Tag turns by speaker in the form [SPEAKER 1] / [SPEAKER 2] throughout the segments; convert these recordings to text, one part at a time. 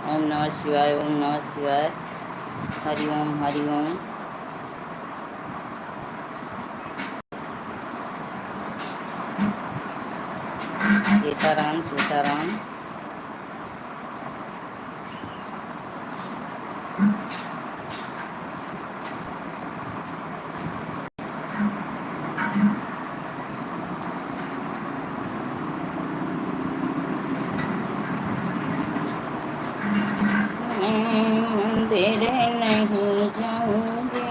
[SPEAKER 1] ओम नमः शिवाय, ओम नमः शिवाय। हरि ओम, हरि ओम। सीताराम, सीताराम। मंदिर नहीं जाऊंगे।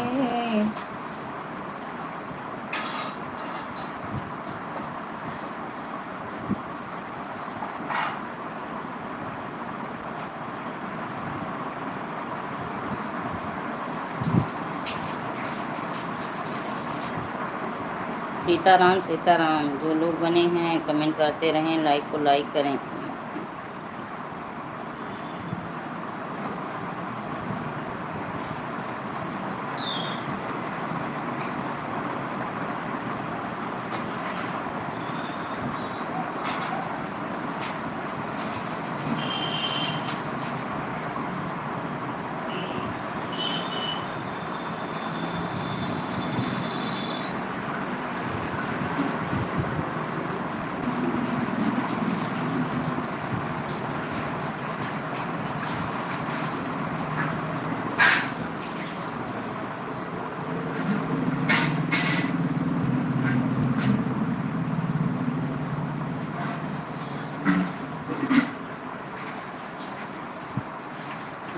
[SPEAKER 1] सीताराम, सीताराम। जो लोग बने हैं कमेंट करते रहें, लाइक को लाइक करें।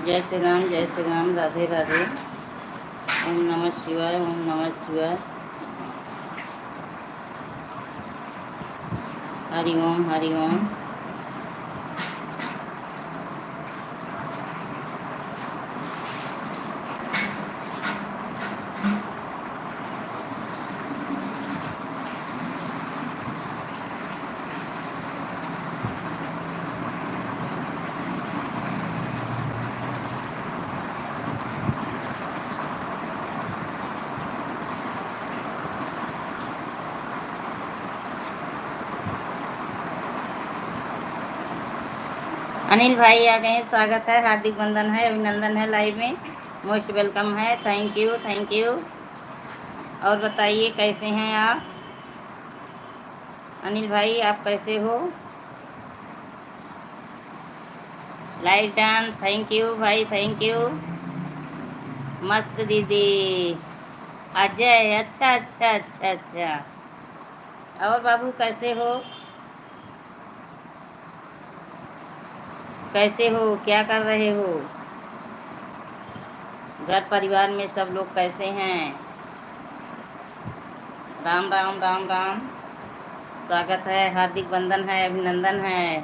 [SPEAKER 1] जय श्री राम, जय श्री राम। राधे राधे। ओम नमः शिवाय, ओम नमः शिवाय। हरि ओम, हरि ओम। अनिल भाई आ गए, स्वागत है, हार्दिक वंदन है, अभिनंदन है, लाइव में मोस्ट वेलकम है। Thank you, thank you. और बताइए कैसे हैं आप? अनिल भाई आप कैसे हो? लाइक डन, थैंक यू भाई, थैंक यू। मस्त दीदी। अजय, अच्छा अच्छा अच्छा अच्छा। और बाबू कैसे हो? कैसे हो, क्या कर रहे हो? घर परिवार में सब लोग कैसे हैं? राम राम, राम राम। स्वागत है, हार्दिक वंदन है, अभिनंदन है।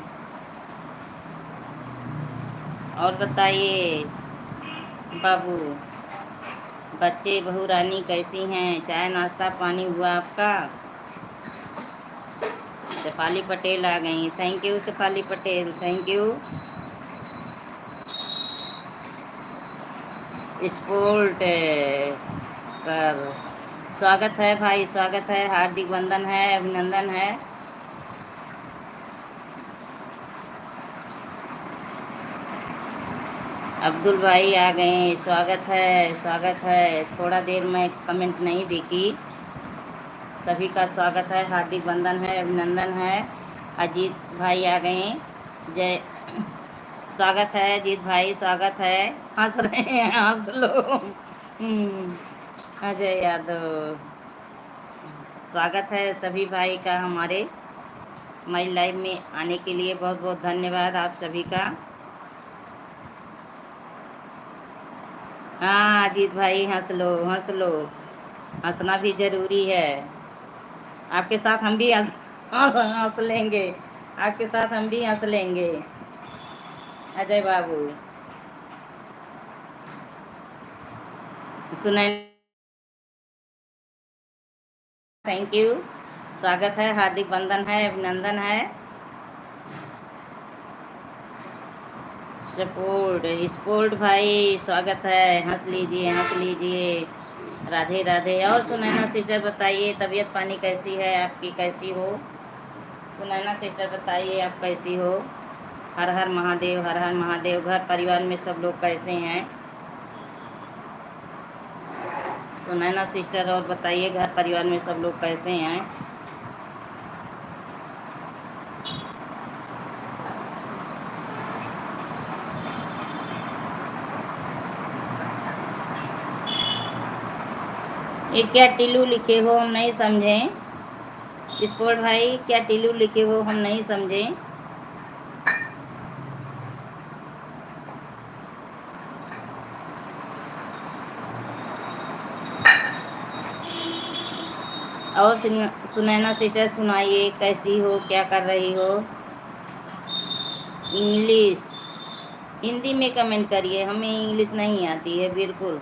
[SPEAKER 1] और बताइए बाबू, बच्चे, बहू रानी कैसी हैं? चाय नाश्ता पानी हुआ आपका? शेफाली पटेल आ गई, thank you Shefali Patel, thank you. Support कर स्वागत है भाई, स्वागत है, हार्दिक वंदन है, अभिनंदन है। अब्दुल भाई आ गए, स्वागत है, स्वागत है। थोड़ा देर में कमेंट नहीं देखी। सभी का स्वागत है, हार्दिक वंदन है, अभिनंदन है। अजीत भाई आ गए, जय, स्वागत है अजीत भाई, स्वागत है। हंस रहे हैं, हंस लो। अजय यादव, स्वागत है सभी भाई का हमारे माई लाइव में आने के लिए। बहुत बहुत धन्यवाद आप सभी का। हाँ अजीत भाई, हंस लो, हंस लो। हंसना भी ज़रूरी है। आपके साथ हम भी हंस लेंगे। आपके साथ हम भी हंस लेंगे। अजय बाबू, सुनैना, थैंक यू, स्वागत है, हार्दिक वंदन है, अभिनंदन है। सपोर्ट स्पोर्ट भाई, स्वागत है, हंस लीजिए, हंस लीजिए। राधे राधे। और सुनैना सिस्टर बताइए, तबीयत पानी कैसी है आपकी, कैसी हो? सुनैना सिस्टर बताइए आप कैसी हो? हर हर महादेव, हर हर महादेव। घर परिवार में सब लोग कैसे हैं? सुनैना सिस्टर, और बताइए घर परिवार में सब लोग कैसे हैं? ये क्या टिल्लू लिखे हो, हम नहीं समझें। स्पोर्ट भाई, क्या टिल्लू लिखे हो, हम नहीं समझें। और सुनैना सिस्टर सुनाइए, कैसी हो, क्या कर रही हो? इंग्लिश, हिंदी में कमेंट करिए, हमें इंग्लिश नहीं आती है बिल्कुल।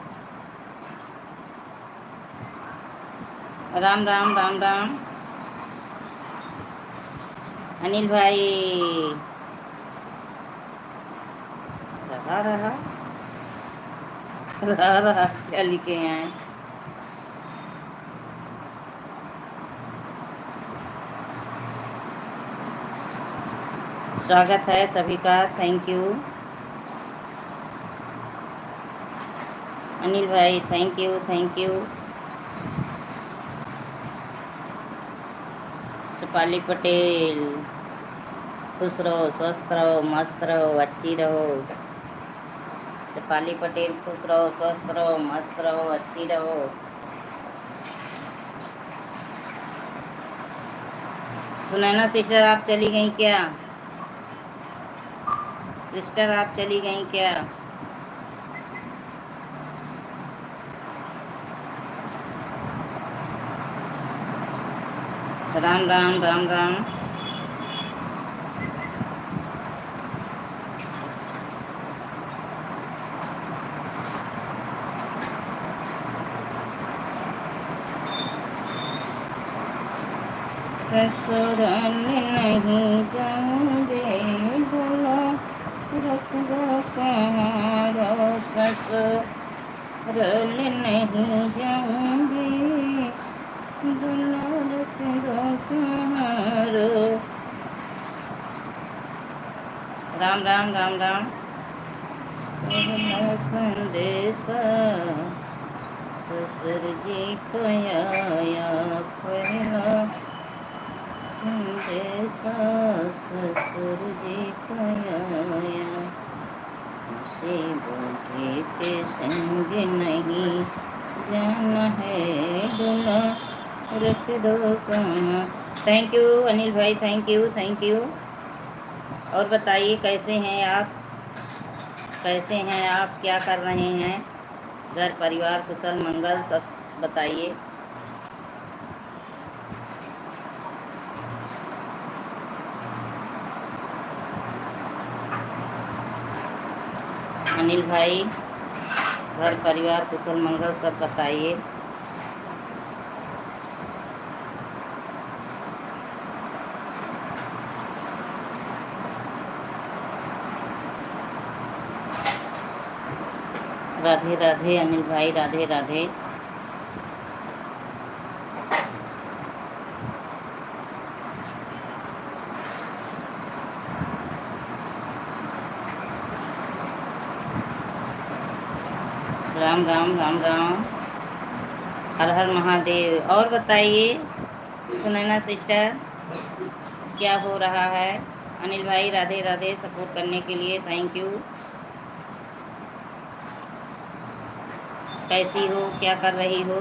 [SPEAKER 1] राम राम राम राम। अनिल भाई, रहा रहा रहा रहा क्या लिखे हैं? स्वागत है सभी का, थैंक यू। अनिल भाई thank you, thank you. Supali Patel, खुश रहो, स्वस्थ रहो, मस्त रहो, अच्छी रहो। सुपाली पटेल, खुश रहो, स्वस्थ रहो, मस्त रहो, अच्छी रहो। सुनैना सिस्टर, आप चली गई क्या? सिस्टर आप चली गई क्या? राम राम राम राम। ससुराल नहीं जाऊंगे, बोला रख दो कहारो। ससुराल नहीं जाऊंगे, बोला रख दो कहारो। राम राम राम राम। संदेशा ससुर जी को आया पहला संदेशा, ससुर जी को आया। उसे बूढ़े के संग नहीं जाना है, दूल्हा रख दो कहाँ। थैंक यू अनिल भाई, थैंक यू, थैंक यू। और बताइए कैसे हैं आप, कैसे हैं आप, क्या कर रहे हैं? घर परिवार कुशल मंगल सब बताइए। अनिल भाई, घर परिवार कुशल मंगल सब बताइए। राधे राधे अनिल भाई, राधे राधे। राम राम राम राम, हर हर महादेव। और बताइए सुनैना सिस्टर, क्या हो रहा है? अनिल भाई राधे राधे, सपोर्ट करने के लिए थैंक यू। कैसी हो, क्या कर रही हो?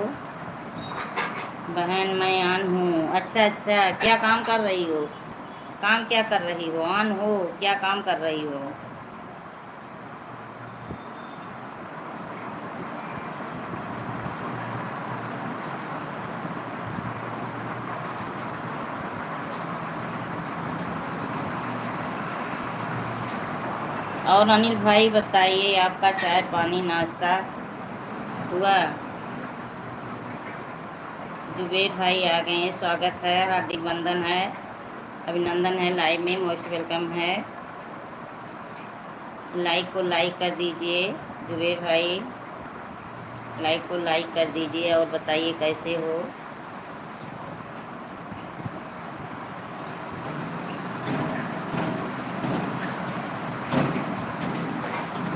[SPEAKER 1] बहन मैं आन हूँ। अच्छा अच्छा, क्या काम कर रही हो? काम क्या कर रही हो? आन हो, क्या काम कर रही हो? और अनिल भाई बताइए, आपका चाय पानी नाश्ता हुआ? जुबेर भाई आ गए हैं, स्वागत है, हार्दिक वंदन है, अभिनंदन है, लाइव में मोस्ट वेलकम है। लाइक को लाइक कर दीजिए जुबेर भाई, लाइक को लाइक कर दीजिए। और बताइए कैसे हो?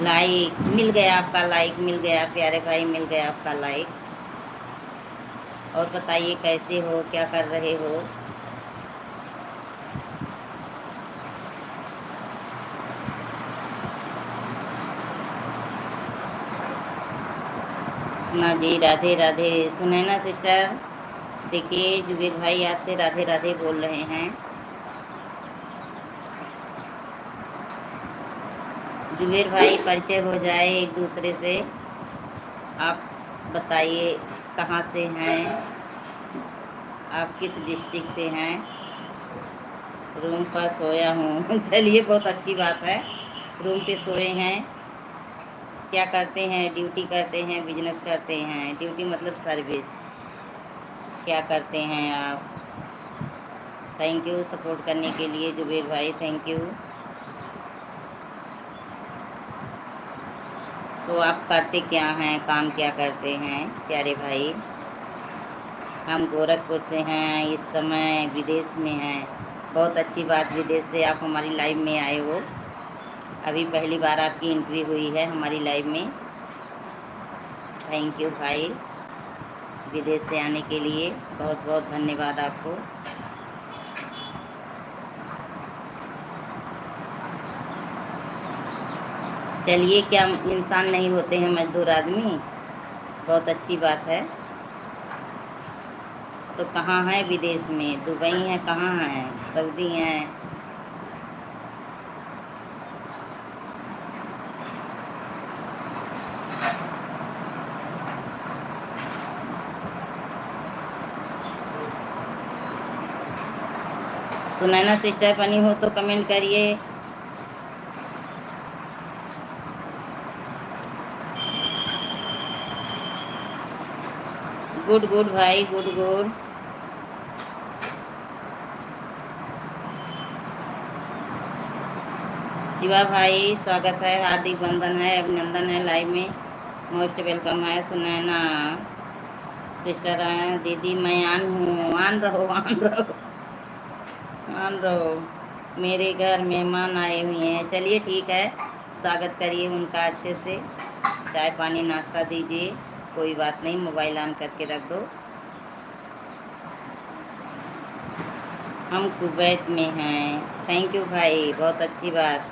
[SPEAKER 1] लाइक मिल गया, आपका लाइक मिल गया प्यारे भाई, मिल गया आपका लाइक। और बताइए कैसे हो, क्या कर रहे हो? ना जी, राधे राधे। सुनैना सिस्टर, देखिए जुबेर भाई आपसे राधे राधे बोल रहे हैं। जुबेर भाई परिचय हो जाए एक दूसरे से। आप बताइए कहाँ से हैं, आप किस डिस्ट्रिक्ट से हैं? रूम पर सोया हूँ। चलिए बहुत अच्छी बात है, रूम पे सोए हैं। क्या करते हैं? ड्यूटी करते हैं, बिजनेस करते हैं। ड्यूटी मतलब सर्विस। क्या करते हैं आप? थैंक यू सपोर्ट करने के लिए जुबेर भाई, थैंक यू। तो आप करते क्या हैं, काम क्या करते हैं प्यारे भाई? हम गोरखपुर से हैं, इस समय विदेश में हैं। बहुत अच्छी बात, विदेश से आप हमारी लाइव में आए हो। अभी पहली बार आपकी एंट्री हुई है हमारी लाइव में। थैंक यू भाई, विदेश से आने के लिए बहुत बहुत धन्यवाद आपको। चलिए, क्या इंसान नहीं होते हैं मजदूर आदमी? बहुत अच्छी बात है। तो कहाँ है विदेश में? दुबई है, कहाँ हैं? सऊदी हैं? सुनैना सिस्टर बनी हो तो कमेंट करिए। गुड गुड भाई, गुड गुड। शिवा भाई स्वागत है, हार्दिक वंदन है, अभिनंदन है, लाइव में मोस्ट वेलकम है। सुनैना सिस्टर हैं, दीदी मैं आन हूँ। आन रहो, आन रहो, आन रहो। मेरे घर मेहमान आए हुए हैं। चलिए ठीक है, स्वागत करिए उनका अच्छे से। चाय पानी नाश्ता दीजिए, कोई बात नहीं, मोबाइल ऑन करके रख दो। हम कुवैत में हैं। थैंक यू भाई, बहुत अच्छी बात।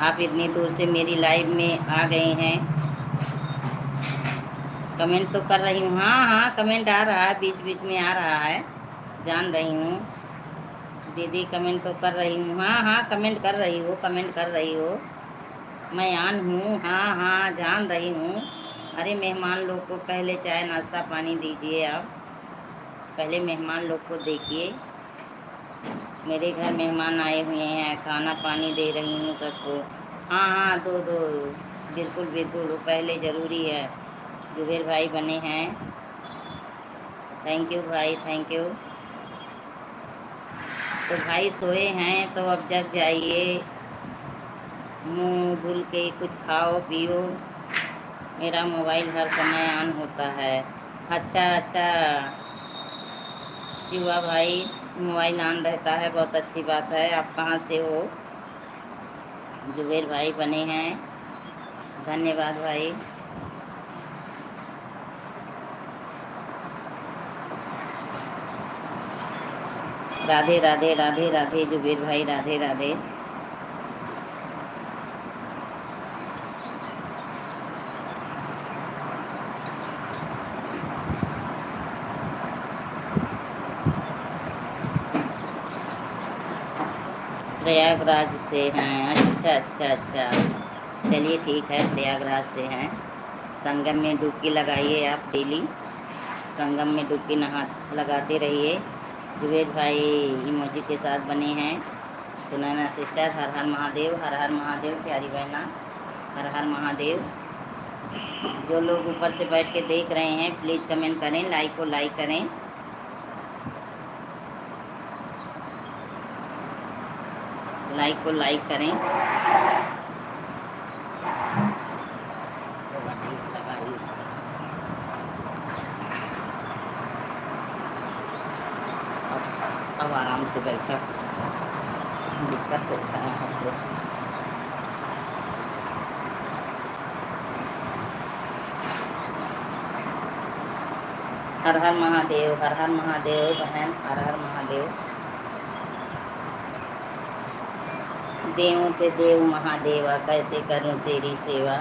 [SPEAKER 1] आप इतनी दूर से मेरी लाइव में आ गए हैं। कमेंट तो कर रही हूँ, हाँ हाँ कमेंट आ रहा है, बीच बीच में आ रहा है, जान रही हूँ। दीदी कमेंट तो कर रही हूँ, हाँ हाँ कमेंट कर रही हो, कमेंट कर रही हो। मैं आन हूँ, हाँ हाँ जान रही हूँ। अरे मेहमान लोग को पहले चाय नाश्ता पानी दीजिए आप, पहले मेहमान लोग को देखिए। मेरे घर मेहमान आए हुए हैं, खाना पानी दे रही हूँ सबको। हाँ हाँ दो दो, बिल्कुल बिल्कुल, वो पहले ज़रूरी है। जुबेर भाई बने हैं, थैंक यू भाई, थैंक यू। तो भाई सोए हैं तो अब जग जाइए, मुंह धुल के कुछ खाओ पियो। मेरा मोबाइल हर समय ऑन होता है। अच्छा अच्छा शिवा भाई, मोबाइल ऑन रहता है, बहुत अच्छी बात है। आप कहाँ से हो? जुबेर भाई बने हैं, धन्यवाद भाई। राधे राधे, राधे राधे जुबेर भाई, राधे राधे। प्रयागराज से हैं, अच्छा अच्छा अच्छा, चलिए ठीक है, प्रयागराज से हैं। संगम में डुबकी लगाइए आप डेली, संगम में डुबकी नहा लगाते रहिए। जुबेर भाई इमोजी के साथ बने हैं। सुनैना सिस्टर हर हर महादेव, हर हर महादेव प्यारी बहना, हर हर महादेव। जो लोग ऊपर से बैठ के देख रहे हैं प्लीज़ कमेंट करें, लाइक को लाइक करें। लाइक को लाइक करें। अब आराम से बैठा, दिक्कत होता है यहाँ से। हर हर महादेव, हर हर महादेव बहन, हर हर महादेव। देवों के देव महादेवा, कैसे करूं तेरी सेवा।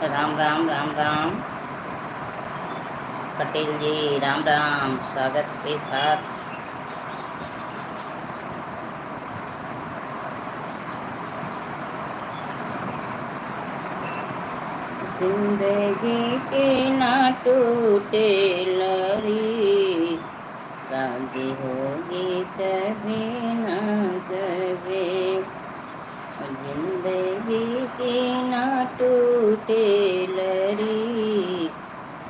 [SPEAKER 1] राम राम राम राम पटेल जी, राम राम, स्वागत के साथ। जिंदगी के ना टूटे लड़ी, शादी होगी कभी ना कभी। जिंदगी की ना टूटे लड़ी,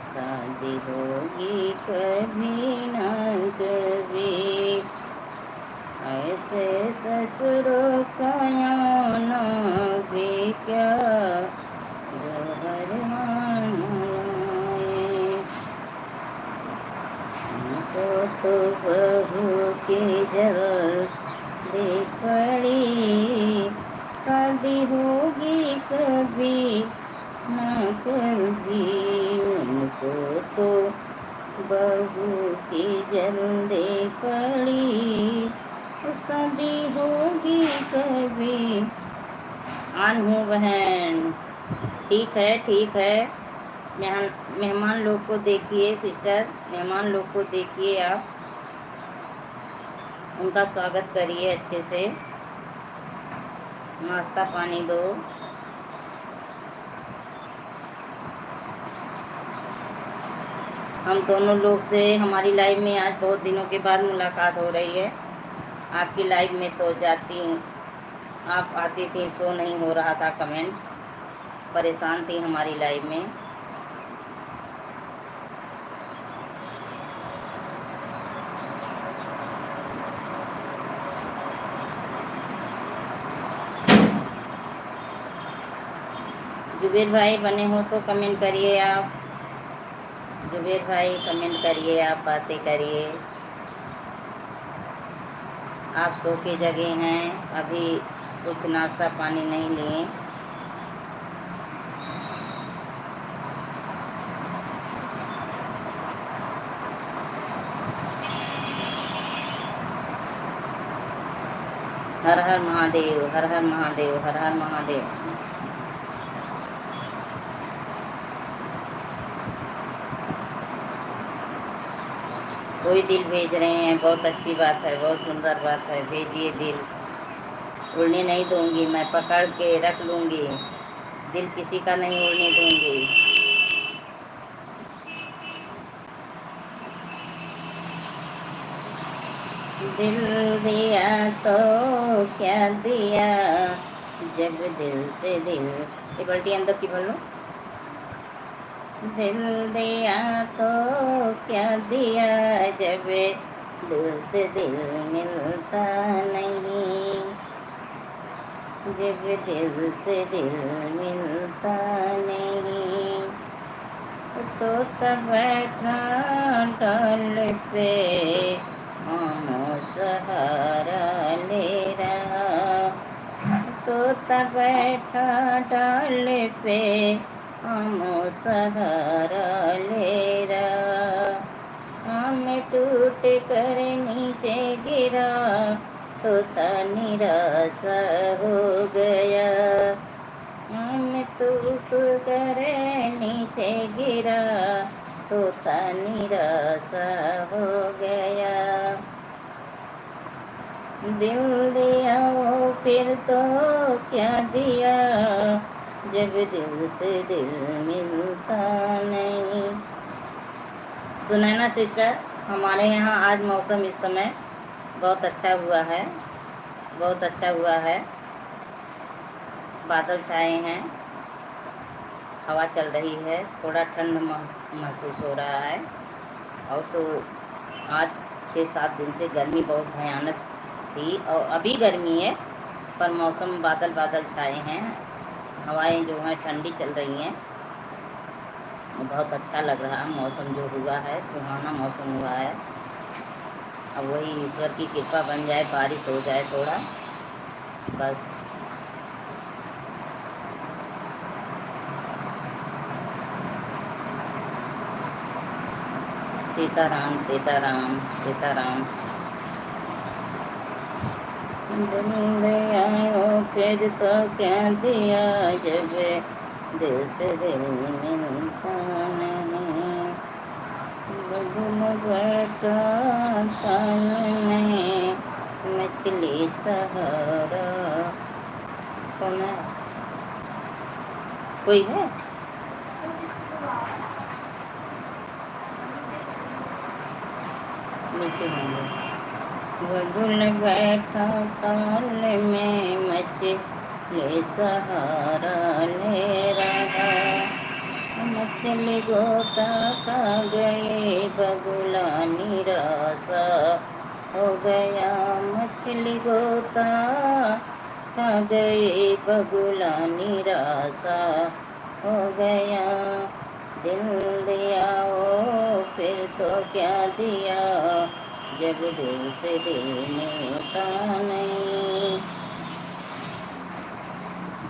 [SPEAKER 1] शादी होगी कभी ना कभी। ऐसे ससुरों का आना भी क्या जोहर मानाए। हमको तो बहू की जल्दी पड़ी, शादी होगी कभी ना कभी। उनको तो बहू की जल्दी पड़ी, शादी होगी कभी। आन हूँ बहन, ठीक है ठीक है। मेहमान लोग को देखिए सिस्टर, मेहमान लोग को देखिए आप, उनका स्वागत करिए अच्छे से, नाश्ता पानी दो। हम दोनों लोग से हमारी लाइव में आज बहुत दिनों के बाद मुलाकात हो रही है। आपकी लाइव में तो जाती, आप आती थी, शो नहीं हो रहा था कमेंट, परेशान थी हमारी लाइव में। जुबेर भाई बने हो तो कमेंट करिए आप, जुबेर भाई कमेंट करिए, आप बातें करिए। आप सो के जगह हैं, अभी कुछ नाश्ता पानी नहीं लिए। हर हर महादेव, हर हर महादेव, हर हर महादेव। कोई दिल भेज रहे हैं, बहुत अच्छी बात है, बहुत सुंदर बात है, भेजिए दिल। उड़ने नहीं दूंगी, मैं पकड़ के रख लूँगी, दिल किसी का नहीं उड़ने दूंगी। दिल दिया तो क्या दिया, जब दिल से दिल। ये बल्टी अंदर की भर लो। दिल दिया तो क्या दिया, जब दिल से दिल मिलता नहीं, जब दिल से दिल मिलता नहीं। तो तब बैठा डाल पे सहारा ले रहा, तो तब बैठा डाल पे सहारा ले रहा। मैं टूट कर नीचे गिरा तो निराशा हो गया। मैं टूट कर नीचे गिरा तो निराशा हो गया। दिल दिया वो फिर तो क्या दिया, जब दिल से दिल मिलता नहीं। सुनैना सिस्टर, हमारे यहाँ आज मौसम इस समय बहुत अच्छा हुआ है, बहुत अच्छा हुआ है। बादल छाए हैं, हवा चल रही है, थोड़ा ठंड महसूस हो रहा है। और तो आज 6-7 दिन से गर्मी बहुत भयानक थी और अभी गर्मी है, पर मौसम बादल बादल छाए हैं, हवाएं जो हैं ठंडी चल रही हैं। बहुत अच्छा लग रहा है मौसम जो हुआ है, सुहाना मौसम हुआ है। अब वही ईश्वर की कृपा बन जाए, बारिश हो जाए थोड़ा, बस। सीताराम सीताराम सीताराम। आयो फिर तो क्या दिया, जब दिल से दिल मिलता नहीं, बदल बैठा तन में मछली सहारा। कौन है? कोई है? नीचे होंगे। बदल बैठा ताल में मछली सहारा ले रहा, मछली गोता खा गए, बगुला निराशा हो गया। मछली गोता खा गए, बगुला निराशा हो गया। दिल दिया ओ फिर तो क्या दिया, जब दिल से दिल मिलता नहीं।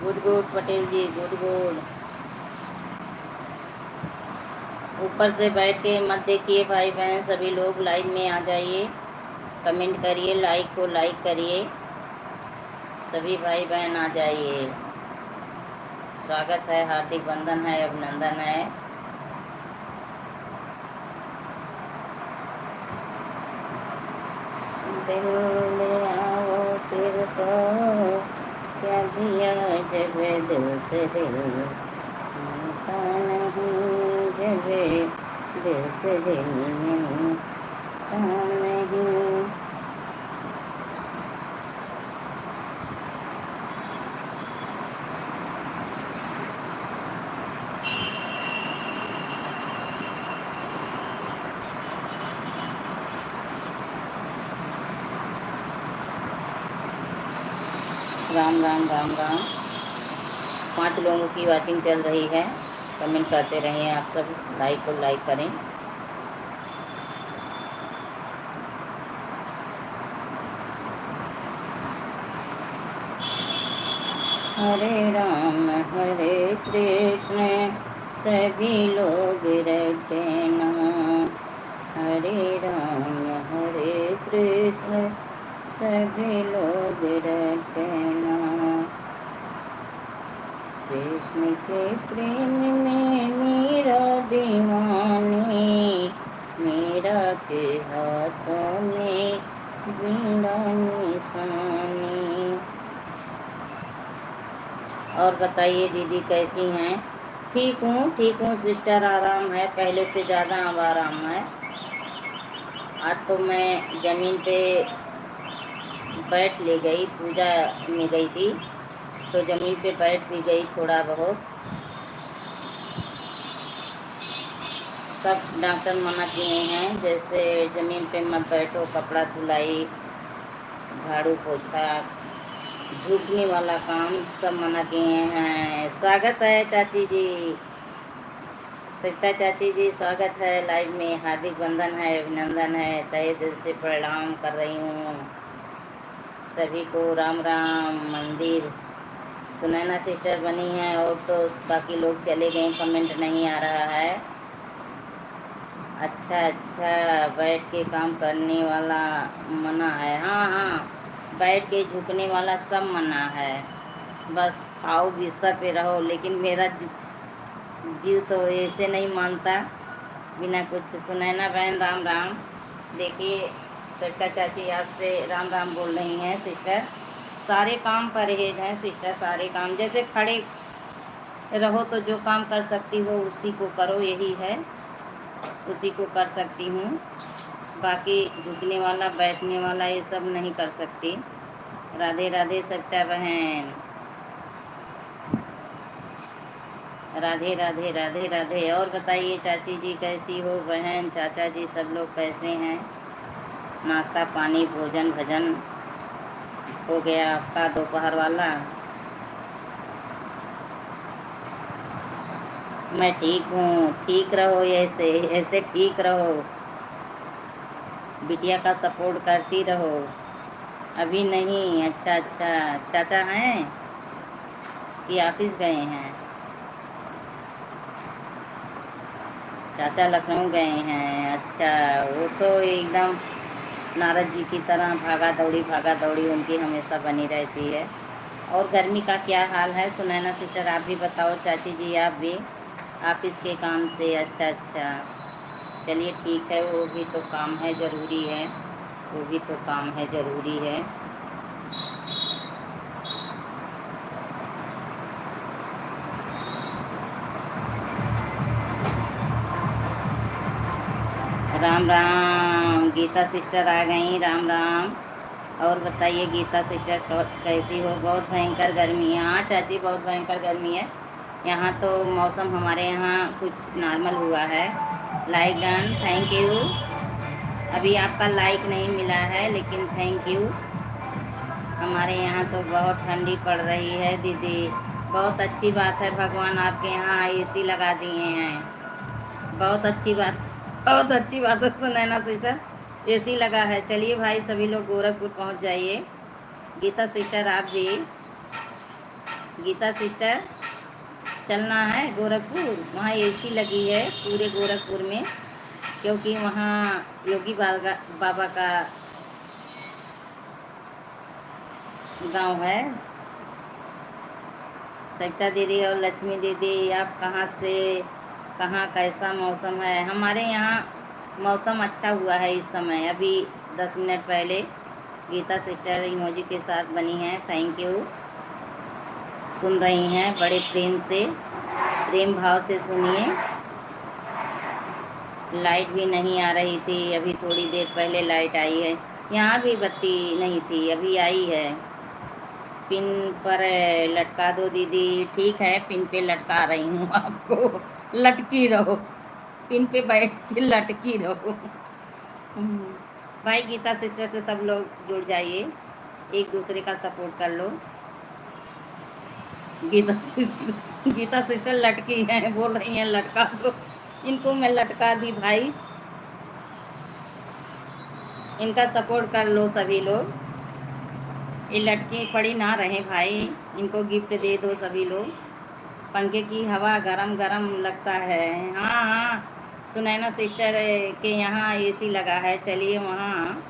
[SPEAKER 1] गुड गुड पटेल जी, गुड गुड। ऊपर से बैठ के मत देखिए भाई बहन, सभी लोग लाइव में आ जाइए, कमेंट करिए, लाइक को लाइक करिए, सभी भाई बहन आ जाइए। स्वागत है, हार्दिक वंदन है, अभिनंदन है। दिल ले आओ फिर तो क्या दिया, जब दिल से दिल मिलता नहीं, जब दिल से दिल मिलता नहीं। राम राम राम राम। 5 लोगों की वाचिंग चल रही है, कमेंट करते रहिए आप सब, लाइक को लाइक करें। हरे राम हरे कृष्ण सभी लोग रटे नाम, हरे राम हरे कृष्ण सभी लोग रटे नाम। कृष्ण के प्रेम में मेरा दीवानी, मेरा के हाथों में बीड़ा निशानी। और बताइए दीदी कैसी हैं? ठीक हूँ सिस्टर, आराम है, पहले से ज़्यादा अब आराम है। आज तो मैं ज़मीन पे बैठ ले गई, पूजा में गई थी तो ज़मीन पे बैठ भी गई थोड़ा बहुत। सब डॉक्टर मना किए हैं, जैसे ज़मीन पे मत बैठो, कपड़ा धुलाई, झाड़ू पोछा, झुकने वाला काम सब मना किए हैं। स्वागत है चाची जी, सविता चाची जी, स्वागत है लाइव में, हार्दिक वंदन है, अभिनंदन है, तहे दिल से प्रणाम कर रही हूँ सभी को। राम राम। मंदिर सुनैना सिस्टर बनी है, और तो बाकी लोग चले गए, कमेंट नहीं आ रहा है। अच्छा, बैठ के काम करने वाला मना है। हाँ, बैठ के झुकने वाला सब मना है, बस खाओ बिस्तर पे रहो। लेकिन मेरा जीव तो ऐसे नहीं मानता बिना कुछ। सुनैना बहन राम राम। देखिए सविता चाची आपसे राम राम बोल रही हैं सिस्टर। सारे काम परहेज हैं सिस्टर, सारे काम, जैसे खड़े रहो तो जो काम कर सकती हो उसी को करो, यही है, उसी को कर सकती हूँ। बाकी झुकने वाला, बैठने वाला, ये सब नहीं कर सकती। राधे राधे सविता बहन, राधे राधे राधे राधे। और बताइए चाची जी कैसी हो, बहन चाचा जी सब लोग कैसे हैं? नाश्ता पानी भोजन भजन हो गया आपका दोपहर वाला? मैं ठीक हूँ, ठीक रहो, ऐसे ऐसे ठीक रहो, बिटिया का सपोर्ट करती रहो। अभी नहीं? अच्छा अच्छा, चाचा हैं कि ऑफिस गए हैं? चाचा लखनऊ गए हैं। अच्छा, वो तो एकदम नारद जी की तरह भागा दौड़ी उनकी हमेशा बनी रहती है। और गर्मी का क्या हाल है सुनैना सिस्टर, आप भी बताओ। चाची जी आप भी ऑफिस के काम से? अच्छा अच्छा, चलिए ठीक है, वो भी तो काम है, ज़रूरी है, वो भी तो काम है, ज़रूरी है। राम राम, गीता सिस्टर आ गई, राम राम। और बताइए गीता सिस्टर कैसी हो? बहुत भयंकर गर्मी है। हाँ चाची, बहुत भयंकर गर्मी है यहाँ तो। मौसम हमारे यहाँ कुछ नॉर्मल हुआ है। Like done, thank you. अभी आपका लाइक नहीं मिला है लेकिन थैंक यू। हमारे यहाँ तो बहुत ठंडी पड़ रही है दीदी। बहुत अच्छी बात है, भगवान आपके यहाँ एसी लगा दिए हैं। बहुत अच्छी बात, बहुत अच्छी बात है सुनैना सिस्टर, एसी लगा है। चलिए भाई, सभी लोग गोरखपुर पहुँच जाइए। गीता सिस्टर आप भी, गीता सिस्टर चलना है गोरखपुर, वहाँ एसी लगी है पूरे गोरखपुर में, क्योंकि वहाँ योगी बाबा का गांव है। सविता दीदी और लक्ष्मी दीदी, आप कहाँ से, कहाँ कैसा मौसम है? हमारे यहाँ मौसम अच्छा हुआ है इस समय। अभी 10 मिनट पहले गीता सिस्टर इमोजी के साथ बनी हैं, थैंक यू। सुन रही हैं बड़े प्रेम से, प्रेम भाव से सुनिए। लाइट भी नहीं आ रही थी, अभी थोड़ी देर पहले लाइट आई है। यहाँ भी बत्ती नहीं थी, अभी आई है। पिन पर लटका दो दीदी। ठीक है, पिन पे लटका रही हूँ आपको, लटकी रहो, पिन पे बैठ के लटकी रहो। भाई गीता सिस्टर से सब लोग जुड़ जाइए, एक दूसरे का सपोर्ट कर लो। गीता सिस्टर लटकी हैं, बोल रही हैं लटका दो। इनको मैं लटका दी भाई, इनका सपोर्ट कर लो सभी लोग। ये लटकी पड़ी ना रहे भाई, इनको गिफ्ट दे दो सभी लोग। पंखे की हवा गरम गरम लगता है। हाँ हाँ, सुनैना सिस्टर के यहाँ एसी लगा है, चलिए वहाँ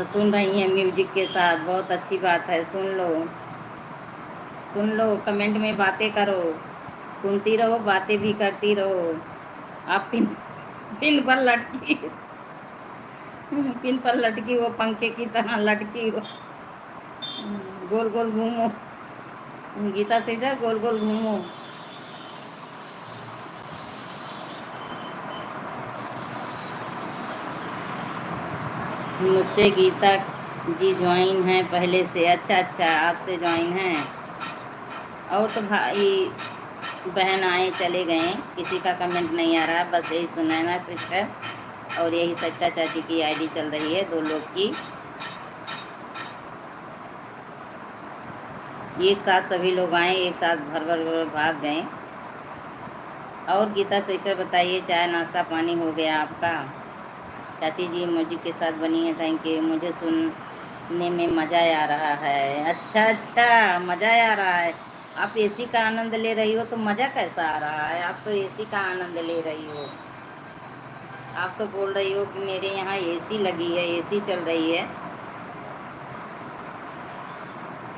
[SPEAKER 1] सुन रही हैं म्यूजिक के साथ, बहुत अच्छी बात है। सुन लो, सुन लो, कमेंट में बातें करो, सुनती रहो, बातें भी करती रहो। आप पिन पिन पर लटकी, पिन पर लटकी हो, पंखे की तरह लटकी हो। गोल गोल घूमो गीता सिस्टर, गोल गोल घूमो। मुझसे गीता जी ज्वाइन हैं पहले से? अच्छा अच्छा, आपसे ज्वाइन हैं। और तो भाई बहन आए चले गए, किसी का कमेंट नहीं आ रहा, बस यही सुनैना सिस्टर और यही सच्चा चाची की आईडी चल रही है, दो लोग की। एक साथ सभी लोग आए, एक साथ भर भर भर भाग गए। और गीता सिस्टर बताइए, चाय नाश्ता पानी हो गया आपका? चाची जी इमोजी के साथ बनी है, थैंक यू। मुझे सुनने में मज़ा आ रहा है। अच्छा अच्छा, मज़ा आ रहा है। आप एसी का आनंद ले रही हो तो मज़ा कैसा आ रहा है? आप तो एसी का आनंद ले रही हो, आप तो बोल रही हो कि मेरे यहाँ एसी लगी है, एसी चल रही है।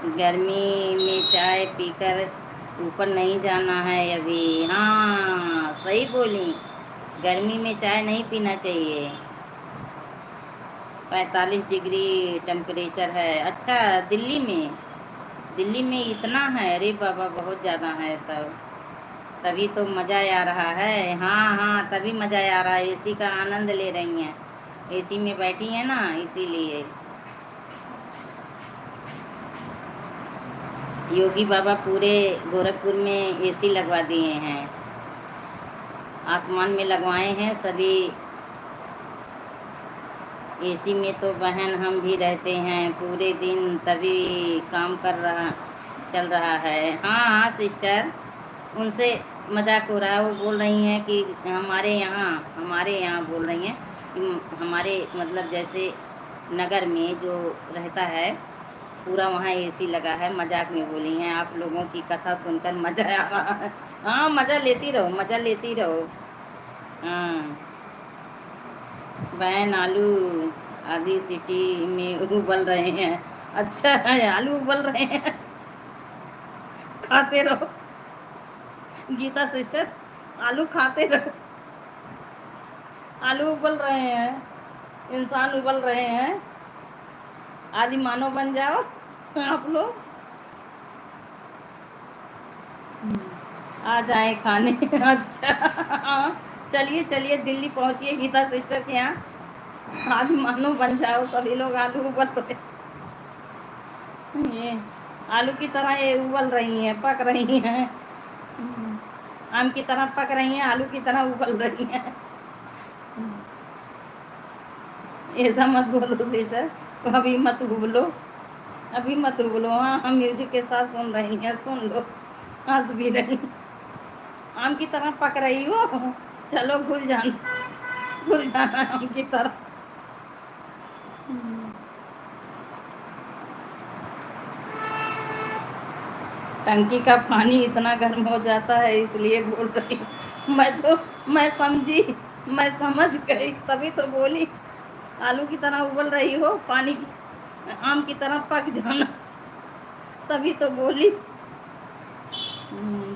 [SPEAKER 1] गर्मी में चाय पीकर ऊपर नहीं जाना है अभी। हाँ सही बोली, गर्मी में चाय नहीं पीना चाहिए। 45 डिग्री टेम्परेचर है। अच्छा, दिल्ली में, दिल्ली में इतना है? अरे बाबा, बहुत ज़्यादा है। तभी तो मज़ा आ रहा है। हाँ हाँ, तभी मज़ा आ रहा है, एसी का आनंद ले रही हैं, एसी में बैठी हैं ना, इसीलिए। योगी बाबा पूरे गोरखपुर में एसी लगवा दिए हैं, आसमान में लगवाए हैं, सभी एसी में तो बहन हम भी रहते हैं पूरे दिन, तभी काम चल रहा है। हाँ हाँ सिस्टर, उनसे मजाक हो रहा है। वो बोल रही हैं कि हमारे यहाँ बोल रही हैं कि हमारे मतलब जैसे नगर में जो रहता है पूरा वहाँ एसी लगा है। मजाक में बोली हैं। आप लोगों की कथा सुनकर मज़ा आ रहा है। हाँ, मज़ा लेती रहो, मज़ा लेती रहो। हाँ बहन, आलू आधी सिटी में उबल रहे हैं। अच्छा है, आलू उबल रहे हैं। खाते रहो गीता सिस्टर, आलू खाते रहो। आलू उबल रहे हैं, इंसान उबल रहे हैं। आदि मानव बन जाओ आप लोग, आ जाए खाने। अच्छा हाँ, चलिए चलिए दिल्ली पहुंचिए गीता सिस्टर के यहाँ। आदि मानव बन जाओ सभी लोग। आलू उबल रहे, ये आलू की तरह ये उबल रही हैं, पक रही हैं। आम की तरह पक रही हैं, आलू की तरह उबल रही हैं। ऐसा मत बोलो सिस्टर, अभी मत उबलो, अभी मत उबलो। हाँ, हम म्यूजिक के साथ सुन रही हैं, सुन लो, हंस भी रही। आम की तरह पक रही हो, चलो घुल जाना आम की तरह। टंकी का पानी इतना गर्म हो जाता है इसलिए बोल रही हूँ। मैं समझी, मैं समझ गई तभी तो बोली। आलू की तरह उबल रही हो, पानी की आम की तरह पक जाना, तभी तो बोली।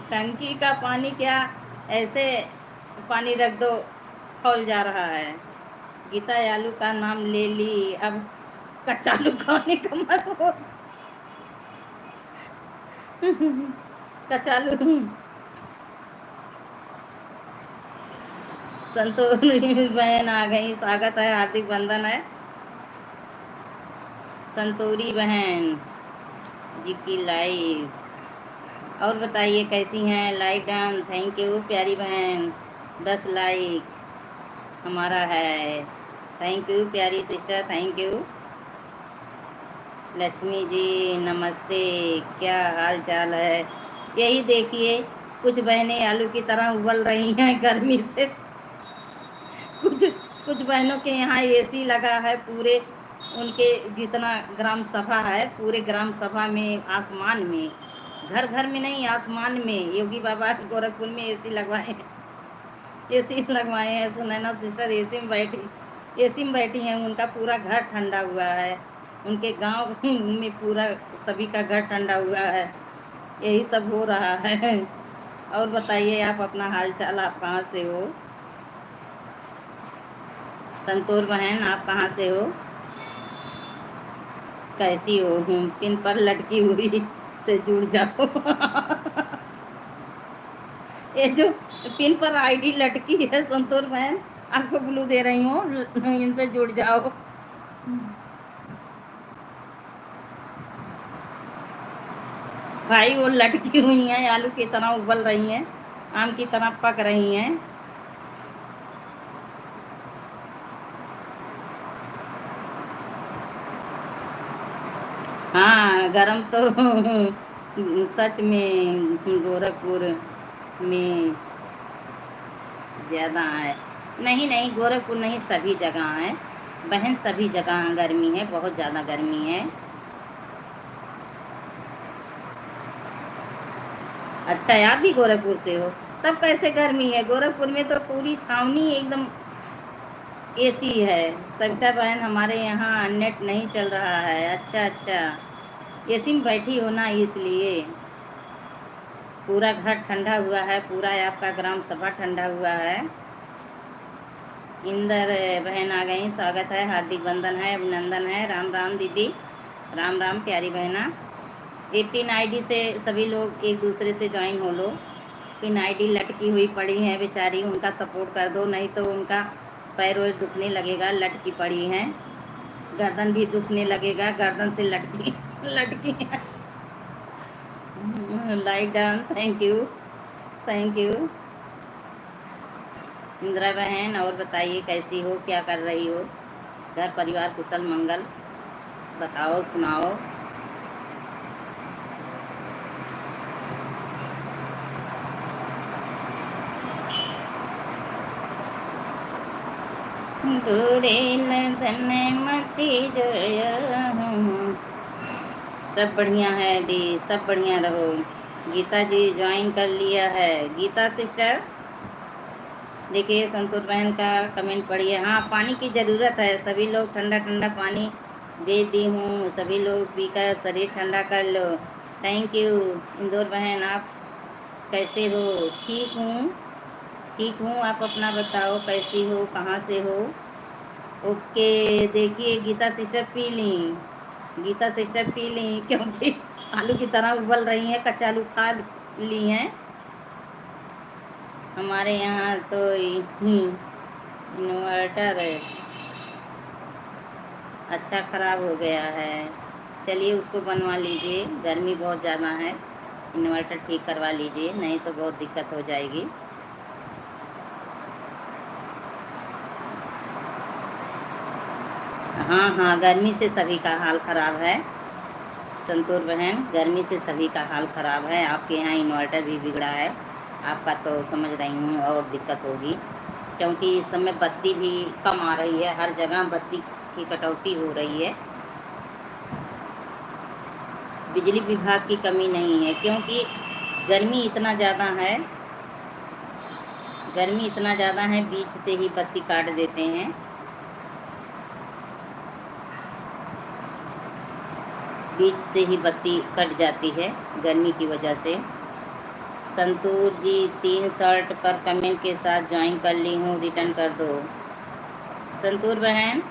[SPEAKER 1] टंकी का पानी क्या, ऐसे पानी रख दो खौल जा रहा है। गीता आलू का नाम ले ली, अब कच्चा आलू खाने का मन हो। कच्चा आलू। संतोरी बहन आ गई, स्वागत है, हार्दिक बंधन है संतोरी बहन जी की लाइव। और बताइए कैसी हैं? लाइक डन, थैंक यू प्यारी बहन। 10 लाइक हमारा है, थैंक यू प्यारी sister, thank you. Lakshmi ji नमस्ते, क्या हाल चाल है? यही देखिए, कुछ बहनें आलू की तरह उबल रही हैं गर्मी से। कुछ कुछ बहनों के यहाँ एसी लगा है पूरे, उनके जितना ग्राम सभा है पूरे ग्राम सभा में, आसमान में, घर घर में नहीं आसमान में। योगी बाबा गोरखपुर में एसी लगवाए हैं, एसी लगवाए हैं। सुनैना सिस्टर एसी में बैठी हैं, उनका पूरा घर ठंडा हुआ है। उनके गांव में पूरा सभी का घर ठंडा हुआ है। यही सब हो रहा है। और बताइए आप अपना हाल चाल, आप कहाँ से हो? संतोर बहन आप कहाँ से हो, कैसी हो? पिन पर लटकी हुई से जुड़ जाओ। ये जो पिन पर आईडी लटकी है संतोर बहन, आपको ग्लू दे रही हूँ, इनसे जुड़ जाओ। भाई वो लटकी हुई हैं, आलू की तरह उबल रही हैं, आम की तरह पक रही हैं। हाँ गरम तो सच में गोरखपुर में ज़्यादा है। नहीं नहीं, गोरखपुर नहीं, सभी जगह है बहन, सभी जगह गर्मी है, बहुत ज़्यादा गर्मी है। अच्छा है, आप भी गोरखपुर से हो, तब कैसे गर्मी है? गोरखपुर में तो पूरी छावनी एकदम एसी है। सविता बहन हमारे यहाँ नेट नहीं चल रहा है। अच्छा अच्छा, एसी में बैठी हो ना, इसलिए पूरा घर ठंडा हुआ है, पूरा आपका ग्राम सभा ठंडा हुआ है। इंदर बहन आ गई, स्वागत है, हार्दिक बंधन है, अभिनंदन है। राम राम दीदी, राम राम प्यारी बहना। ये पिन आईडी से सभी लोग एक दूसरे से ज्वाइन हो लो। पिन आईडी लटकी हुई पड़ी है बेचारी, उनका सपोर्ट कर दो, नहीं तो उनका पैर वैर दुखने लगेगा। लटकी पड़ी हैं, गर्दन भी दुखने लगेगा, गर्दन से लटकी लटकी है। Like down, thank you, thank you Indira बहन। और बताइए कैसी हो, क्या कर रही हो? घर परिवार कुशल मंगल बताओ, सुनाओ। दूरे नदन मती जया हूँ। सब बढ़िया है दी, सब बढ़िया रहो। गीता जी ज्वाइन कर लिया है। गीता सिस्टर देखिए, संतूर बहन का कमेंट पढ़िए। हाँ, पानी की ज़रूरत है, सभी लोग ठंडा ठंडा पानी भेज दी हूँ, सभी लोग पीकर शरीर ठंडा कर लो। थैंक यू इंदौर बहन, आप कैसे हो? ठीक हूँ, ठीक हूँ। आप अपना बताओ, कैसी हो, कहाँ से हो? ओके, देखिए गीता सिस्टर पी ली, गीता सिस्टर पी ली, क्योंकि आलू की तरह उबल रही हैं, कच्चा आलू खा ली हैं। हमारे यहाँ तो इन्वर्टर अच्छा ख़राब हो गया है। चलिए उसको बनवा लीजिए, गर्मी बहुत ज़्यादा है, इन्वर्टर ठीक करवा लीजिए, नहीं तो बहुत दिक्कत हो जाएगी। हाँ हाँ, गर्मी से सभी का हाल ख़राब है संतूर बहन, गर्मी से सभी का हाल ख़राब है। आपके यहाँ इन्वर्टर भी बिगड़ा है, आपका तो समझ रही हूँ, और दिक्कत होगी, क्योंकि इस समय बत्ती भी कम आ रही है, हर जगह बत्ती की कटौती हो रही है। बिजली विभाग की कमी नहीं है, क्योंकि गर्मी इतना ज़्यादा है, गर्मी इतना ज़्यादा है, बीच से ही बत्ती काट देते हैं। बीच से ही बत्ती कट जाती है गर्मी की वजह से। संतूर जी 3 शर्ट पर कमेंट के साथ ज्वाइन कर ली हूँ, रिटर्न कर दो। संतूर बहन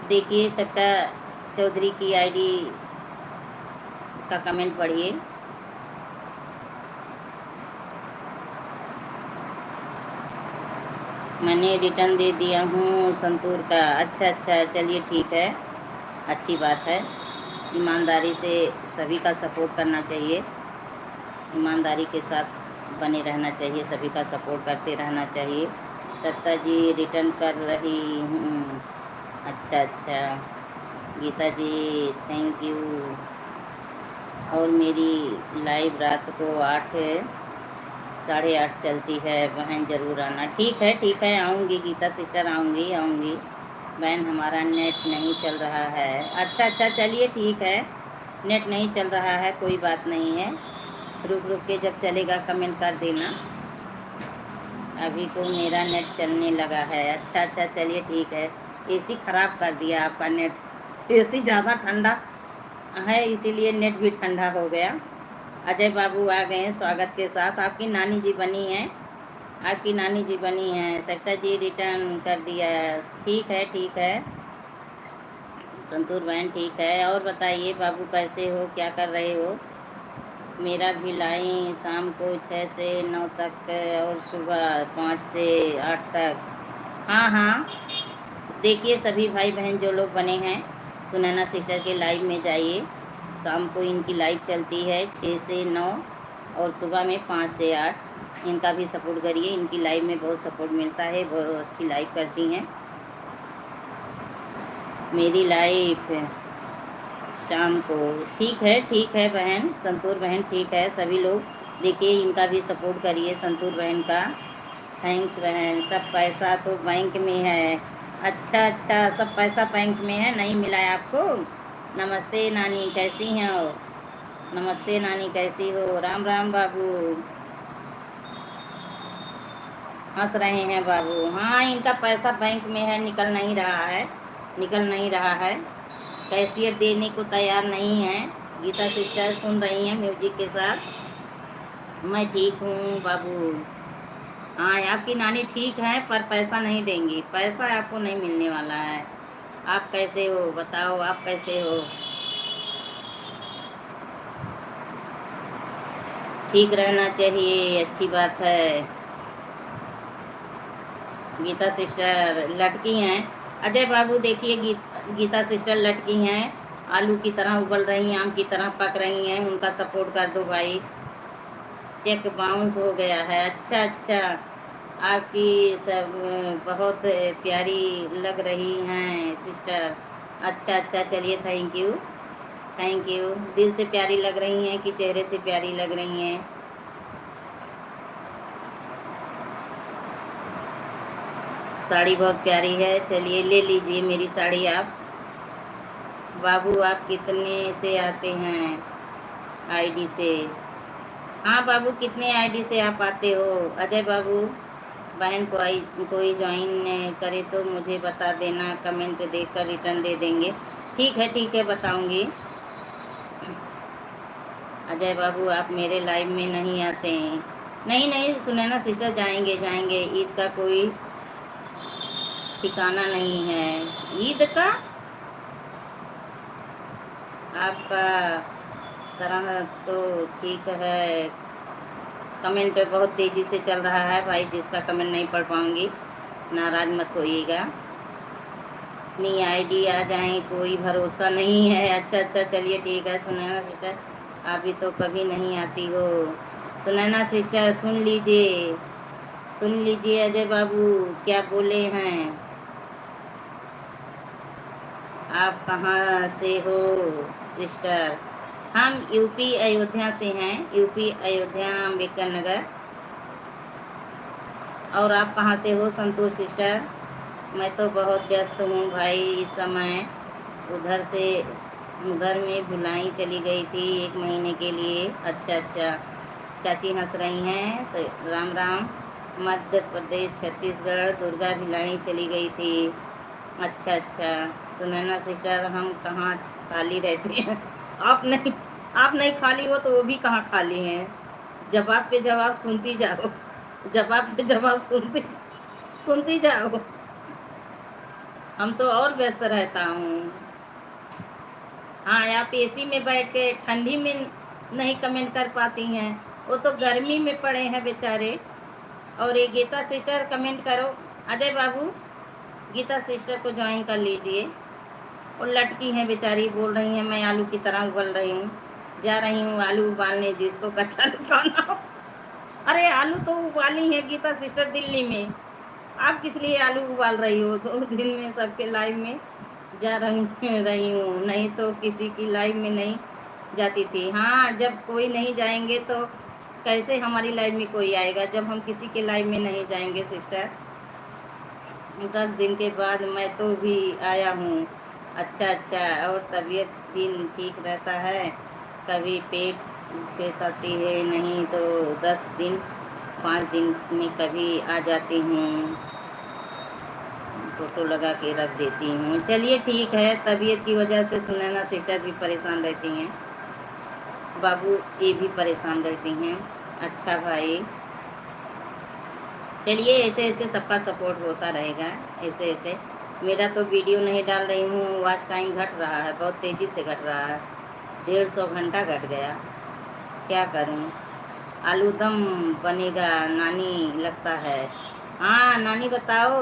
[SPEAKER 1] देखिए, सत्ता चौधरी की आईडी का कमेंट पढ़िए। मैंने रिटर्न दे दिया हूँ संतूर का। अच्छा अच्छा, चलिए ठीक है, अच्छी बात है। ईमानदारी से सभी का सपोर्ट करना चाहिए, ईमानदारी के साथ बने रहना चाहिए, सभी का सपोर्ट करते रहना चाहिए। सत्ता जी रिटर्न कर रही हूँ। अच्छा अच्छा गीता जी, थैंक यू। और मेरी लाइव रात को 8:30 चलती है, बहन ज़रूर आना। ठीक है ठीक है, आऊँगी गीता सिस्टर, आऊँगी आऊँगी। बहन हमारा नेट नहीं चल रहा है। अच्छा अच्छा, चलिए ठीक है, नेट नहीं चल रहा है, कोई बात नहीं है, रुक रुक के जब चलेगा कमेंट कर देना। अभी तो मेरा नेट चलने लगा है। अच्छा अच्छा, चलिए ठीक है। एसी ख़राब कर दिया आपका नेट, एसी ज़्यादा ठंडा है, इसीलिए नेट भी ठंडा हो गया। अजय बाबू आ गए हैं स्वागत के साथ। आपकी नानी जी बनी हैं, आपकी नानी जी बनी हैं। सत्ता जी रिटर्न कर दिया, ठीक है ठीक है। संतूर बहन ठीक है। और बताइए बाबू, कैसे हो, क्या कर रहे हो? मेरा भी लाई शाम को 6 से 9 तक और सुबह 5 से 8 तक। हाँ हाँ, देखिए सभी भाई बहन जो लोग बने हैं, सुनैना सिस्टर के लाइव में जाइए। शाम को इनकी लाइव चलती है 6 से 9 और सुबह में 5 से 8। इनका भी सपोर्ट करिए, इनकी लाइव में बहुत सपोर्ट मिलता है, बहुत अच्छी लाइव करती हैं। मेरी लाइफ शाम को ठीक है बहन, संतूर बहन ठीक है। सभी लोग देखिए, इनका भी सपोर्ट करिए, संतूर बहन का। थैंक्स बहन। सब पैसा तो बैंक में है। अच्छा अच्छा, सब पैसा बैंक में है, नहीं मिला है आपको? नमस्ते नानी, कैसी हैं हो? नमस्ते नानी, कैसी हो? राम राम बाबू, हंस रहे हैं बाबू। हाँ, इनका पैसा बैंक में है, निकल नहीं रहा है, निकल नहीं रहा है, कैशियर देने को तैयार नहीं है। गीता सिस्टर सुन रही हैं म्यूजिक के साथ। मैं ठीक हूँ बाबू। हाँ, आपकी नानी ठीक है, पर पैसा नहीं देंगी, पैसा आपको नहीं मिलने वाला है। आप कैसे हो बताओ, आप कैसे हो? ठीक रहना चाहिए, अच्छी बात है। गीता सिस्टर लटकी हैं। अजय बाबू देखिए, गीता सिस्टर लटकी हैं, आलू की तरह उबल रही हैं, आम की तरह पक रही हैं, उनका सपोर्ट कर दो भाई। चेक बाउंस हो गया है। अच्छा अच्छा, आपकी सब बहुत प्यारी लग रही हैं सिस्टर। अच्छा अच्छा, चलिए थैंक यू थैंक यू। दिल से प्यारी लग रही हैं कि चेहरे से प्यारी लग रही हैं? साड़ी बहुत प्यारी है, चलिए ले लीजिए मेरी साड़ी आप। बाबू आप कितने से आते हैं आईडी से? हाँ बाबू, कितने आईडी से आप आते हो? अजय बाबू, बहन को कोई ज्वाइन करे तो मुझे बता देना, कमेंट देखकर रिटर्न दे देंगे। ठीक है बताऊंगी। अजय बाबू आप मेरे लाइव में नहीं आते हैं? नहीं नहीं सुनैना सिस्टर, जाएंगे जाएंगे, ईद का कोई ठिकाना नहीं है। ईद का आपका तरह तो ठीक है, कमेंट बहुत तेज़ी से चल रहा है भाई, जिसका कमेंट नहीं पढ़ पाऊँगी नाराज़ मत होइएगा। अपनी आईडी आ जाएं कोई भरोसा नहीं है। अच्छा अच्छा, चलिए ठीक है। सुनैना सिस्टर आप भी तो कभी नहीं आती हो। सुनैना सिस्टर सुन लीजिए अजय बाबू क्या बोले हैं। आप कहाँ से हो सिस्टर? हम यूपी अयोध्या से हैं, यूपी अयोध्या अम्बेडकर नगर। और आप कहाँ से हो संतोष सिस्टर? मैं तो बहुत व्यस्त हूँ भाई इस समय, उधर में भुलाई चली गई थी 1 महीने के लिए। अच्छा अच्छा, चाची हंस रही हैं। राम राम। मध्य प्रदेश छत्तीसगढ़, दुर्गा भिलाई चली गई थी। अच्छा अच्छा, सुनैना सिस्टर हम कहाँ खाली रहते हैं? आप नहीं खाली हो तो वो भी कहाँ खाली हैं? जवाब पे जवाब सुनती जाओ, जवाब पे जवाब सुनती जाओ। हम तो और व्यस्त रहता हूँ। हाँ, आप एसी में बैठ के ठंडी में नहीं कमेंट कर पाती हैं, वो तो गर्मी में पड़े हैं बेचारे। और ये गीता सिस्टर कमेंट करो। अजय बाबू गीता सिस्टर को ज्वाइन कर लीजिए। और लटकी हैं बेचारी, बोल रही हैं मैं आलू की तरह उबल रही हूँ, जा रही हूँ आलू उबालने जिसको कच्चा खाना हो। अरे आलू तो उबाली हैं गीता सिस्टर दिल्ली में, आप किस लिए आलू उबाल रही हो? 2 दिन में सबके लाइव में जा रही हूँ, नहीं तो किसी की लाइव में नहीं जाती थी। हाँ, जब कोई नहीं जाएंगे तो कैसे हमारी लाइव में कोई आएगा, जब हम किसी के लाइव में नहीं जाएंगे सिस्टर। 10 दिन के बाद मैं तो भी आया हूँ। अच्छा अच्छा, और तबीयत भी ठीक रहता है? कभी पेट पेश आती है, नहीं तो 10 दिन 5 दिन में कभी आ जाती हूँ, फोटो लगा के रख देती हूँ। चलिए ठीक है, तबीयत की वजह से सुनैना सिस्टर भी परेशान रहती हैं, बाबू ये भी परेशान रहती हैं। अच्छा भाई, चलिए ऐसे ऐसे सबका सपोर्ट होता रहेगा। ऐसे मेरा तो वीडियो नहीं डाल रही हूँ, वॉच टाइम घट रहा है, बहुत तेज़ी से घट रहा है, 150 घंटा घट गया, क्या करूँ? आलू दम बनेगा नानी लगता है। हाँ नानी बताओ,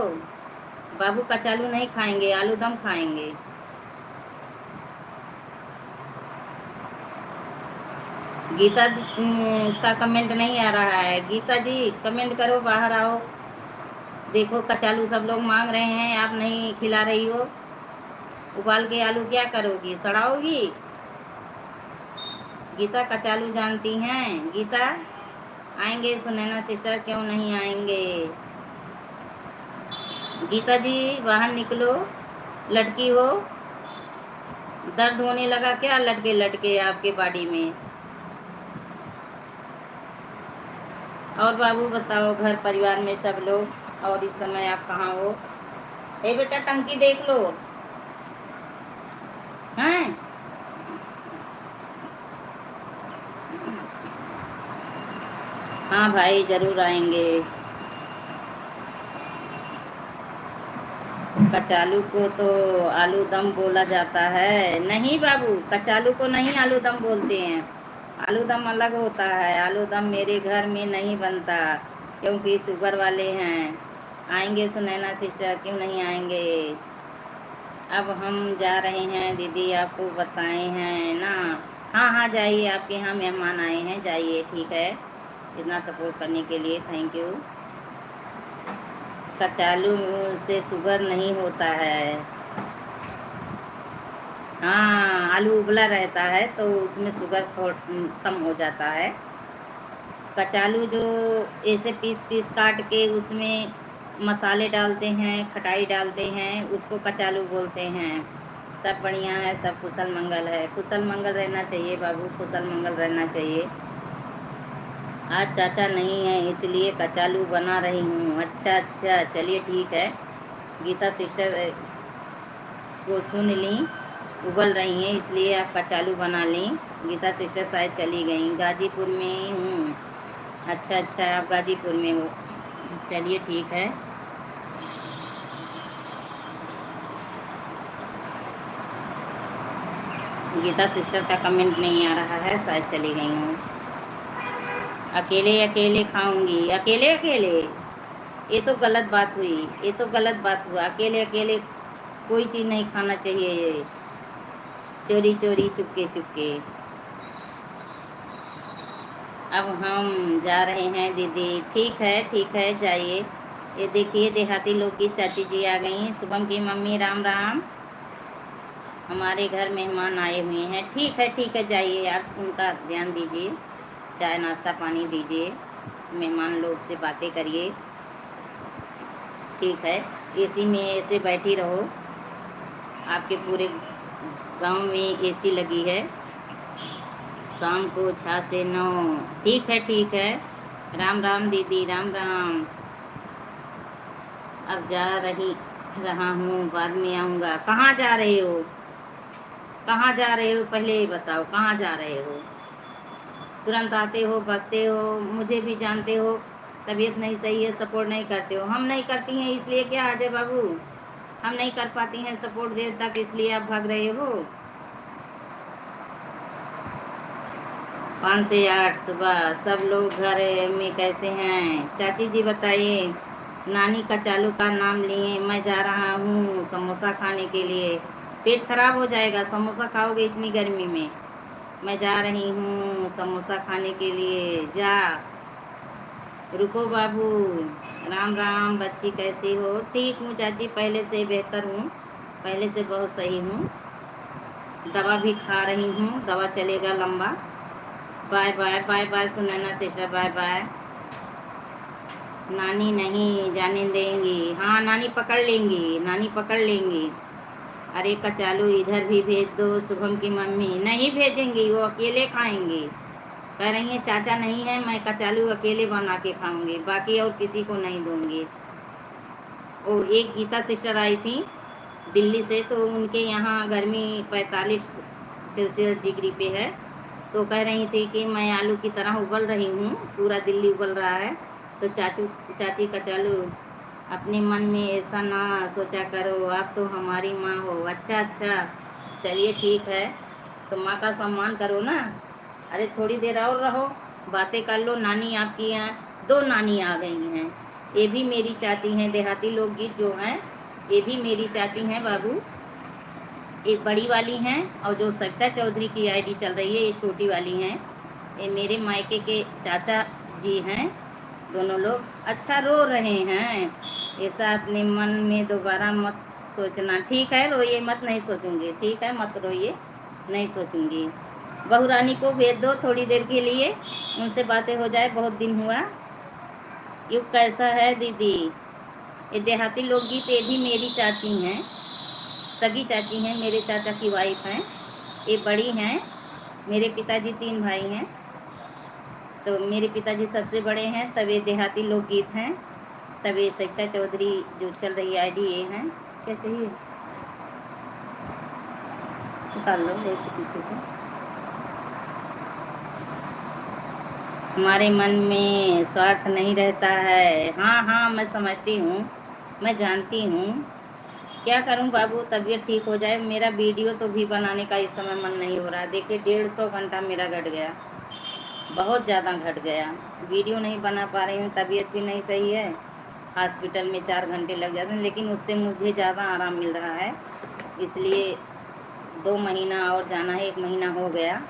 [SPEAKER 1] बाबू कचालू नहीं खाएंगे, आलू दम खाएंगे। गीता का कमेंट नहीं आ रहा है। गीता जी कमेंट करो, बाहर आओ। देखो कचालू सब लोग मांग रहे हैं, आप नहीं खिला रही हो। उबाल के आलू क्या करोगी, सड़ाओगी? गीता कचालू जानती हैं? गीता आएंगे सुनैना सिस्टर, क्यों नहीं आएंगे? गीता जी बाहर निकलो, लटकी हो, दर्द होने लगा क्या लटके लटके आपके बॉडी में? और बाबू बताओ, घर परिवार में सब लोग, और इस समय आप कहाँ हो? ए बेटा टंकी देख लो। हैं? हाँ भाई जरूर आएंगे। कचालू को तो आलू दम बोला जाता है। नहीं बाबू, कचालू को नहीं आलू दम बोलते हैं, आलू दम अलग होता है। आलू दम मेरे घर में नहीं बनता, क्योंकि शुगर वाले हैं। आएंगे सुनैना सिस्टर, क्यों नहीं आएंगे? अब हम जा रहे हैं दीदी, आपको बताए हैं ना। हाँ हाँ जाइए, आपके यहाँ मेहमान आए हैं, जाइए ठीक है। इतना सपोर्ट करने के लिए थैंक यू। कचालू से शुगर नहीं होता है। हाँ, आलू उबला रहता है तो उसमें शुगर कम हो जाता है। कचालू जो ऐसे पीस पीस काट के उसमें मसाले डालते हैं, खटाई डालते हैं, उसको कचालू बोलते हैं। सब बढ़िया है, सब कुशल मंगल है। कुशल मंगल रहना चाहिए बाबू, कुशल मंगल रहना चाहिए। आज चाचा नहीं है इसलिए कचालू बना रही हूँ। अच्छा अच्छा, चलिए ठीक है। गीता सिस्टर को सुन ली, उबल रही हैं इसलिए आप कचालू बना लें। गीता सिस्टर शायद चली गई। गाजीपुर में हूँ। अच्छा अच्छा, आप गाजीपुर में हो, चलिए ठीक है। गीता सिस्टर का कमेंट नहीं आ रहा है, शायद चली गई हूँ। अकेले अकेले खाऊंगी, अकेले अकेले, ये तो गलत बात हुई, ये तो गलत बात हुआ। अकेले अकेले कोई चीज़ नहीं खाना चाहिए, चोरी चोरी चुपके चुपके। अब हम जा रहे हैं दीदी। ठीक है, जाइए। ये देखिए देहाती लोग की चाची जी आ गई। शुभम की मम्मी राम राम। हमारे घर मेहमान आए हुए हैं। ठीक है, जाइए, आप उनका ध्यान दीजिए, चाय नाश्ता पानी दीजिए, मेहमान लोग से बातें करिए। ठीक है, एसी में ऐसे बैठी रहो। आपके पूरे गांव में एसी लगी है। शाम को 6 से 9। ठीक है। राम राम दीदी, राम राम। अब जा रहा हूँ, बाद में आऊँगा। कहाँ जा रहे हो, कहाँ जा रहे हो, पहले ये बताओ कहाँ जा रहे हो। तुरंत आते हो, भागते हो, मुझे भी जानते हो। तबीयत नहीं सही है, सपोर्ट नहीं करते हो। हम नहीं करती हैं इसलिए क्या अजय बाबू, हम नहीं कर पाती हैं सपोर्ट देर तक, इसलिए आप भाग रहे हो। 5 से 8 सुबह। सब लोग घर में कैसे हैं चाची जी बताइए। नानी कचालू का नाम लिए, मैं जा रहा हूँ समोसा खाने के लिए। पेट खराब हो जाएगा, समोसा खाओगे इतनी गर्मी में। मैं जा रही हूँ समोसा खाने के लिए। जा, रुको बाबू। राम राम बच्ची, कैसी हो। ठीक हूँ चाची, पहले से बेहतर हूँ, पहले से बहुत सही हूँ। दवा भी खा रही हूँ, दवा चलेगा लंबा। Bye bye, bye bye Sunaina sister, bye bye. नानी नहीं जाने देंगी। हाँ, नानी पकड़ लेंगी, नानी पकड़ लेंगी। अरे कचालू इधर भी भेज दो। शुभम की मम्मी नहीं भेजेंगी, वो अकेले खाएंगी। कह रही हैं चाचा नहीं है, मैं कचालू अकेले बना के खाऊंगी, बाकी और किसी को नहीं दूंगी। वो एक गीता सिस्टर आई थी दिल्ली से, तो उनके यहाँ गर्मी 45 सेल्सियस डिग्री पे है। तो कह रही थी कि मैं आलू की तरह उबल रही हूँ, पूरा दिल्ली उबल रहा है। तो चाची कचालू अपने मन में ऐसा ना सोचा करो, आप तो हमारी माँ हो। अच्छा अच्छा, चलिए ठीक है, तो माँ का सम्मान करो ना। अरे थोड़ी देर और रहो, बातें कर लो। नानी आपकी यहाँ 2 नानी आ गई हैं, ये भी मेरी चाची हैं। देहाती लोकगीत जो हैं ये भी मेरी चाची हैं बाबू। एक बड़ी वाली हैं और जो सविता चौधरी की आईडी चल रही है ये छोटी वाली हैं। ये मेरे मायके के चाचा जी हैं दोनों लोग। अच्छा, रो रहे हैं, ऐसा अपने मन में दोबारा मत सोचना। ठीक है, रोइए मत, नहीं सोचूंगी। ठीक है, मत रोइए, नहीं सोचूंगी। बहू रानी को भेज दो थोड़ी देर के लिए, उनसे बातें हो जाए, बहुत दिन हुआ। युग कैसा है दीदी। ये देहाती लोकगीत ये भी मेरी चाची हैं, सगी चाची हैं, मेरे चाचा की वाइफ हैं। ये बड़ी हैं। मेरे पिताजी 3 भाई हैं, तो मेरे पिताजी सबसे बड़े हैं। तब ये देहाती लोकगीत हैं, तब ये सविता चौधरी जो चल रही आईडी ये हैं। क्या चाहिए, निकाल लो ऐसे पीछे से। हमारे मन में स्वार्थ नहीं रहता है। हाँ, मैं समझती हूँ, मैं जानती हूँ। क्या करूँ बाबू, तबीयत ठीक हो जाए। मेरा वीडियो तो भी बनाने का इस समय मन नहीं हो रहा। देखिए 150 घंटा मेरा घट गया, बहुत ज़्यादा घट गया। वीडियो नहीं बना पा रही हूँ, तबीयत भी नहीं सही है। हॉस्पिटल में 4 घंटे लग जाते हैं, लेकिन उससे मुझे ज़्यादा आराम मिल रहा है। इसलिए 2 महीना और जाना है, 1 महीना हो गया।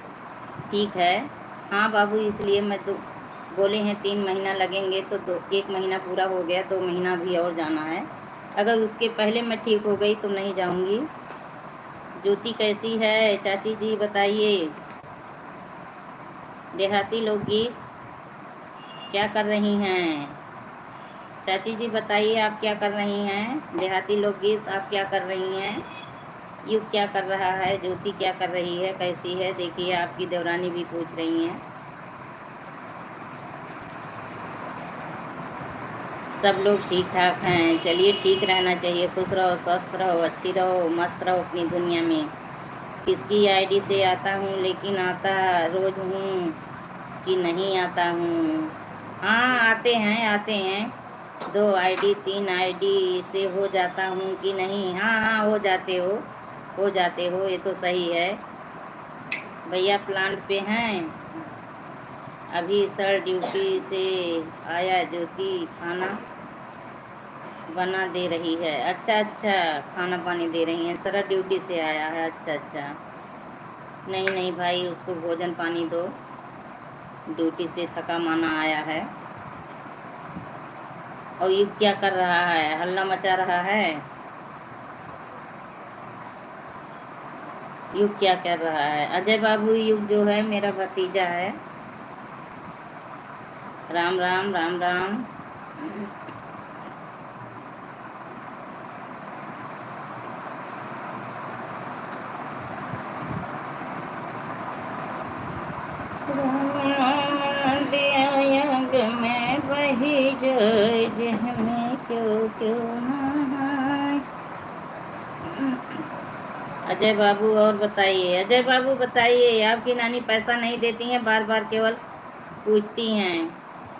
[SPEAKER 1] ठीक है हाँ बाबू, इसलिए मैं तो बोले हैं 3 महीना लगेंगे, तो 1 महीना पूरा हो गया, 2 महीना भी और जाना है। अगर उसके पहले मैं ठीक हो गई तो नहीं जाऊंगी। ज्योति कैसी है चाची जी बताइए। देहाती लोकगीत क्या कर रही हैं? चाची जी बताइए आप क्या कर रही हैं? देहाती लोकगीत आप क्या कर रही हैं? युग क्या कर रहा है? ज्योति क्या कर रही है? कैसी है? देखिए आपकी देवरानी भी पूछ रही हैं। सब लोग ठीक ठाक हैं। चलिए ठीक रहना चाहिए, खुश रहो, स्वस्थ रहो, अच्छी रहो, मस्त रहो अपनी दुनिया में। किसकी आईडी से आता हूँ, लेकिन आता रोज हूँ कि नहीं आता हूँ? हाँ आते हैं, आते हैं। 2 आईडी 3 आईडी से हो जाता हूँ कि नहीं? हाँ हाँ हो जाते हो, ये तो सही है। भैया प्लांट पे हैं अभी सर, ड्यूटी से आया, ज्योति खाना बना दे रही है। अच्छा अच्छा, खाना पानी दे रही हैं। सर ड्यूटी से आया है, अच्छा अच्छा। नहीं नहीं भाई, उसको भोजन पानी दो, ड्यूटी से थका माना आया है। और युग क्या कर रहा है? हल्ला मचा रहा है। युग क्या कर रहा है? अजय बाबू, युग जो है मेरा भतीजा है। राम राम राम राम। में वही जय जहमें क्यों क्यों नहाए। अजय बाबू और बताइए, अजय बाबू बताइए, आपकी नानी पैसा नहीं देती हैं, बार बार केवल पूछती हैं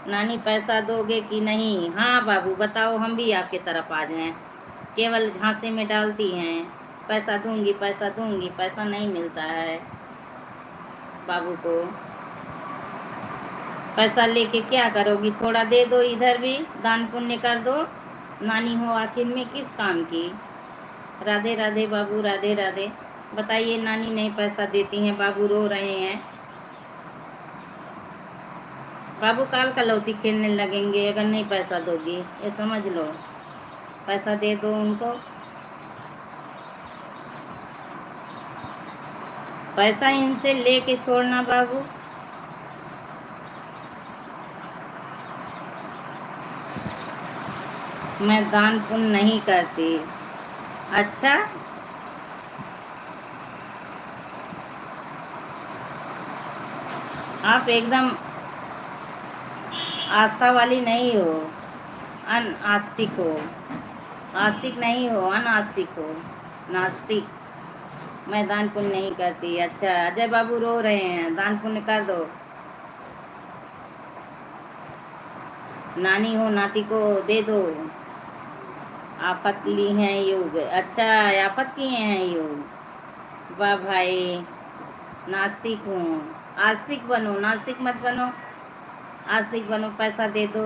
[SPEAKER 1] नानी पैसा दोगे कि नहीं? हाँ बाबू बताओ, हम भी आपके तरफ आ जाएं। केवल झांसे में डालती हैं पैसा दूंगी पैसा दूंगी, पैसा नहीं मिलता है बाबू को। पैसा लेके क्या करोगी? थोड़ा दे दो, इधर भी दान पुण्य कर दो। नानी हो आखिर में किस काम की? राधे राधे बाबू, राधे राधे। बताइए, नानी नहीं पैसा देती हैं, बाबू रो रहे हैं। बाबू काल कलौती खेलने लगेंगे अगर नहीं पैसा दोगी, ये समझ लो। पैसा दे दो उनको। पैसा इनसे लेके छोड़ना बाबू। मैं दान पुण्य नहीं करती। अच्छा, आप एकदम आस्था वाली नहीं हो, अनास्तिक हो। आस्तिक नहीं हो, अनास्तिक हो, नास्तिक। मैं दान पुण्य नहीं करती। अच्छा, अजय बाबू रो रहे हैं, दान पुण्य कर दो। नानी हो नाती को दे दो। आफत ली हैं युग। अच्छा, आफत किए हैं युग। वाह भाई, नास्तिक हूँ। आस्तिक बनो, नास्तिक मत बनो। आस्तिक बनो, पैसा दे दो।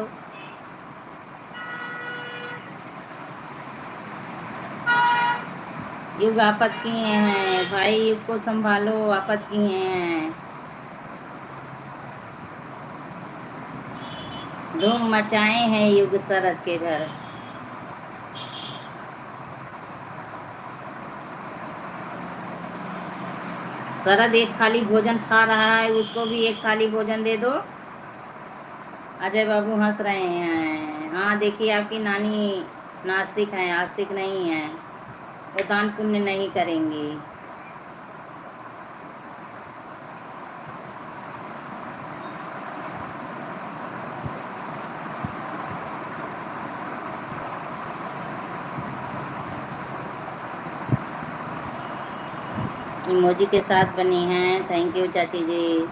[SPEAKER 1] युग आफत किए हैं भाई, युग को संभालो, आफत किए हैं। धूम मचाए हैं युग शरद के घर। शरद एक थाली भोजन खा रहा है, उसको भी एक थाली भोजन दे दो। अजय बाबू हंस रहे हैं। हाँ देखिए, आपकी नानी नास्तिक हैं, आस्तिक नहीं हैं। वो दान पुण्य नहीं करेंगी। इमोजी के साथ बनी हैं, थैंक यू चाची जी।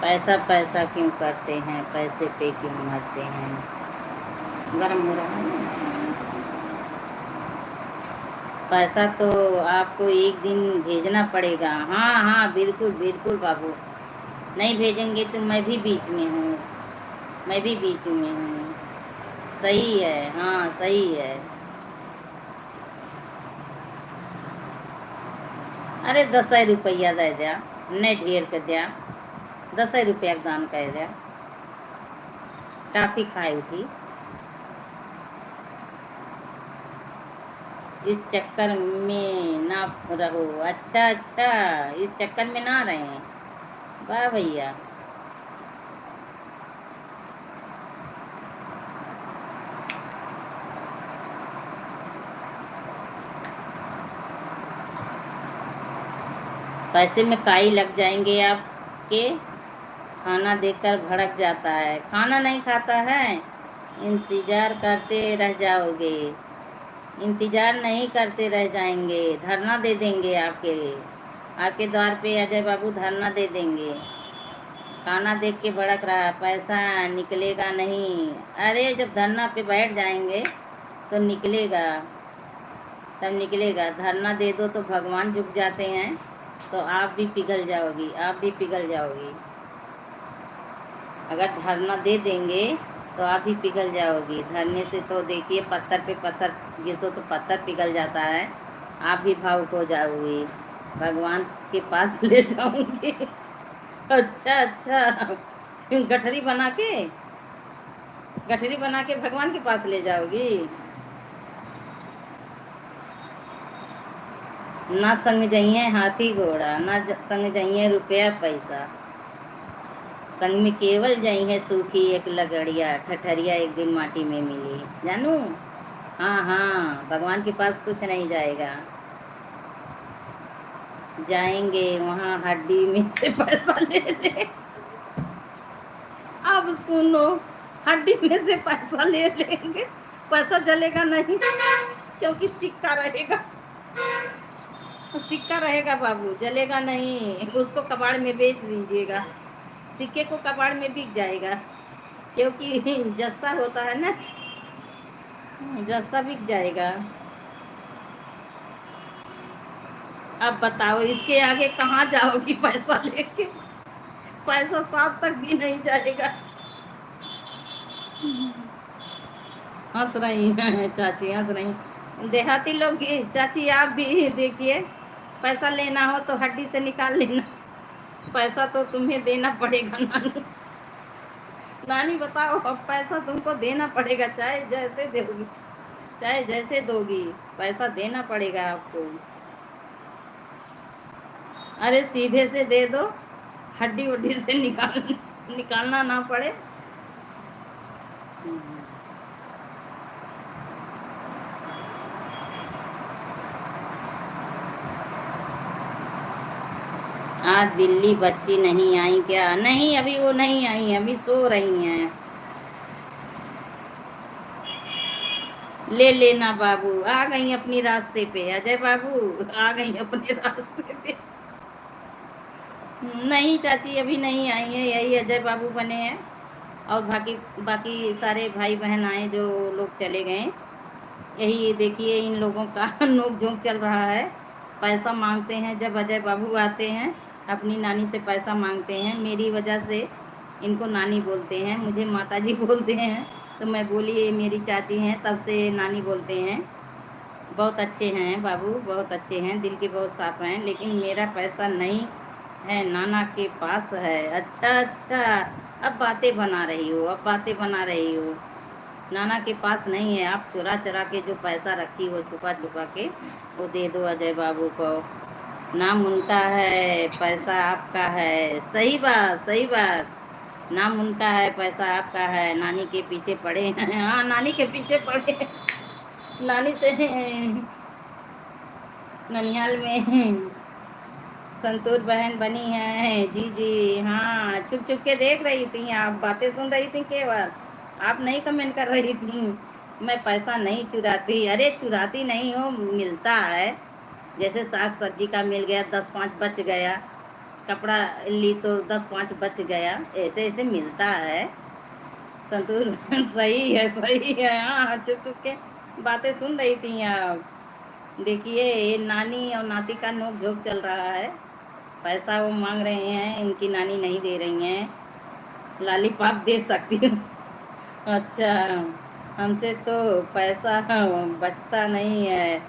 [SPEAKER 1] पैसा पैसा क्यों करते हैं, पैसे पे क्यों मरते हैं? गर्म हो रहा है। पैसा तो आपको एक दिन भेजना पड़ेगा। हाँ हाँ बिल्कुल बिल्कुल बाबू, नहीं भेजेंगे तो मैं भी बीच में हूँ, मैं भी बीच में हूँ। सही है, हाँ सही है। अरे 10 रुपया दे दिया, नहीं ढेर कर दिया, 10 रुपया का दान कह दिया, टाफी खाई उठी। इस चक्कर में ना रहो। अच्छा अच्छा, इस चक्कर में ना रहे हैं। वाह भैया। पैसे में काई लग जाएंगे आपके। खाना देखकर भड़क जाता है, खाना नहीं खाता है, इंतज़ार करते रह जाओगे। इंतज़ार नहीं करते रह जाएंगे, धरना दे देंगे आपके द्वार पे अजय बाबू धरना दे देंगे। खाना देख के भड़क रहा, पैसा निकलेगा नहीं। अरे जब धरना पे बैठ जाएंगे तो निकलेगा, तब निकलेगा। धरना दे दो तो भगवान झुक जाते हैं, तो आप भी पिघल जाओगी, आप भी पिघल जाओगी। अगर धरना दे देंगे तो आप भी पिघल जाओगी। धरने से तो देखिए पत्थर पे पत्थर घिसो तो पत्थर पिघल जाता है। आप भी भावुक हो जाओगी, भगवान के पास ले जाऊंगी। अच्छा अच्छा, गठरी बना के भगवान के पास ले जाओगी। ना संग जाइए हाथी घोड़ा, ना संग जाइए रुपया पैसा, संग में केवल जाई है सूखी एक लगड़िया, ठठरिया एक दिन माटी में मिली। जानू, हाँ हाँ, भगवान के पास कुछ नहीं जाएगा। जाएंगे वहाँ हड्डी में से पैसा ले ले। अब सुनो, हड्डी में से पैसा ले लेंगे, पैसा जलेगा नहीं, क्योंकि सिक्का रहेगा। सिक्का रहेगा बाबू, जलेगा नहीं। उसको कबाड़ में बेच दीजिएगा, सिक्के को कबाड़ में बिक जाएगा, क्योंकि जस्ता होता है ना, जस्ता बिक जाएगा। अब बताओ इसके आगे कहाँ जाओगी पैसा लेके? पैसा साथ तक भी नहीं जाएगा। हंस रही हैं चाची, हंस रही। देहाती लोग की चाची आप भी देखिए, पैसा लेना हो तो हड्डी से निकाल लेना, पैसा तो तुम्हें देना पड़ेगा नानी। नानी बताओ, अब पैसा तुमको देना पड़ेगा, चाहे जैसे दोगी, चाहे जैसे दोगी, पैसा देना पड़ेगा आपको। अरे सीधे से दे दो, हड्डी वड्डी से निकालना ना पड़े। आज दिल्ली बच्ची नहीं आई क्या? नहीं, अभी वो नहीं आई, अभी सो रही हैं। ले लेना बाबू, आ गई अपनी रास्ते पे, अजय बाबू आ गई अपने रास्ते पे। नहीं चाची, अभी नहीं आई है, यही अजय बाबू बने हैं, और बाकी बाकी सारे भाई बहन आए जो लोग चले गए। यही देखिए इन लोगों का नोक झोंक चल रहा है। पैसा मांगते हैं, जब अजय बाबू आते हैं अपनी नानी से पैसा मांगते हैं। मेरी वजह से इनको नानी बोलते हैं, मुझे माता जी बोलते हैं, तो मैं बोली ये मेरी चाची हैं, तब से नानी बोलते हैं। बहुत अच्छे हैं बाबू, बहुत अच्छे हैं, दिल के बहुत साफ हैं, लेकिन मेरा पैसा नहीं है, नाना के पास है। अच्छा अच्छा, अब बातें बना रही हो, अब बातें बना रही हो। नाना के पास नहीं है, आप चुरा चुरा के जो पैसा रखी हो छुपा छुपा के, वो दे दो अजय बाबू को। नाम उनका है, पैसा आपका है। सही बात, सही बात, नाम उनका है, पैसा आपका है। नानी के पीछे पड़े हैं, हाँ नानी के पीछे पड़े हैं। नानी से ननिहाल में संतूर बहन बनी है। जी जी, हाँ, छुप छुप के देख रही थी, आप बातें सुन रही थी केवल, आप नहीं कमेंट कर रही थी। मैं पैसा नहीं चुराती, अरे चुराती नहीं हो, मिलता है। जैसे साग सब्जी का मिल गया, 10-5 बच गया, कपड़ा ली तो 10-5 बच गया, ऐसे ऐसे मिलता है संतूर। सही है, सही है, हाँ, चुप चुप के बातें सुन रही थी आप। देखिए ये नानी और नाती का नोक झोंक चल रहा है। पैसा वो मांग रहे हैं, इनकी नानी नहीं दे रही हैं। लॉलीपॉप दे सकती हूँ। अच्छा, हमसे तो पैसा बचता नहीं है,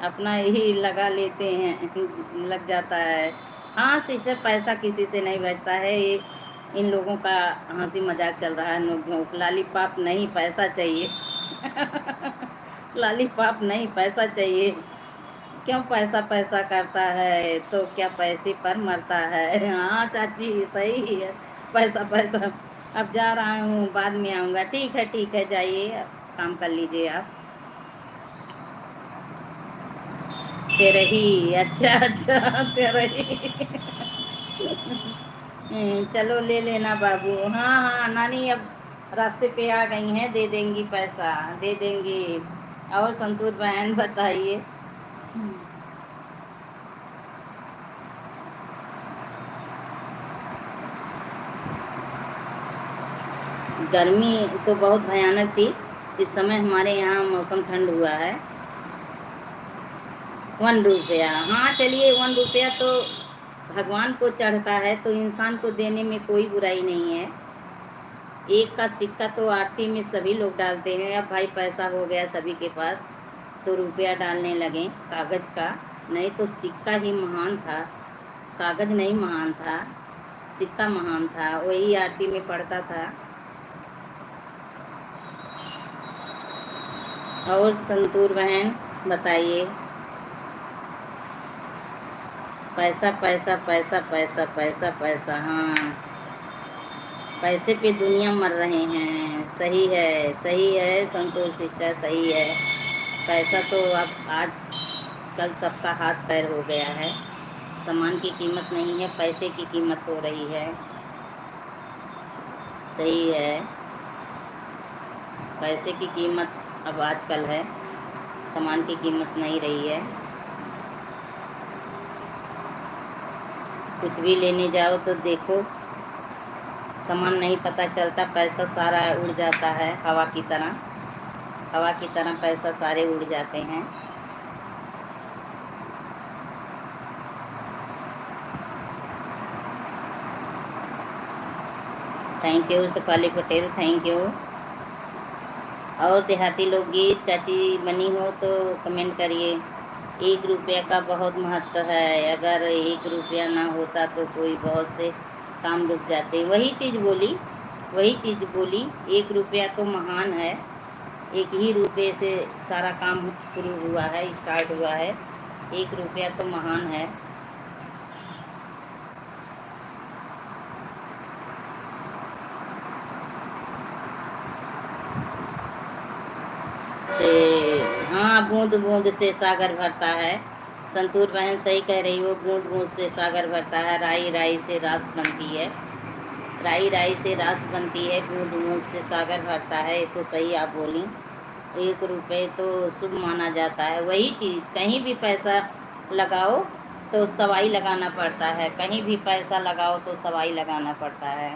[SPEAKER 1] اپنا ہی لگا لیتے ہیں، لگ جاتا ہے۔ ہاں سسٹر، پیسہ کسی سے نہیں بچتا ہے، یہ ان لوگوں کا ہنسی مذاق چل رہا ہے، نوک جھونک۔ لالی پاپ نہیں، پیسہ چاہیے۔ لالی پاپ نہیں، پیسہ چاہیے۔ کیوں پیسہ پیسہ کرتا ہے تو کیا پیسے پر مرتا ہے؟ ہاں چاچی صحیح ہے، پیسہ پیسہ۔ اب جا رہا ہوں، بعد میں آؤں گا۔ ٹھیک ہے ٹھیک ہے، جائیے، کام کر لیجیے آپ۔ تیرے ہی، اچھا اچھا، تیرے ہی۔ چلو لے لینا بابو۔ ہاں ہاں نانی اب راستے پہ آ گئی ہیں، دے دیں گی پیسہ، دے دیں گی۔ اور سنتور بہن بتائیے۔ گرمی تو بہت بھیانک تھی، اس سمے ہمارے یہاں موسم ٹھنڈ ہوا ہے۔ 1 روپیہ، ہاں چلیے 1 روپیہ تو بھگوان کو چڑھتا ہے، تو انسان کو دینے میں کوئی برائی نہیں ہے۔ ایک کا سکہ تو آرتی میں سبھی لوگ ڈالتے ہیں۔ اب بھائی پیسہ ہو گیا سبھی کے پاس تو روپیہ ڈالنے لگیں کاغذ کا، نہیں تو سکہ ہی مہان تھا، کاغذ نہیں مہان تھا، سکہ مہان تھا، وہی آرتی میں پڑتا تھا۔ اور سنتور بہن بتائیے۔ پیسہ پیسہ پیسہ پیسہ پیسہ پیسہ، ہاں پیسے پہ دنیا مر رہے ہیں۔ صحیح ہے صحیح ہے سنتور سسٹر، صحیح ہے۔ پیسہ تو اب آج کل سب کا ہاتھ پیر ہو گیا ہے، سامان کی قیمت نہیں ہے، پیسے کی قیمت ہو رہی ہے۔ صحیح ہے، پیسے کی قیمت اب آج کل ہے، سامان کی قیمت نہیں رہی ہے۔ کچھ بھی لینے جاؤ تو دیکھو، سامان نہیں پتہ چلتا، پیسہ سارا اڑ جاتا ہے ہوا کی طرح، ہوا کی طرح پیسہ سارے اڑ جاتے ہیں۔ Thank you Shefali Patel, thank you. اور دیہاتی لوگ گیت چاچی بنی ہو تو کمنٹ کریے۔ 1 روپیہ کا بہت مہتو ہے، اگر 1 روپیہ نہ ہوتا تو کوئی بہت سے کام رک جاتے۔ وہی چیز بولی، وہی چیز بولی، 1 روپیہ تو مہان ہے، 1 ہی روپے سے سارا کام شروع ہوا ہے، اسٹارٹ ہوا ہے۔ 1 روپیہ تو مہان ہے۔ ہاں بوند بوند سے ساگر بھرتا ہے، سنتور بہن صحیح کہہ رہی ہو، بوند بوند سے ساگر بھرتا ہے، رائی رائی سے راس بنتی ہے، رائی رائی سے راس بنتی ہے، بوند بوند سے ساگر بھرتا ہے، یہ تو صحیح آپ بولی۔ 1 روپے تو شبھ مانا جاتا ہے، وہی چیز کہیں بھی پیسہ لگاؤ تو سوائی لگانا پڑتا ہے، کہیں بھی پیسہ لگاؤ تو سوائی لگانا پڑتا ہے۔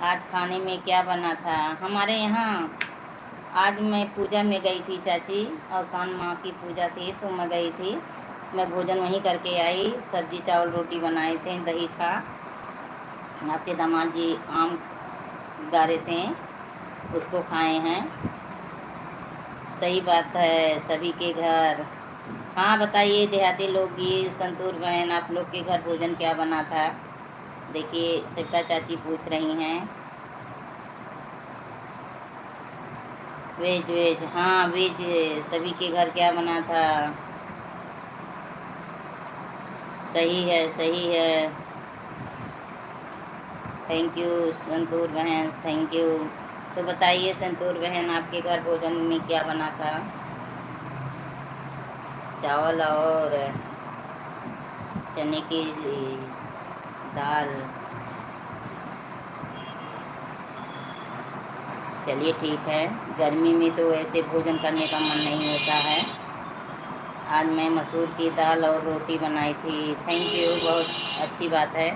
[SPEAKER 1] آج کھانے میں کیا بنا تھا ہمارے یہاں؟ آج میں پوجا میں گئی تھی چاچی، اوسان ماں کی پوجا تھی تو میں گئی تھی، میں بھوجن وہیں کر کے آئی، سبزی چاول روٹی بنائے تھے، دہی تھا، آپ کے داماد جی آم گارے تھے، اس کو کھائے ہیں۔ صحیح بات ہے، سبھی کے گھر۔ ہاں بتائیے دیہاتی لوگ، یہ سنتور بہن آپ لوگ کے گھر بھوجن کیا بنا تھا؟ دیکھیے سپتا چاچی پوچھ رہی ہیں۔ ویج ویج، ہاں ویج، سبھی کے گھر کیا بنا تھا؟ صحیح ہے صحیح ہے، تھینک یو سنتور بہن، تھینک یو۔ تو بتائیے سنتور بہن آپ کے گھر بھوجن میں کیا بنا تھا؟ چاول اور چنے کی دال۔ چلیے ٹھیک ہے، گرمی میں تو ایسے بھوجن کرنے کا من نہیں ہوتا ہے۔ آج میں مسور کی دال اور روٹی بنائی تھی، تھینک یو، بہت اچھی بات ہے،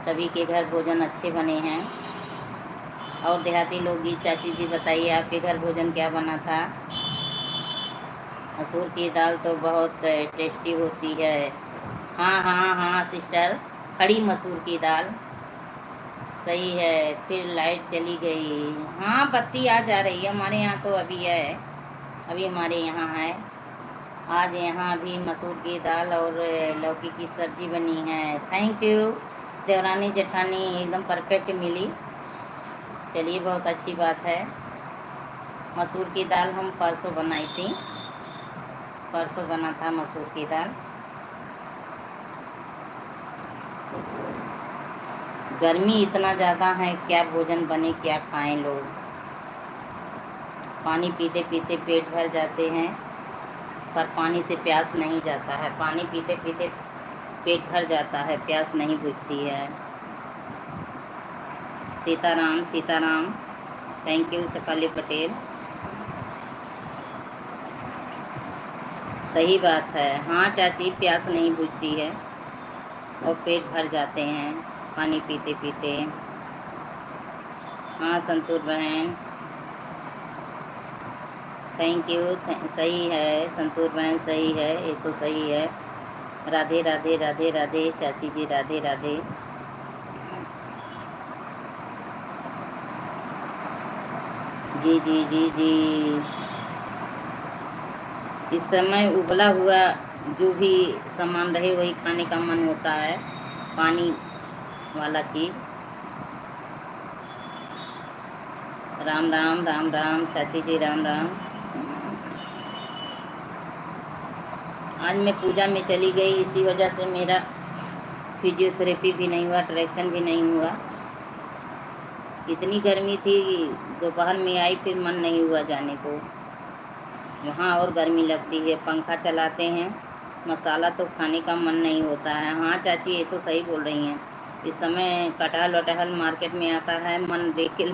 [SPEAKER 1] سبھی کے گھر بھوجن اچھے بنے ہیں۔ اور دیہاتی لوگ گیت چاچی جی بتائیے آپ کے گھر بھوجن کیا بنا تھا؟ مسور کی دال تو بہت ٹیسٹی ہوتی ہے، ہاں ہاں ہاں سسٹر، کھڑی مسور کی دال۔ صحیح ہے، پھر لائٹ چلی گئی، ہاں بتی آ جا رہی ہے، ہمارے یہاں تو ابھی ہے، अभी हमारे यहाँ है। आज यहाँ अभी मसूर की दाल और लौकी की सब्ज़ी बनी है। थैंक यू देवरानी जेठानी, एकदम परफेक्ट मिली। चलिए, बहुत अच्छी बात है। मसूर की दाल हम परसों बनाई थी, परसों बना था मसूर की दाल। गर्मी इतना ज़्यादा है, क्या भोजन बने, क्या खाएं लोग। पानी पीते पीते पेट भर जाते हैं, पर पानी से प्यास नहीं जाता है। पानी पीते पीते पेट भर जाता है, प्यास नहीं बुझती है। Sitaram Sitaram, thank you Shefali Patel. सही बात है, हाँ चाची, प्यास नहीं बुझती है और पेट भर जाते हैं पानी पीते पीते। हाँ संतूर बहन, थैंक यू। सही है संतूर बहन, सही है, ये तो सही है। राधे राधे राधे राधे चाची जी, राधे राधे। जी जी जी जी। इस समय उबला हुआ जो भी सामान रहे वही खाने का मन होता है, पानी वाला चीज़। राम राम राम राम चाची जी, राम राम। आज मैं पूजा में चली गई, इसी वजह से मेरा फिजियोथेरेपी भी नहीं हुआ, ट्रैक्शन भी नहीं हुआ। इतनी गर्मी थी, दोपहर में आई, फिर मन नहीं हुआ जाने को। वहाँ और गर्मी लगती है, पंखा चलाते हैं, मसाला तो खाने का मन नहीं होता है। हाँ चाची, ये तो सही बोल रही हैं। इस समय कटहल वटहल मार्केट में आता है, मन देख के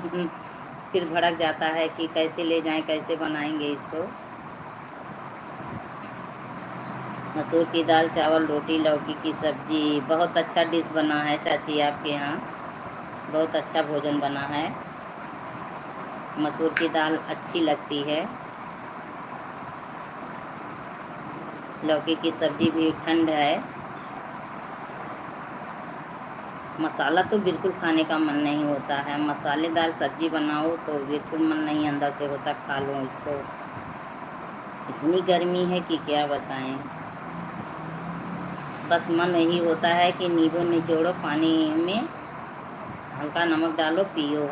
[SPEAKER 1] फिर भड़क जाता है कि कैसे ले जाएं, कैसे बनाएंगे इसको। मसूर की दाल, चावल, रोटी, लौकी की सब्जी, बहुत अच्छा डिश बना है चाची आपके यहाँ, बहुत अच्छा भोजन बना है। मसूर की दाल अच्छी लगती है। लौकी की सब्जी भी ठंड है। मसाला तो बिल्कुल खाने का मन नहीं होता है, मसालेदार सब्जी बनाओ तो बिल्कुल मन नहीं अंदर से होता खा लो इसको। इतनी गर्मी है कि क्या बताएं। बस मन यही होता है कि नींबू निचोड़ो, पानी में हल्का नमक डालो, पियो।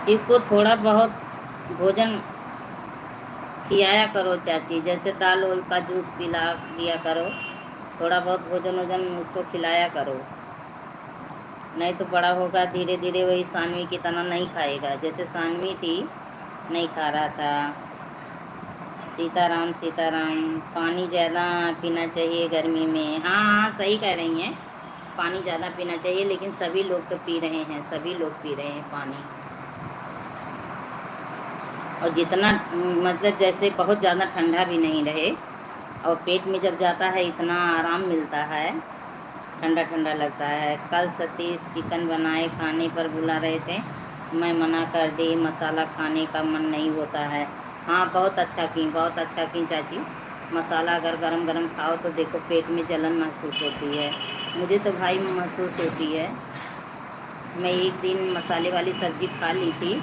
[SPEAKER 1] इसको थोड़ा बहुत भोजन खिलाया करो चाची, जैसे दाल उल का जूस पिला दिया करो, थोड़ा बहुत भोजन वोजन उसको खिलाया करो। नहीं तो बड़ा होगा धीरे धीरे वही सानवी की तरह नहीं खाएगा, जैसे सानवी थी नहीं खा रहा था। सीताराम सीताराम। पानी ज़्यादा पीना चाहिए गर्मी में। हाँ हाँ, सही कह रही हैं, पानी ज़्यादा पीना चाहिए, लेकिन सभी लोग तो पी रहे हैं, सभी लोग पी रहे हैं पानी। और जितना मतलब जैसे बहुत ज़्यादा ठंडा भी नहीं रहे, और पेट में जब जाता है इतना आराम मिलता है, ठंडा ठंडा लगता है। कल सतीश चिकन बनाए, खाने पर बुला रहे थे, मैं मना कर दी, मसाला खाने का मन नहीं होता है। हाँ, बहुत अच्छा की, बहुत अच्छा की चाची। मसाला अगर गरम गरम खाओ तो देखो पेट में जलन महसूस होती है, मुझे तो भाई महसूस होती है। मैं एक दिन मसाले वाली सब्ज़ी खा ली थी,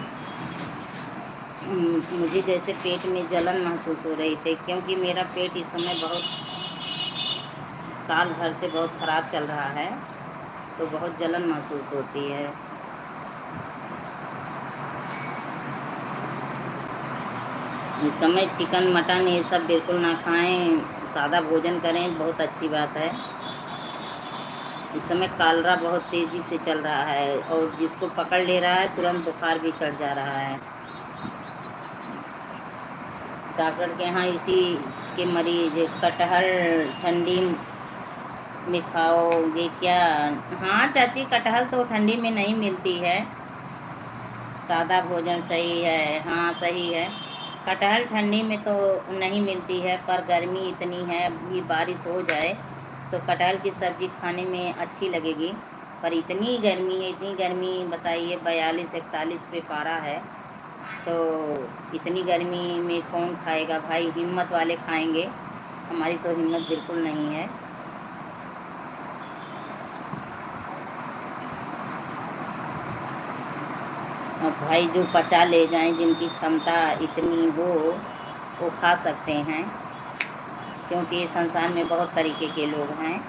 [SPEAKER 1] मुझे जैसे पेट में जलन महसूस हो रही थी, क्योंकि मेरा पेट इस समय बहुत साल भर से बहुत ख़राब चल रहा है, तो बहुत जलन महसूस होती है। इस समय चिकन मटन ये सब बिल्कुल ना खाएं, सादा भोजन करें, बहुत अच्छी बात है। इस समय कालरा बहुत तेज़ी से चल रहा है, और जिसको पकड़ ले रहा है तुरंत बुखार भी चढ़ जा रहा है। डॉक्टर के यहाँ इसी के मरीज। कटहल ठंडी में खाओगे क्या? हाँ चाची, कटहल तो ठंडी में नहीं मिलती है, सादा भोजन सही है। हाँ सही है, कटहल ठंडी में तो नहीं मिलती है, पर गर्मी इतनी है, अभी बारिश हो जाए तो कटहल की सब्ज़ी खाने में अच्छी लगेगी। पर इतनी गर्मी है, इतनी गर्मी, बताइए 42-41 पे पारा है, तो इतनी गर्मी में कौन खाएगा भाई? हिम्मत वाले खाएंगे, हमारी तो हिम्मत बिल्कुल नहीं है। अब भाई जो पचा ले जाएं, जिनकी क्षमता इतनी हो वो खा सकते हैं, क्योंकि संसार में बहुत तरीके के लोग हैं।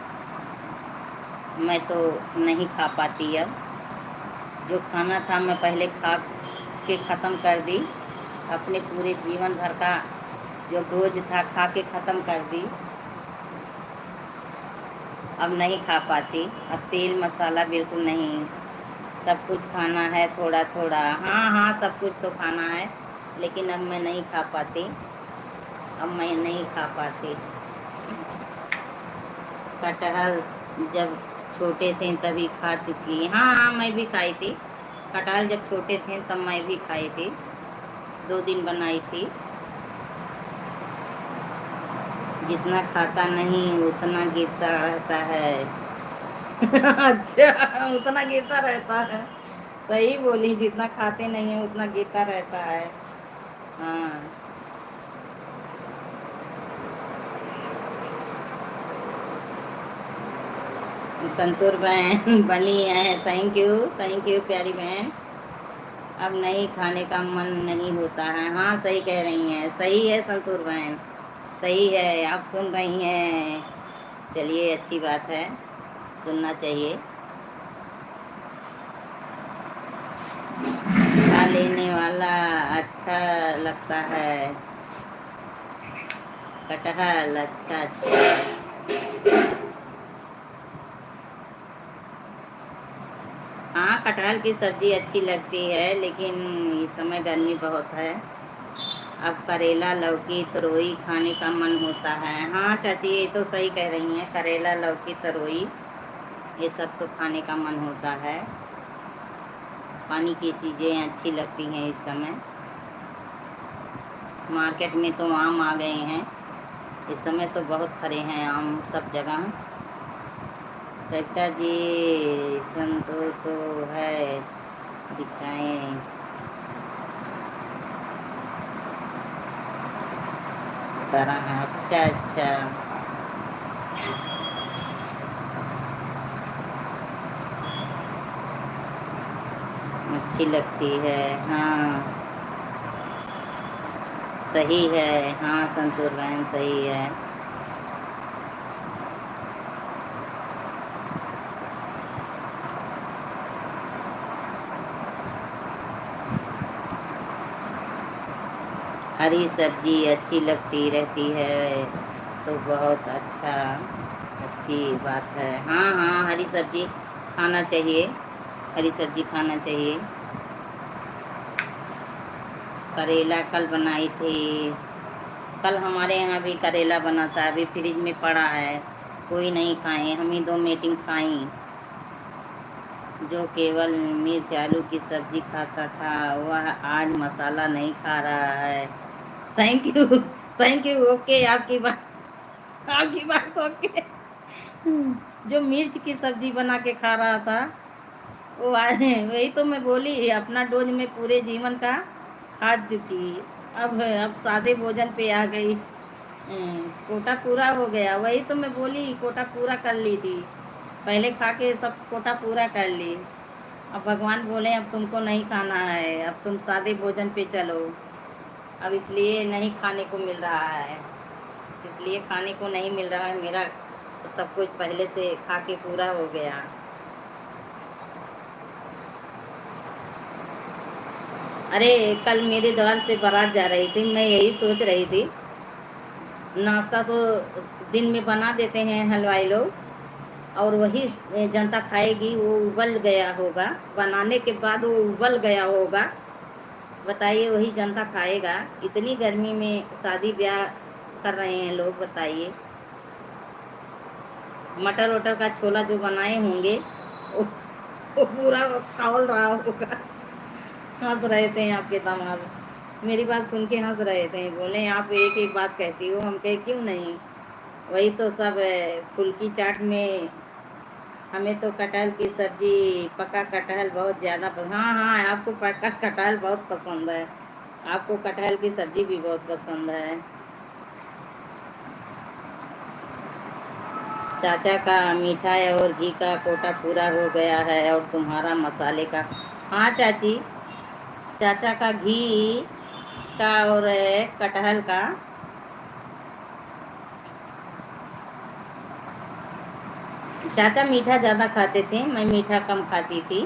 [SPEAKER 1] मैं तो नहीं खा पाती। अब जो खाना था मैं पहले खा के ख़त्म कर दी, अपने पूरे जीवन भर का जो डोज था खा के ख़त्म कर दी। अब नहीं खा पाती। अब तेल मसाला बिल्कुल नहीं, सब कुछ खाना है थोड़ा थोड़ा। हाँ हाँ, सब कुछ तो खाना है, लेकिन अब मैं नहीं खा पाती। अब मैं नहीं खा पाती। कटहल जब छोटे थे तभी खा चुकी। हाँ हाँ, मैं भी खाई थी कटहल। जब छोटे थे तब मैं भी खाई थी, 2 दिन बनाई थी। जितना खाता नहीं उतना गिरता रहता है। अच्छा, उतना गिरता रहता है। सही बोली, जितना खाते नहीं है उतना गिरता रहता है। हाँ, संतूर बहन बनी है। थैंक यू प्यारी बहन। अब नहीं खाने का मन नहीं होता है। हाँ, सही कह रही हैं, सही है संतूर बहन, सही है। आप सुन रही हैं, चलिए अच्छी बात है, सुनना चाहिए। खा लेने वाला अच्छा लगता है कटहल। अच्छा अच्छा। हाँ, कटहल की सब्ज़ी अच्छी लगती है, लेकिन इस समय गर्मी बहुत है। अब करेला लौकी तरोई खाने का मन होता है। हाँ चाची, ये तो सही कह रही हैं, करेला लौकी तरोई ये सब तो खाने का मन होता है। पानी की चीज़ें अच्छी लगती हैं इस समय। मार्केट में तो आम आ गए हैं इस समय, तो बहुत फरे हैं आम सब जगह। सविता जी, संतोष तो है, दिखाएं। तरह है। अच्छा अच्छा। अच्छी लगती है। हाँ सही है। हाँ संतूर बहन सही है। हरी सब्जी अच्छी लगती रहती है तो बहुत अच्छा, अच्छी बात है। हाँ हाँ, हरी सब्जी खाना चाहिए, हरी सब्जी खाना चाहिए। करेला कल बनाई थी। कल हमारे यहाँ भी करेला बना था, अभी फ्रिज में पड़ा है, कोई नहीं खाए, हम ही 2 मीटिंग खाई। जो केवल मिर्च आलू की सब्जी खाता था वह आज मसाला नहीं खा रहा है। Thank you, thank you. Okay, आपकी बात ओके। जो मिर्च की सब्जी बना के खा रहा था वो आज, वही तो मैं बोली, अपना डोज में पूरे जीवन का खा चुकी। अब सादे भोजन पे आ गई। कोटा पूरा हो गया, वही तो मैं बोली, कोटा पूरा कर ली थी, पहले खा के सब कोटा पूरा कर ली। अब भगवान बोले अब तुमको नहीं खाना है, अब तुम सादे भोजन पे चलो। अब इसलिए नहीं खाने को मिल रहा है, इसलिए खाने को नहीं मिल रहा है। मेरा सब कुछ पहले से खा के पूरा हो गया। अरे कल मेरे द्वार से बारात जा रही थी, मैं यही सोच रही थी, नाश्ता तो दिन में बना देते हैं हलवाई लोग, और वही जनता खाएगी। वो उबल गया होगा, बनाने के बाद वो उबल गया होगा, बताइए वही जनता खाएगा। इतनी गर्मी में शादी ब्याह कर रहे हैं लोग, बताइए। मटर वटर का छोला जो बनाए होंगे वो, वो पूरा खौल रहा होगा। हंस रहे थे आपके दामाद, मेरी बात सुन के हंस रहे थे, बोले आप एक एक बात कहती हो। हम कहे क्यों नहीं, वही तो सब फुल्की चाट में। हमें तो कटहल की सब्जी, पका कटहल बहुत ज़्यादा पसंद। हाँ हाँ, आपको पका कटहल बहुत पसंद है, आपको कटहल की सब्जी भी बहुत पसंद है। चाचा का मिठाई और घी का कोटा पूरा हो गया है, और तुम्हारा मसाले का। हाँ चाची, चाचा का घी का और कटहल का। चाचा मीठा ज़्यादा खाते थे, मैं मीठा कम खाती थी।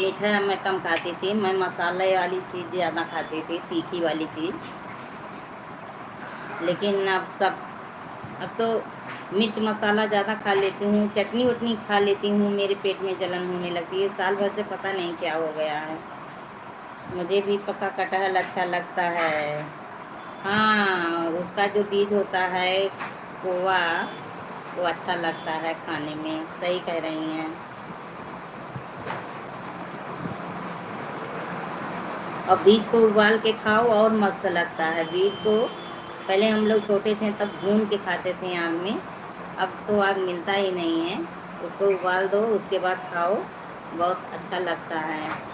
[SPEAKER 1] मीठा मैं कम खाती थी, मैं मसाले वाली चीज़ ज़्यादा खाती थी, तीखी वाली चीज़। लेकिन अब तो मिर्च मसाला ज़्यादा खा लेती हूँ, चटनी वटनी खा लेती हूँ, मेरे पेट में जलन होने लगती है। साल भर से पता नहीं क्या हो गया है। मुझे भी पका कटहल अच्छा लगता है। हाँ, उसका जो बीज होता है कोवा, वो अच्छा लगता है खाने में। सही कह रही हैं। और बीज को उबाल के खाओ और मस्त लगता है। बीज को पहले हम लोग छोटे थे तब भून के खाते थे आग में, अब तो आग मिलता ही नहीं है। उसको उबाल दो, उसके बाद खाओ, बहुत अच्छा लगता है।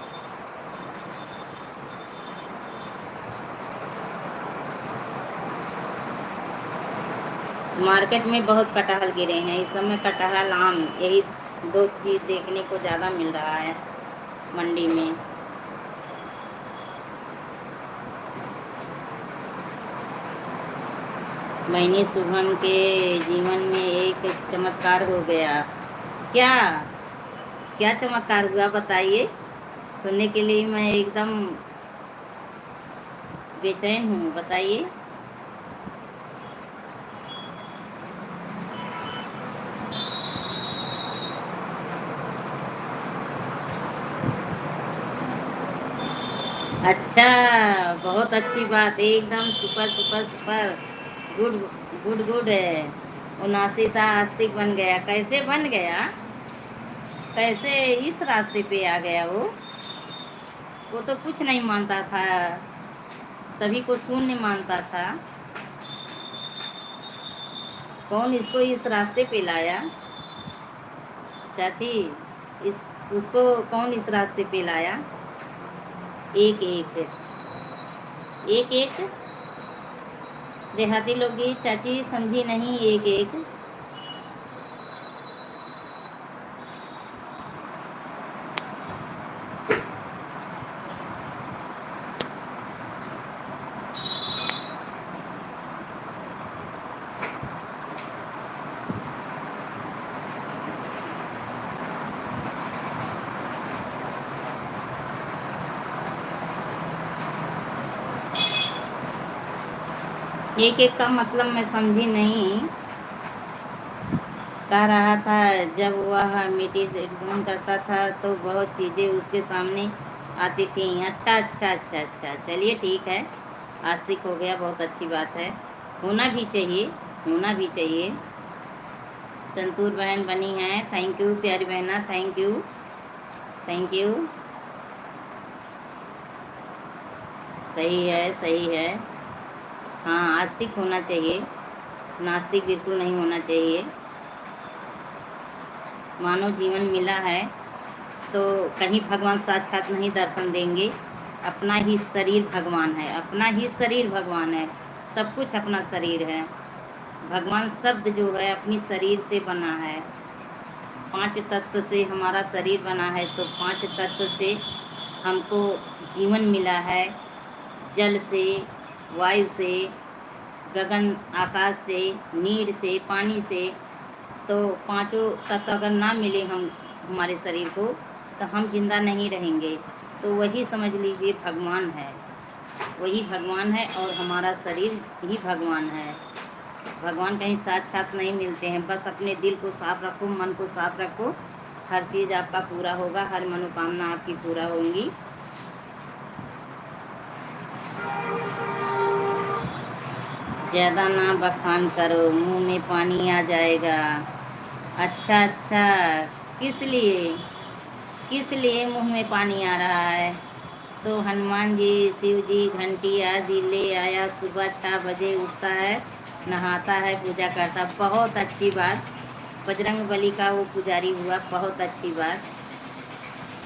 [SPEAKER 1] मार्केट में बहुत कटहल गिरे हैं इस समय। कटहल, आम, यही दो चीज़ देखने को ज़्यादा मिल रहा है मंडी में। मैंने शुभम के जीवन में एक चमत्कार हो गया। क्या क्या चमत्कार हुआ बताइए? सुनने के लिए मैं एकदम बेचैन हूँ, बताइए। अच्छा, बहुत अच्छी बात, एकदम super super super. Good good good है। वो नासिता आस्तिक बन गया। कैसे बन गया? कैसे इस रास्ते पे आ गया वो तो कुछ नहीं मानता था, सभी को शून्य मानता था। कौन इसको इस रास्ते पे लाया? चाची, इस उसको कौन इस रास्ते पे लाया? एक एक एक एक देहाती लोग ये चाची समझी नहीं। एक एक एक एक का मतलब मैं समझी नहीं। कह रहा था जब वह मेडिटेशन करता था तो बहुत चीज़ें उसके सामने आती थी। अच्छा अच्छा अच्छा अच्छा, चलिए ठीक है। आस्तिक हो गया, बहुत अच्छी बात है। होना भी चाहिए, होना भी चाहिए। संतूर बहन बनी है, थैंक यू प्यारी बहना, थैंक यू थैंक यू। सही है, सही है। हाँ, आस्तिक होना चाहिए, नास्तिक बिल्कुल नहीं होना चाहिए। मानव जीवन मिला है तो कहीं भगवान साक्षात नहीं दर्शन देंगे। अपना ही शरीर भगवान है, अपना ही शरीर भगवान है। सब कुछ अपना शरीर है। भगवान शब्द जो है अपनी शरीर से बना है। 5 तत्व से हमारा शरीर बना है, तो 5 तत्व से हमको जीवन मिला है। जल से, वायु से, गगन आकाश से, नीर से, पानी से। तो पांचों तत्व अगर ना मिले हम हमारे शरीर को तो हम जिंदा नहीं रहेंगे। तो वही समझ लीजिए भगवान है, वही भगवान है और हमारा शरीर ही भगवान है। भगवान कहीं साक्षात नहीं मिलते हैं। बस अपने दिल को साफ रखो, मन को साफ रखो, हर चीज़ आपका पूरा होगा, हर मनोकामना आपकी पूरा होंगी। ज़्यादा ना बखान करो, मुंह में पानी आ जाएगा। अच्छा अच्छा, किस लिए, किस लिए मुंह में पानी आ रहा है? तो हनुमान जी, शिव जी घंटी आदि ले आया। सुबह 6 बजे उठता है, नहाता है, पूजा करता। बहुत अच्छी बात, बजरंग बली का वो पुजारी हुआ, बहुत अच्छी बात।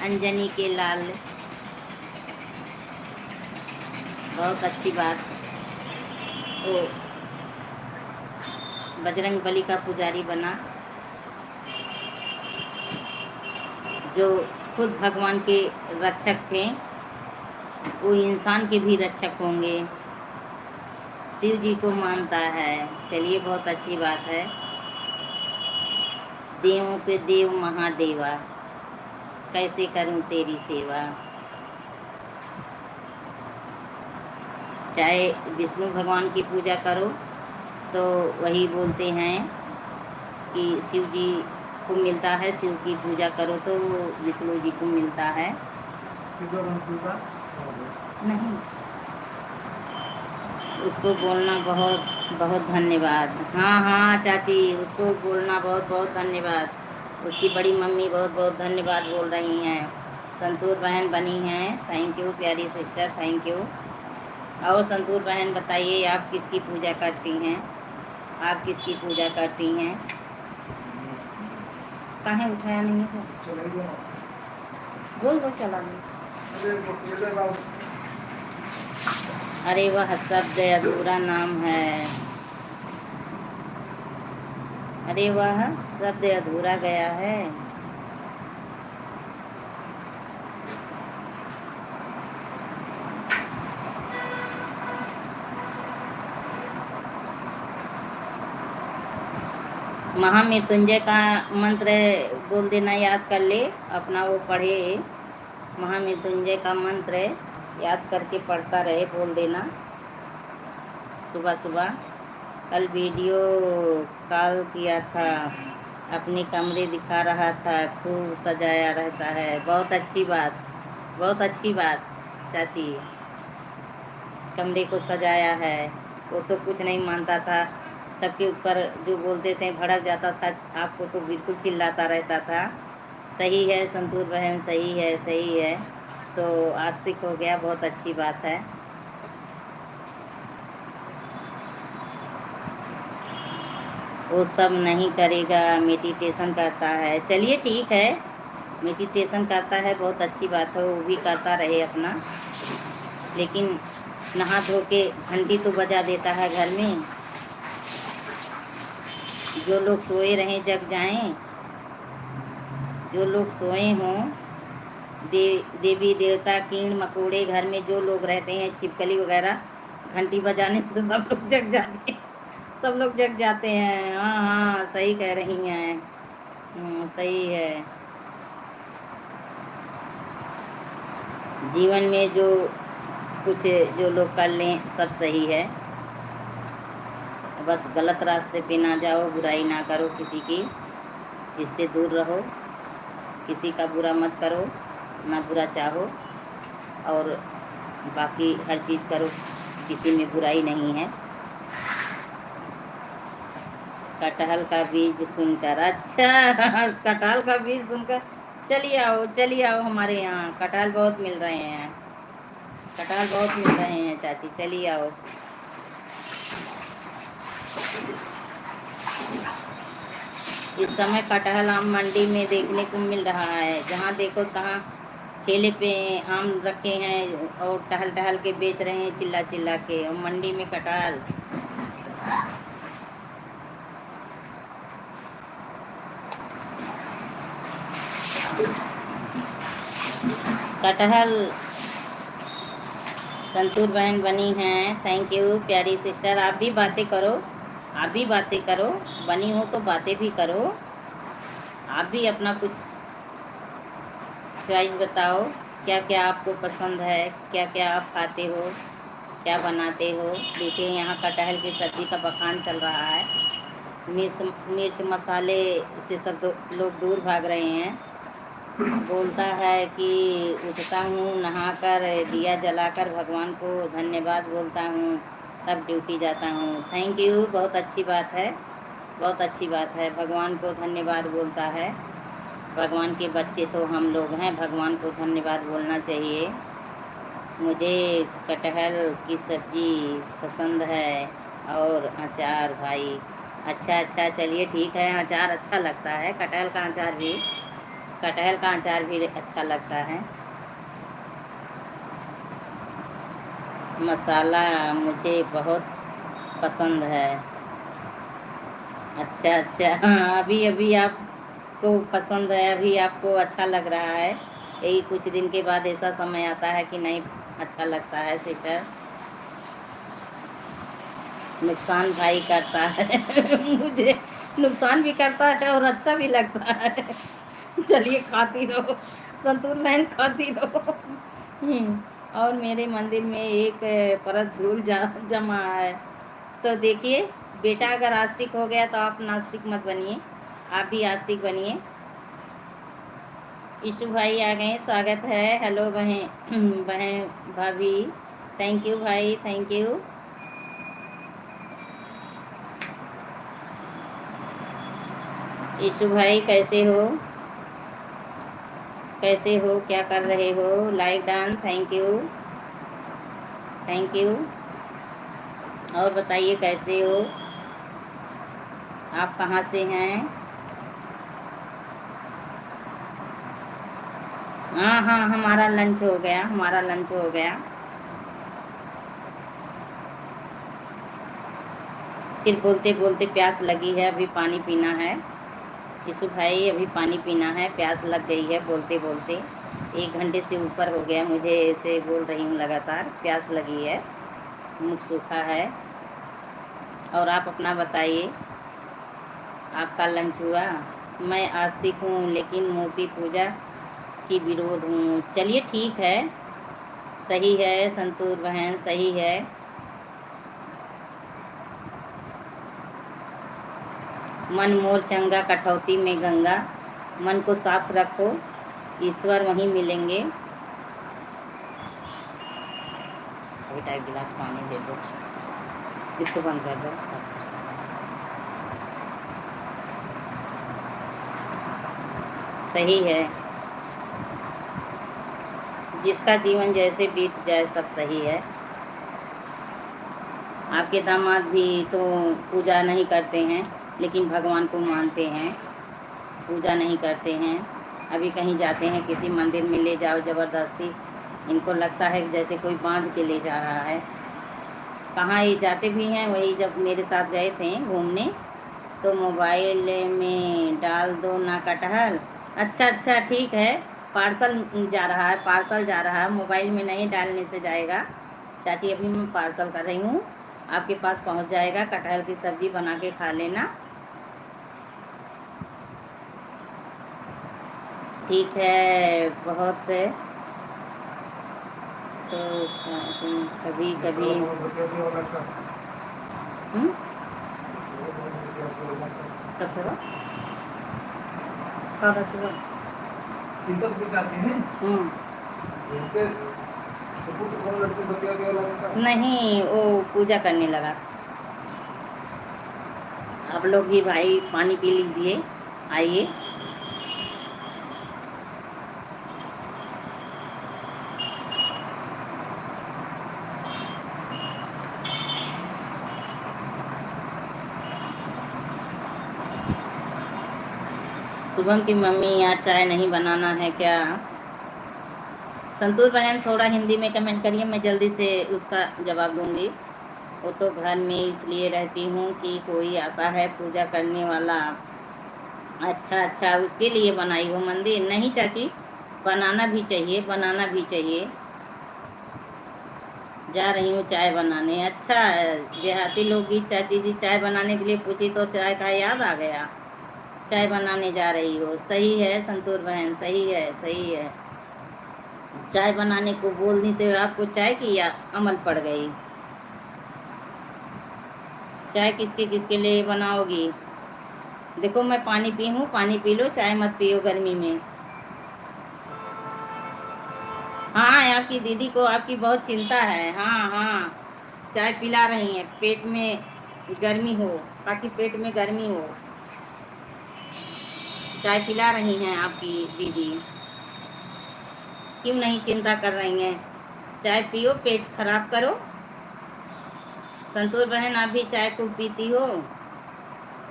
[SPEAKER 1] अंजनी के लाल, बहुत अच्छी बात। वो बजरंग बली का पुजारी बना, जो खुद भगवान के रक्षक थे। वो इंसान के भी रक्षक होंगे। शिव जी को मानता है, चलिए बहुत अच्छी बात है। देवों के देव महादेवा, कैसे करूं तेरी सेवा। चाहे विष्णु भगवान की पूजा करो तो वही बोलते हैं कि शिव जी को मिलता है, शिव की पूजा करो तो विष्णु जी को मिलता है। नहीं, उसको बोलना बहुत बहुत धन्यवाद। हाँ हाँ चाची, उसको बोलना बहुत बहुत धन्यवाद। उसकी बड़ी मम्मी बहुत बहुत धन्यवाद बोल रही हैं। संतूर बहन बनी हैं, थैंक यू प्यारी सिस्टर, थैंक यू। और संतूर बहन बताइए, आप किसकी पूजा करती हैं? आप किसकी पूजा करती हैं? कहाँ उठाया नहीं है? बोल दो, चला दो। अरे वह शब्द अधूरा नाम है। अरे वह शब्द अधूरा गया है। महामृत्युंजय का मंत्र बोल देना, याद कर ले अपना, वो पढ़े। महामृत्युंजय का मंत्र याद करके पढ़ता रहे, बोल देना सुबह सुबह। कल वीडियो कॉल किया था, अपने कमरे दिखा रहा था, खूब सजाया रहता है। बहुत अच्छी बात, बहुत अच्छी बात चाची, कमरे को सजाया है। वो तो कुछ नहीं मानता था, सबके ऊपर जो बोलते थे भड़क जाता था, आपको तो बिल्कुल चिल्लाता रहता था। सही है संतूर बहन, सही है, सही है। तो आस्तिक हो गया, बहुत अच्छी बात है। वो सब नहीं करेगा, मेडिटेशन करता है। चलिए ठीक है, मेडिटेशन करता है, बहुत अच्छी बात है, वो भी करता रहे अपना। लेकिन नहा धो के घंटी तो बजा देता है घर में। जो लोग सोए रहें जग जाएं, जो लोग सोए हों, देवी देवता कीड़ मकोड़े घर में जो लोग रहते हैं, छिपकली वगैरह, घंटी बजाने से सब लोग जग जाते हैं, सब लोग जग जाते हैं। हाँ हाँ सही कह रही हैं, सही है। जीवन में जो कुछ जो लोग कर लें सब सही है, बस गलत रास्ते पे ना जाओ, बुराई ना करो किसी की, इससे दूर रहो। किसी का बुरा मत करो, ना बुरा चाहो, और बाकी हर चीज़ करो, किसी में बुराई नहीं है। कटहल का बीज सुनकर, अच्छा कटहल का बीज सुनकर, चलिए आओ हमारे यहाँ, कटहल बहुत मिल रहे हैं, कटहल बहुत मिल रहे हैं चाची, चलिए आओ। इस समय कटहल आम मंडी में देखने को मिल रहा है, जहाँ देखो तहाँ ठेले पे आम रखे हैं और टहल टहल के बेच रहे हैं, चिल्ला चिल्ला के, और मंडी में कटहल। कटहल संतूर बहन बनी हैं, थैंक यू प्यारी सिस्टर। आप भी बातें करो, आप भी बातें करो, बनी हो तो बातें भी करो। आप भी अपना कुछ चॉइस बताओ, क्या क्या आपको पसंद है, क्या क्या आप खाते हो, क्या बनाते हो। देखिए यहाँ कटहल की सब्ज़ी का बखान चल रहा है, मिर्च मसाले से सब लोग दूर भाग रहे हैं। बोलता है कि उठता हूँ नहाकर, दिया जलाकर भगवान को धन्यवाद बोलता हूँ, तब ड्यूटी जाता हूँ। थैंक यू, बहुत अच्छी बात है, बहुत अच्छी बात है, भगवान को धन्यवाद बोलता है। भगवान के बच्चे तो हम लोग हैं, भगवान को धन्यवाद बोलना चाहिए। मुझे कटहल की सब्ज़ी पसंद है और अचार भाई। अच्छा, चलिए ठीक है, अचार अच्छा लगता है, कटहल का अचार भी अच्छा लगता है। मसाला मुझे बहुत पसंद है। अच्छा हाँ, अभी आपको पसंद है, अभी आपको अच्छा लग रहा है। यही कुछ दिन के बाद ऐसा समय आता है कि नहीं अच्छा लगता है सिस्टर। नुकसान भाई करता है मुझे नुकसान भी करता है और अच्छा भी लगता है। चलिए खाती रहो संतूर बहन, खाती रहो। और मेरे मंदिर में एक परत धूल जमा है। तो देखिए बेटा, अगर आस्तिक हो गया तो आप नास्तिक मत बनिए, आप भी आस्तिक बनिए। ईशु भाई आ गए, स्वागत है। हेलो बहन, बहन भाभी, थैंक यू भाई, थैंक यू। ईशु भाई कैसे हो, कैसे हो, क्या कर रहे हो? Like done, thank you, thank you. और बताइए कैसे हो, आप कहाँ से हैं? हाँ हाँ, हमारा लंच हो गया, हमारा लंच हो गया। फिर बोलते बोलते प्यास लगी है, अभी पानी पीना है। यीशु भाई अभी पानी पीना है, प्यास लग गई है बोलते बोलते। 1 घंटे से ऊपर हो गया, मुझे ऐसे बोल रही हूँ लगातार, प्यास लगी है, मुख सूखा है। और आप अपना बताइए, आपका लंच हुआ? मैं आस्तिक हूँ लेकिन मूर्ति पूजा की विरोध हूँ। चलिए ठीक है, सही है संतूर बहन, सही है। मन मोर चंगा, कठौती में गंगा। मन को साफ रखो, ईश्वर वहीं मिलेंगे। बेटा एक गिलास पानी दे दो, इसको बंद कर दो। सही है, जिसका जीवन जैसे बीत जाए सब सही है। आपके दामाद भी तो पूजा नहीं करते हैं लेकिन भगवान को मानते हैं, पूजा नहीं करते हैं। अभी कहीं जाते हैं किसी मंदिर में, ले जाओ ज़बरदस्ती, इनको लगता है जैसे कोई बांध के ले जा रहा है। कहाँ ये जाते भी हैं, वही जब मेरे साथ गए थे घूमने तो मोबाइल में डाल दो ना कटहल। अच्छा अच्छा ठीक है, पार्सल जा रहा है, पार्सल जा रहा है, मोबाइल में नहीं डालने से जाएगा। चाची अभी मैं पार्सल कर रही हूँ, आपके पास पहुँच जाएगा। कटहल की सब्ज़ी बना के खा लेना, ठीक है। बहुत तो कभी कभी
[SPEAKER 2] शीतल भी जाती हैं।
[SPEAKER 1] नहीं, वो पूजा करने लगा। आप लोग भी भाई पानी पी लीजिए, आइए। शुभम की मम्मी आज चाय नहीं बनाना है क्या? संतूर बहन थोड़ा हिंदी में कमेंट करिए, मैं जल्दी से उसका जवाब दूंगी। वो तो घर में इसलिए रहती हूँ कि कोई आता है पूजा करने वाला। अच्छा अच्छा, उसके लिए बनाई हो मंदिर? नहीं चाची, बनाना भी चाहिए, बनाना भी चाहिए। जा रही हूँ चाय बनाने। अच्छा, देहाती लोकगीत चाची जी चाय बनाने के लिए पूछी तो चाय का याद आ गया, चाय बनाने जा रही हो। सही है संतूर बहन, सही है, सही है। चाय बनाने को बोल दी तो आपको चाय की या अमल पड़ गई? चाय किसके किसके लिए बनाओगी? देखो मैं पानी पी हूँ, पानी पी लो, चाय मत पियो गर्मी में। हाँ, आपकी दीदी को आपकी बहुत चिंता है। हाँ हाँ, चाय पिला रही हैं, पेट में गर्मी हो, ताकि पेट में गर्मी हो। चाय पिला रही हैं आपकी दीदी, क्यों नहीं चिंता कर रही हैं? चाय पियो, पेट खराब करो। संतूर बहन आप भी चाय खूब पीती हो,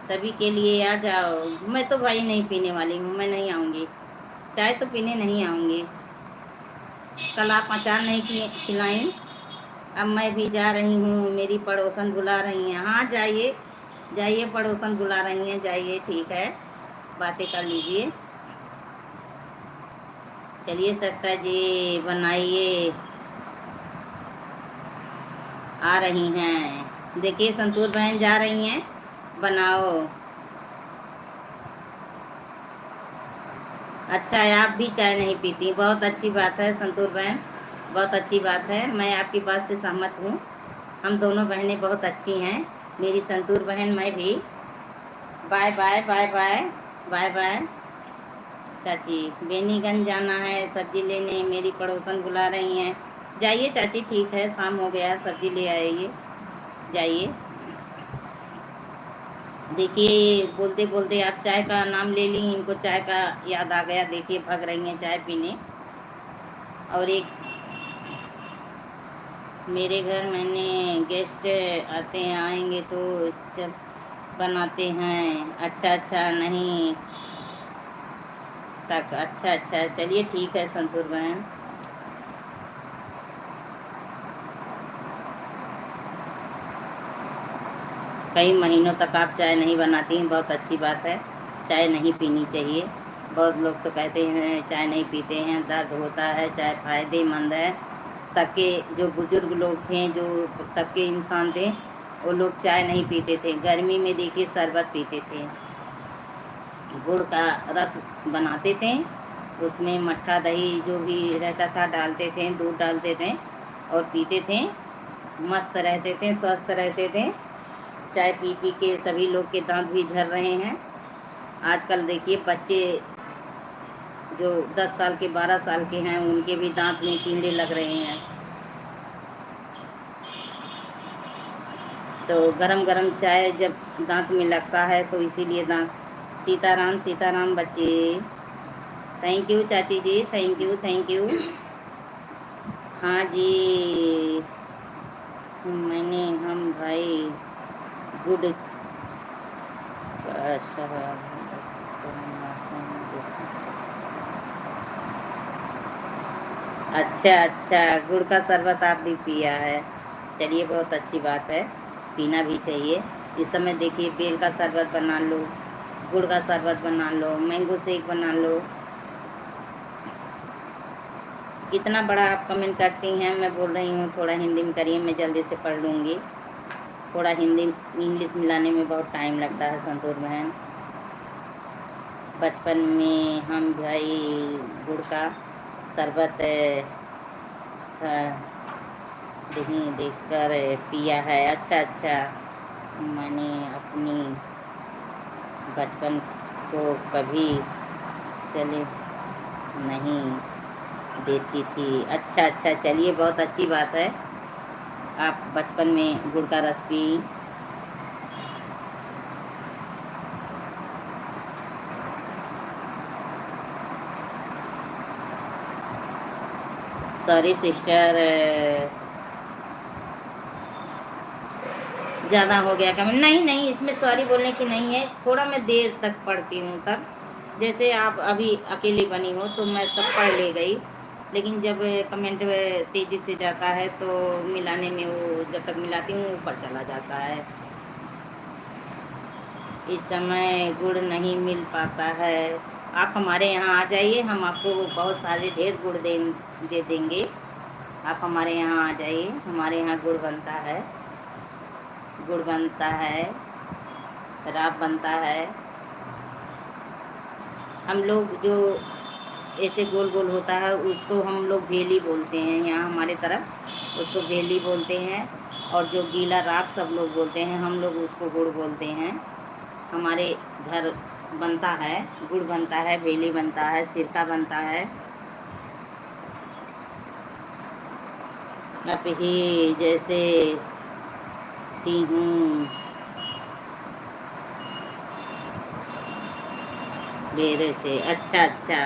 [SPEAKER 1] सभी के लिए आ जाओ। मैं तो भाई नहीं पीने वाली हूँ, मैं नहीं आऊँगी, चाय तो पीने नहीं आऊँगी। कल आप अचार नहीं खिलाई, अब मैं भी जा रही हूँ, मेरी पड़ोसन बुला रही हैं। हाँ जाइए जाइए, पड़ोसन बुला रही हैं, जाइए, ठीक है, बातें कर लीजिए। चलिए सकता जी बनाइए, आ रही हैं। देखिए संतूर बहन जा रही हैं, बनाओ। अच्छा है, आप भी चाय नहीं पीती, बहुत अच्छी बात है संतूर बहन, बहुत अच्छी बात है। मैं आपकी बात से सहमत हूँ। हम दोनों बहनें बहुत अच्छी हैं, मेरी संतूर बहन, मैं भी। Bye bye bye bye bye bye. चाची बेनीगंज जाना है सब्जी लेने, मेरी पड़ोसन बुला रही हैं। जाइए चाची, ठीक है, शाम हो गया, सब्जी ले आइए, जाइए। देखिए बोलते बोलते आप चाय का नाम ले ली, इनको चाय का याद आ गया, देखिए भाग रही हैं चाय पीने। और एक मेरे घर मैंने गेस्ट आते हैं, आएंगे तो जब बनाते हैं। अच्छा अच्छा, नहीं तक, अच्छा अच्छा, चलिए ठीक है संतूर बहन। कई महीनों तक आप चाय नहीं बनाती हैं, बहुत अच्छी बात है, चाय नहीं पीनी चाहिए। बहुत लोग तो कहते हैं चाय नहीं पीते हैं, दर्द होता है, चाय फ़ायदेमंद है। तब के जो बुज़ुर्ग लोग थे, जो तब के इंसान थे, वो लोग चाय नहीं पीते थे, गर्मी में देखिए शरबत पीते थे, गुड़ का रस बनाते थे, उसमें मट्ठा दही जो भी रहता था डालते थे, दूध डालते थे और पीते थे, मस्त रहते थे, स्वस्थ रहते थे। चाय पी पी के सभी लोग के दांत भी झड़ रहे हैं। आजकल देखिए बच्चे जो 10 साल के 12 साल के हैं, उनके भी दांत में कीड़े लग रहे हैं। तो गरम गरम चाय जब दांत में लगता है तो इसीलिए दांत। सीताराम सीताराम बच्चे, थैंक यू चाची जी, थैंक यू थैंक यू। हाँ जी, मैंने हम भाई गुड अच्छा अच्छा, गुड़ का शरबत आप भी पिया है, चलिए बहुत अच्छी बात है, पीना भी चाहिए। इस समय देखिए बेल का शरबत बना लो, गुड़ का शरबत बना लो, मैंगो शेक बना लो। इतना बड़ा आप कमेंट करती हैं, मैं बोल रही हूँ थोड़ा हिंदी में करिए, मैं जल्दी से पढ़ लूँगी। थोड़ा हिंदी इंग्लिश मिलाने में बहुत टाइम लगता है संतूर बहन। बचपन में हम भाई गुड़ का शरबत दही देखकर पिया है। अच्छा अच्छा, मैंने अपनी बचपन को कभी चले नहीं देती थी। अच्छा अच्छा, चलिए बहुत अच्छी बात है, आप बचपन में गुड़ का रस पी। सॉरी सिस्टर, ज़्यादा हो गया कमेंट। नहीं नहीं, इसमें सॉरी बोलने की नहीं है, थोड़ा मैं देर तक पढ़ती हूँ तब, जैसे आप अभी अकेली बनी हो तो मैं तब पढ़ ले गई, लेकिन जब कमेंट तेज़ी से जाता है तो मिलाने में वो जब तक मिलाती हूँ ऊपर चला जाता है। इस समय गुड़ नहीं मिल पाता है, आप हमारे यहाँ आ जाइए, हम आपको बहुत सारे ढेर गुड़ दे देंगे। आप हमारे यहाँ आ जाइए, हमारे यहाँ गुड़ बनता है, गुड़ बनता है, राब बनता है। हम लोग जो ऐसे गोल गोल होता है उसको हम लोग भेली बोलते हैं, यहाँ हमारे तरफ उसको भेली बोलते हैं, और जो गीला राब सब लोग बोलते हैं, हम लोग उसको गुड़ बोलते हैं। हमारे घर बनता है, गुड़ बनता है, भेली बनता है, सिरका बनता है। अब ही जैसे ती हूँ डेरे से। अच्छा अच्छा,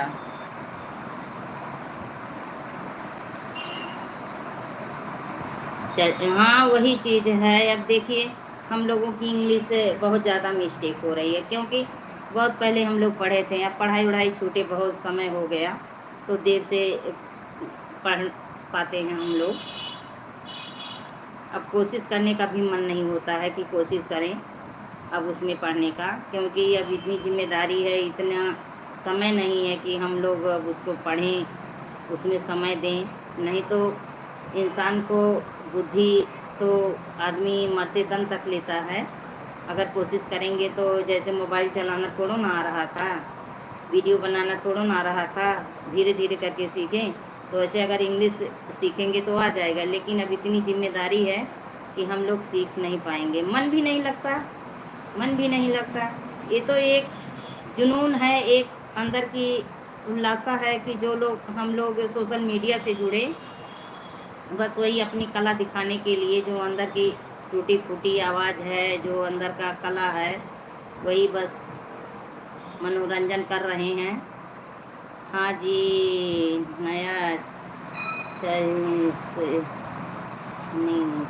[SPEAKER 1] हाँ वही चीज़ है। अब देखिए हम लोगों की इंग्लिश बहुत ज़्यादा मिस्टेक हो रही है, क्योंकि बहुत पहले हम लोग पढ़े थे, अब पढ़ाई वढ़ाई छूटे बहुत समय हो गया, तो देर से पढ़ पाते हैं हम लोग। अब कोशिश करने का भी मन नहीं होता है कि कोशिश करें अब उसमें पढ़ने का, क्योंकि अब इतनी जिम्मेदारी है, इतना समय नहीं है कि हम लोग अब उसको पढ़ें, उसमें समय दें। नहीं तो इंसान को बुद्धि तो आदमी मरते दम तक लेता है। अगर कोशिश करेंगे तो जैसे मोबाइल चलाना थोड़ा ना आ रहा था, वीडियो बनाना थोड़ा ना आ रहा था, धीरे धीरे करके सीखें। तो ऐसे अगर इंग्लिश सीखेंगे तो आ जाएगा, लेकिन अब इतनी जिम्मेदारी है कि हम लोग सीख नहीं पाएंगे। मन भी नहीं लगता, मन भी नहीं लगता। ये तो एक जुनून है, एक अंदर की उल्लासा है कि जो लोग हम लोग सोशल मीडिया से जुड़े, बस वही अपनी कला दिखाने के लिए, जो अंदर की टूटी फूटी आवाज़ है, जो अंदर का कला है, वही बस मनोरंजन कर रहे हैं। हाँ जी, नया चीज़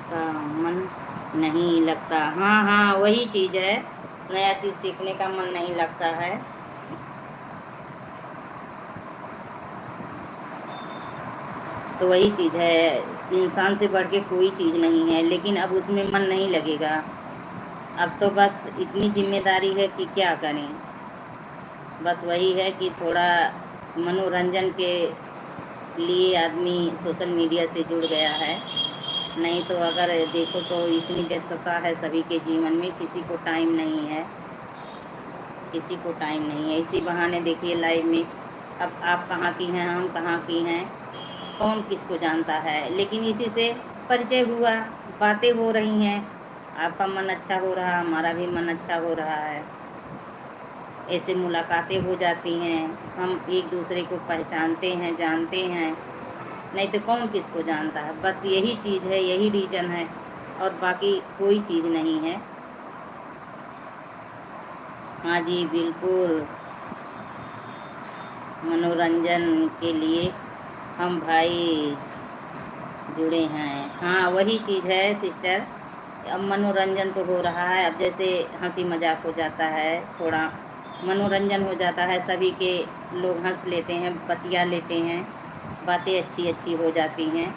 [SPEAKER 1] का मन नहीं लगता। हाँ हाँ, वही चीज़ है, नया चीज़ सीखने का मन नहीं लगता है। तो वही चीज़ है, इंसान से बढ़ के कोई चीज़ नहीं है, लेकिन अब उसमें मन नहीं लगेगा। अब तो बस इतनी जिम्मेदारी है कि क्या करें। बस वही है कि थोड़ा मनोरंजन के लिए आदमी सोशल मीडिया से जुड़ गया है। नहीं तो अगर देखो तो इतनी व्यस्तता है सभी के जीवन में, किसी को टाइम नहीं है, किसी को टाइम नहीं है। इसी बहाने देखिए लाइव में, अब आप कहाँ की हैं, हम कहाँ की हैं, कौन किसको जानता है, लेकिन इसी से परिचय हुआ, बातें हो रही हैं, आपका मन अच्छा हो रहा, हमारा भी मन अच्छा हो रहा है। ऐसे मुलाकातें हो जाती हैं, हम एक दूसरे को पहचानते हैं, जानते हैं। नहीं तो कौन किसको जानता है। बस यही चीज़ है, यही रीज़न है, और बाकी कोई चीज़ नहीं है। हाँ जी बिल्कुल, मनोरंजन के लिए हम भाई जुड़े हैं। हाँ वही चीज़ है सिस्टर, अब मनोरंजन तो हो रहा है। अब जैसे हंसी मजाक हो जाता है, थोड़ा मनोरंजन हो जाता है, सभी के लोग हंस लेते हैं, बतिया लेते हैं, बातें अच्छी अच्छी हो जाती हैं।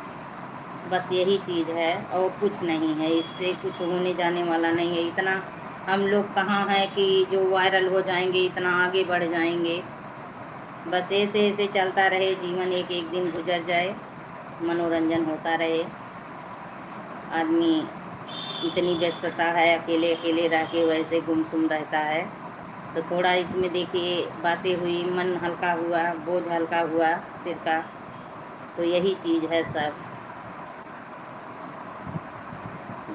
[SPEAKER 1] बस यही चीज़ है और कुछ नहीं है, इससे कुछ होने जाने वाला नहीं है। इतना हम लोग कहाँ हैं कि जो वायरल हो जाएंगे, इतना आगे बढ़ जाएंगे। बस ऐसे ऐसे चलता रहे जीवन, एक एक दिन गुजर जाए, मनोरंजन होता रहे। आदमी इतनी व्यस्तता है, अकेले अकेले रह के वैसे गुमसुम रहता है। तो थोड़ा इसमें देखिए बातें हुई, मन हल्का हुआ, बोझ हल्का हुआ सिर का। तो यही चीज़ है सब।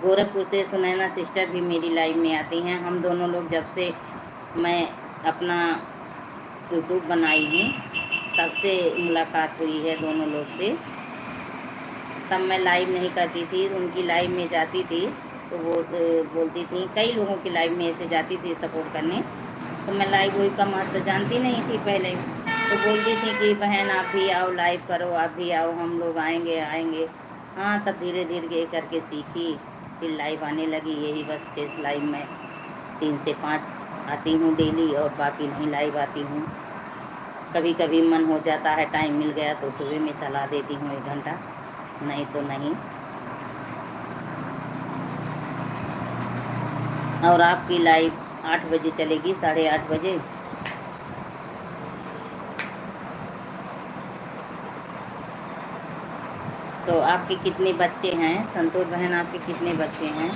[SPEAKER 1] गोरखपुर से सुनैना सिस्टर भी मेरी लाइव में आती हैं। हम दोनों लोग जब से मैं अपना यूट्यूब बनाई हूँ तब से मुलाकात हुई है दोनों लोग से। तब मैं लाइव नहीं करती थी, उनकी लाइव में जाती थी तो वो बोलती थी, कई लोगों की लाइव में ऐसे जाती थी सपोर्ट करने। तो मैं लाइव वही का महत्व तो जानती नहीं थी पहले, तो बोलती थी कि बहन आप भी आओ, लाइव करो, आप भी आओ, हम लोग आएंगे आएंगे। हाँ तब धीरे धीरे करके सीखी, फिर लाइव आने लगी। यही बस फेस लाइव में 3 से 5 आती हूँ डेली, और बाकी नहीं लाइव आती हूँ। कभी कभी मन हो जाता है, टाइम मिल गया तो सुबह में चला देती हूँ 1 घंटा, नहीं तो नहीं। और आपकी लाइव 8 बजे चलेगी, 8:30 बजे। तो आपके कितने बच्चे हैं संतोष बहन, आपके कितने बच्चे हैं?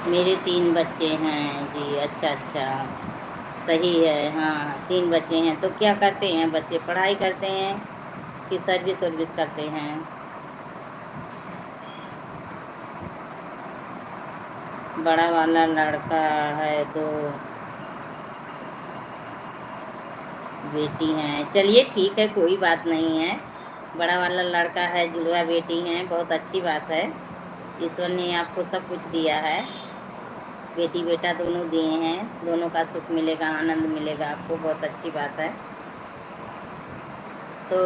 [SPEAKER 1] मेरे 3 बच्चे हैं जी। अच्छा अच्छा, सही है। हाँ 3 बच्चे हैं। तो क्या करते हैं बच्चे, पढ़ाई करते हैं कि सर्विस करते हैं? बड़ा वाला लड़का है, 2 बेटी हैं। चलिए ठीक है, कोई बात नहीं है। बड़ा वाला लड़का है, जुड़वा बेटी हैं, बहुत अच्छी बात है। ईश्वर ने आपको सब कुछ दिया है, बेटी बेटा दोनों दिए हैं, दोनों का सुख मिलेगा, आनंद मिलेगा आपको, बहुत अच्छी बात है। तो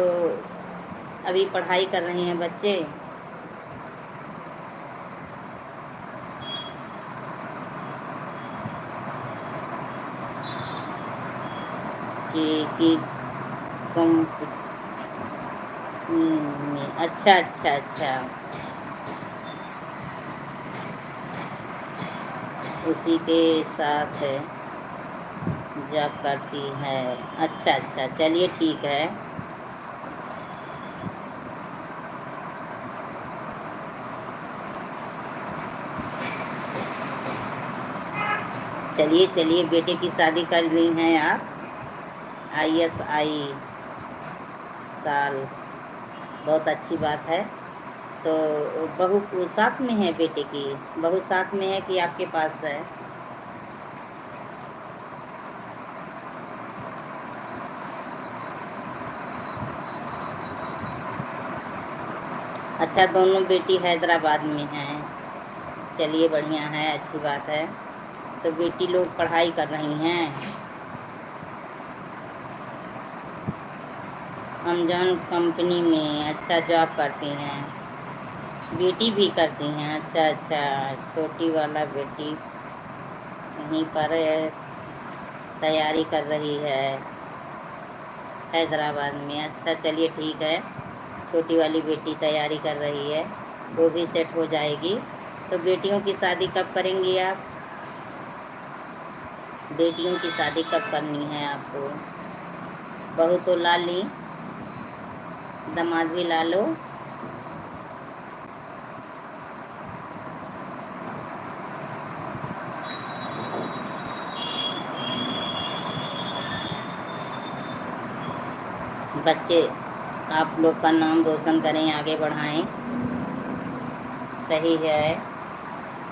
[SPEAKER 1] अभी पढ़ाई कर रहे हैं बच्चे? कि अच्छा अच्छा अच्छा। उसी के साथ है जॉब करती है। अच्छा अच्छा, चलिए ठीक है। चलिए चलिए, बेटे की शादी कर ली हैं आप, ISI साल, बहुत अच्छी बात है। तो बहू साथ में है, बेटे की बहू साथ में है कि आपके पास है? अच्छा, दोनों बेटी हैदराबाद में हैं। चलिए बढ़िया है, अच्छी बात है। तो बेटी लोग पढ़ाई कर रही हैं, अमेजॉन कंपनी में अच्छा जॉब करती हैं। बेटी भी करती हैं, अच्छा अच्छा। छोटी वाला बेटी वहीं पर तैयारी कर रही है हैदराबाद में। अच्छा चलिए ठीक है, छोटी वाली बेटी तैयारी कर रही है, वो भी सेट हो जाएगी। तो बेटियों की शादी कब करेंगी आप? बेटियों की शादी कब करनी है आपको? बहू तो ला ली, दामाद भी ला लो। बच्चे आप लोग का नाम रोशन करें, आगे बढ़ाएं। सही है।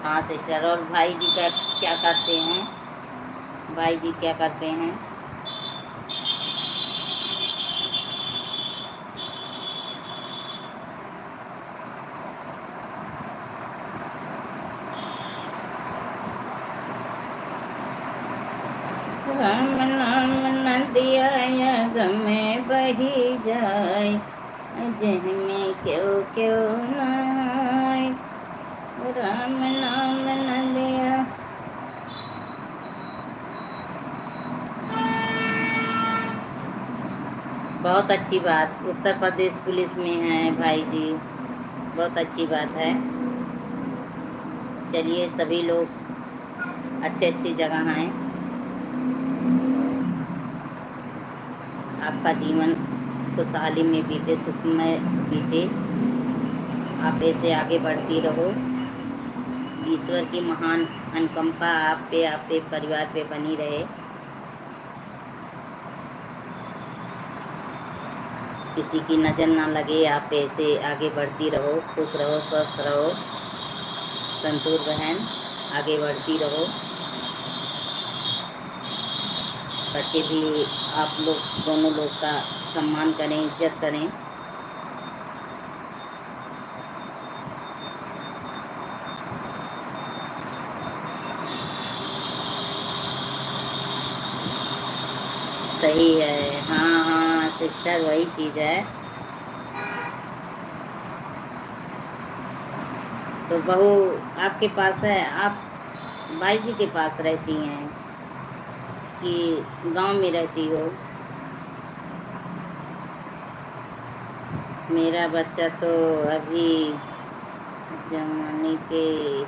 [SPEAKER 1] हाँ सिस्टर, और भाई जी का क्या करते हैं? भाई जी क्या करते हैं? राम नाम नदिया गम बही जाए, जह में क्यों क्यों नाय। राम नाम नदिया। बहुत अच्छी बात, उत्तर प्रदेश पुलिस में हैं भाई जी, बहुत अच्छी बात है। चलिए सभी लोग अच्छी अच्छी जगह हैं। आपका जीवन खुशहाली में बीते, सुखमय बीते, आप ऐसे आगे बढ़ती रहो। ईश्वर की महान अनुकंपा आप पे परिवार पे बनी रहे। किसी की नज़र ना लगे, आप ऐसे आगे बढ़ती रहो, खुश रहो, स्वस्थ रहो। संतूर बहन आगे बढ़ती रहो। बच्चे भी आप लोग दोनों लोग का सम्मान करें, इज्जत करें। सही है, हाँ हाँ सिस्टर, वही चीज़ है। तो बहू आपके पास है, आप भाई जी के पास रहती हैं कि गांव में रहती हो? मेरा बच्चा तो अभी जमाने के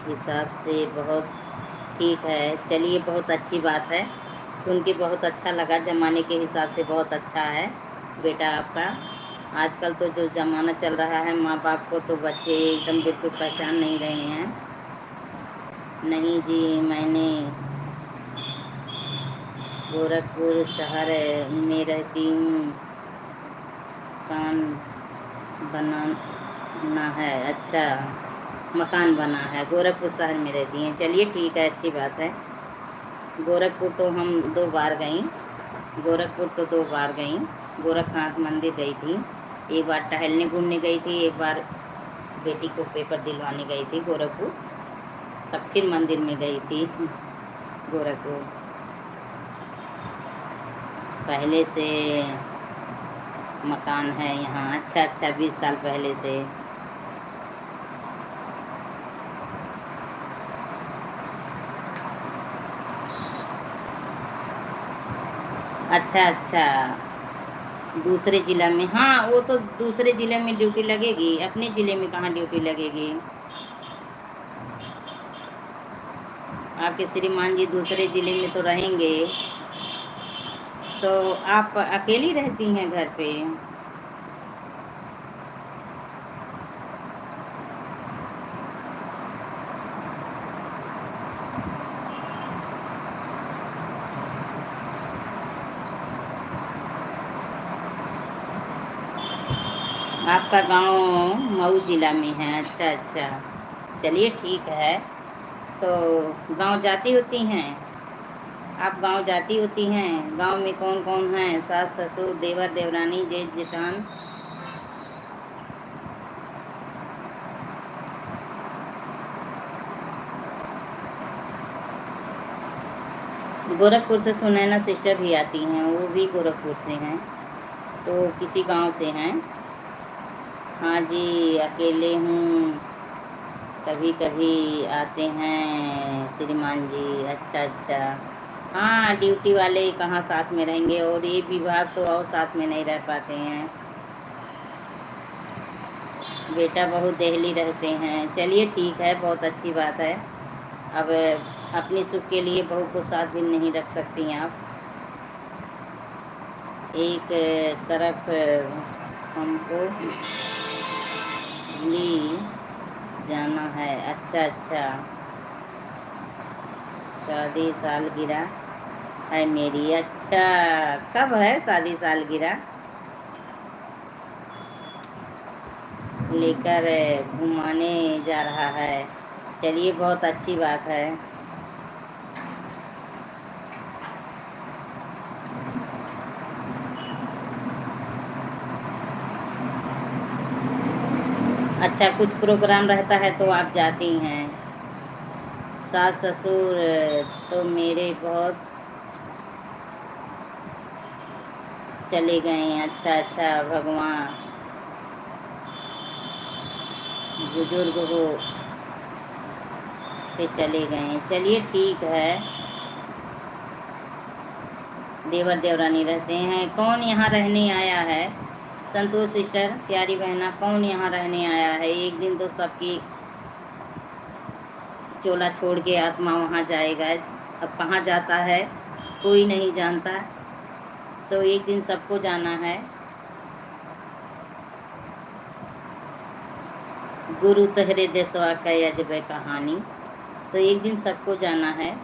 [SPEAKER 1] हिसाब से बहुत ठीक है। चलिए बहुत अच्छी बात है, सुन के बहुत अच्छा लगा। ज़माने के हिसाब से बहुत अच्छा है बेटा आपका। आजकल तो जो ज़माना चल रहा है, माँ बाप को तो बच्चे एकदम बिल्कुल पहचान नहीं रहे हैं। नहीं जी, मैंने गोरखपुर शहर में रहती हूँ, मकान बनाना है। अच्छा, मकान बना है, गोरखपुर शहर में रहती हैं। चलिए ठीक है, अच्छी बात है। गोरखपुर तो हम 2 बार गई, गोरखपुर तो 2 बार गई। गोरखनाथ मंदिर गई थी, एक बार टहलने घूमने गई थी, एक बार बेटी को पेपर दिलवाने गई थी गोरखपुर, तब फिर मंदिर में गई थी गोरखपुर। पहले से मकान है यहाँ। अच्छा अच्छा, 20 साल पहले से। अच्छा अच्छा, दूसरे ज़िला में। हाँ वो तो दूसरे ज़िले में ड्यूटी लगेगी, अपने ज़िले में कहाँ ड्यूटी लगेगी। आपके श्रीमान जी दूसरे ज़िले में तो रहेंगे, तो आप अकेली रहती हैं घर पे? आपका गांव मऊ ज़िला में है? अच्छा अच्छा, चलिए ठीक है। तो गांव जाती होती हैं आप? गांव जाती होती हैं? गांव में कौन कौन हैं? सास ससुर, देवर देवरानी, जेठ जेठान? गोरखपुर से सुनैना सिस्टर भी आती हैं, वो भी गोरखपुर से हैं, तो किसी गांव से हैं। हाँ जी, अकेले हूँ, कभी कभी आते हैं श्रीमान जी। अच्छा अच्छा, हाँ ड्यूटी वाले कहाँ साथ में रहेंगे, और ये विभाग तो और साथ में नहीं रह पाते हैं। बेटा बहू दिल्ली रहते हैं। चलिए ठीक है, बहुत अच्छी बात है। अब अपनी सुख के लिए बहू को साथ भी नहीं रख सकती आप। एक तरफ हमको दिल्ली जाना है। अच्छा अच्छा, शादी सालगिरह है मेरी। अच्छा, कब है शादी सालगिरह? लेकर घुमाने जा रहा है। चलिए बहुत अच्छी बात है। अच्छा, कुछ प्रोग्राम रहता है तो आप जाती हैं। सास ससुर तो मेरे बहुत चले गए हैं। अच्छा अच्छा, भगवान बुजुर्ग हो के चले गए हैं। चलिए ठीक है, देवर देवरानी रहते हैं। कौन यहाँ रहने आया है? संतोष सिस्टर, प्यारी बहना, कौन यहाँ रहने आया है? एक दिन तो सबकी चोला छोड़ के आत्मा वहाँ जाएगा। अब कहाँ जाता है कोई नहीं जानता, तो एक दिन सबको जाना है। गुरु तहरे देसवा का अजब कहानी, तो एक दिन सबको जाना है।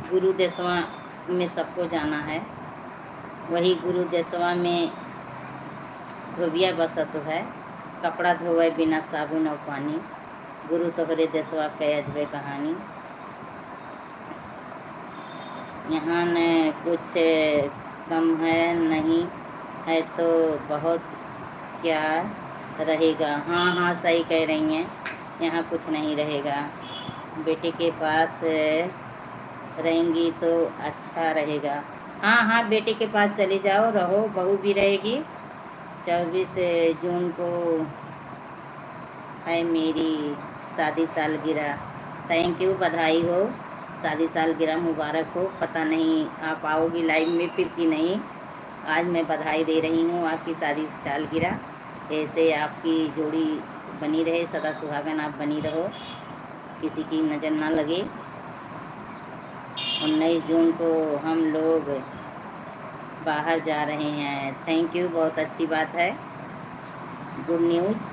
[SPEAKER 1] गुरु देसवा में सबको जाना है। वही गुरु देसवा में धोबिया बसत है, कपड़ा धोवे बिना साबुन और पानी। गुरु तोहरे देसवा के अजबे कहानी। यहाँ न कुछ कम है, नहीं है तो बहुत क्या रहेगा। हाँ हाँ, सही कह रही हैं, यहाँ कुछ नहीं रहेगा। बेटे के पास रहेंगी तो अच्छा रहेगा। हाँ हाँ, बेटे के पास चले जाओ, रहो, बहू भी रहेगी। 24 जून को है मेरी शादी सालगिरह। थैंक यू, बधाई हो, शादी सालगिरह मुबारक हो। पता नहीं आप आओगी लाइव में फिर कि नहीं। आज मैं बधाई दे रही हूँ आपकी शादी सालगिरह। ऐसे आपकी जोड़ी बनी रहे, सदा सुहागन आप बनी रहो, किसी की नज़र ना लगे। 19 जून को हम लोग बाहर जा रहे हैं। थैंक यू, बहुत अच्छी बात है, गुड न्यूज़।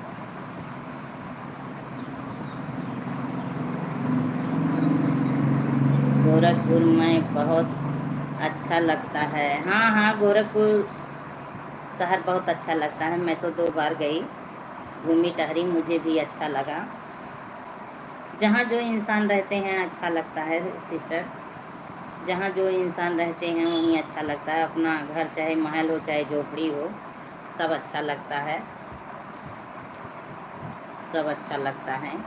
[SPEAKER 1] गोरखपुर में बहुत अच्छा लगता है। हाँ हाँ, गोरखपुर शहर बहुत अच्छा लगता है। मैं तो 2 बार गई, घूमी टहरी, मुझे भी अच्छा लगा। जहाँ जो इंसान रहते हैं अच्छा लगता है सिस्टर, जहाँ जो इंसान रहते हैं वहीं अच्छा लगता है। अपना घर चाहे महल हो चाहे झोपड़ी हो, सब अच्छा लगता है, सब अच्छा लगता है।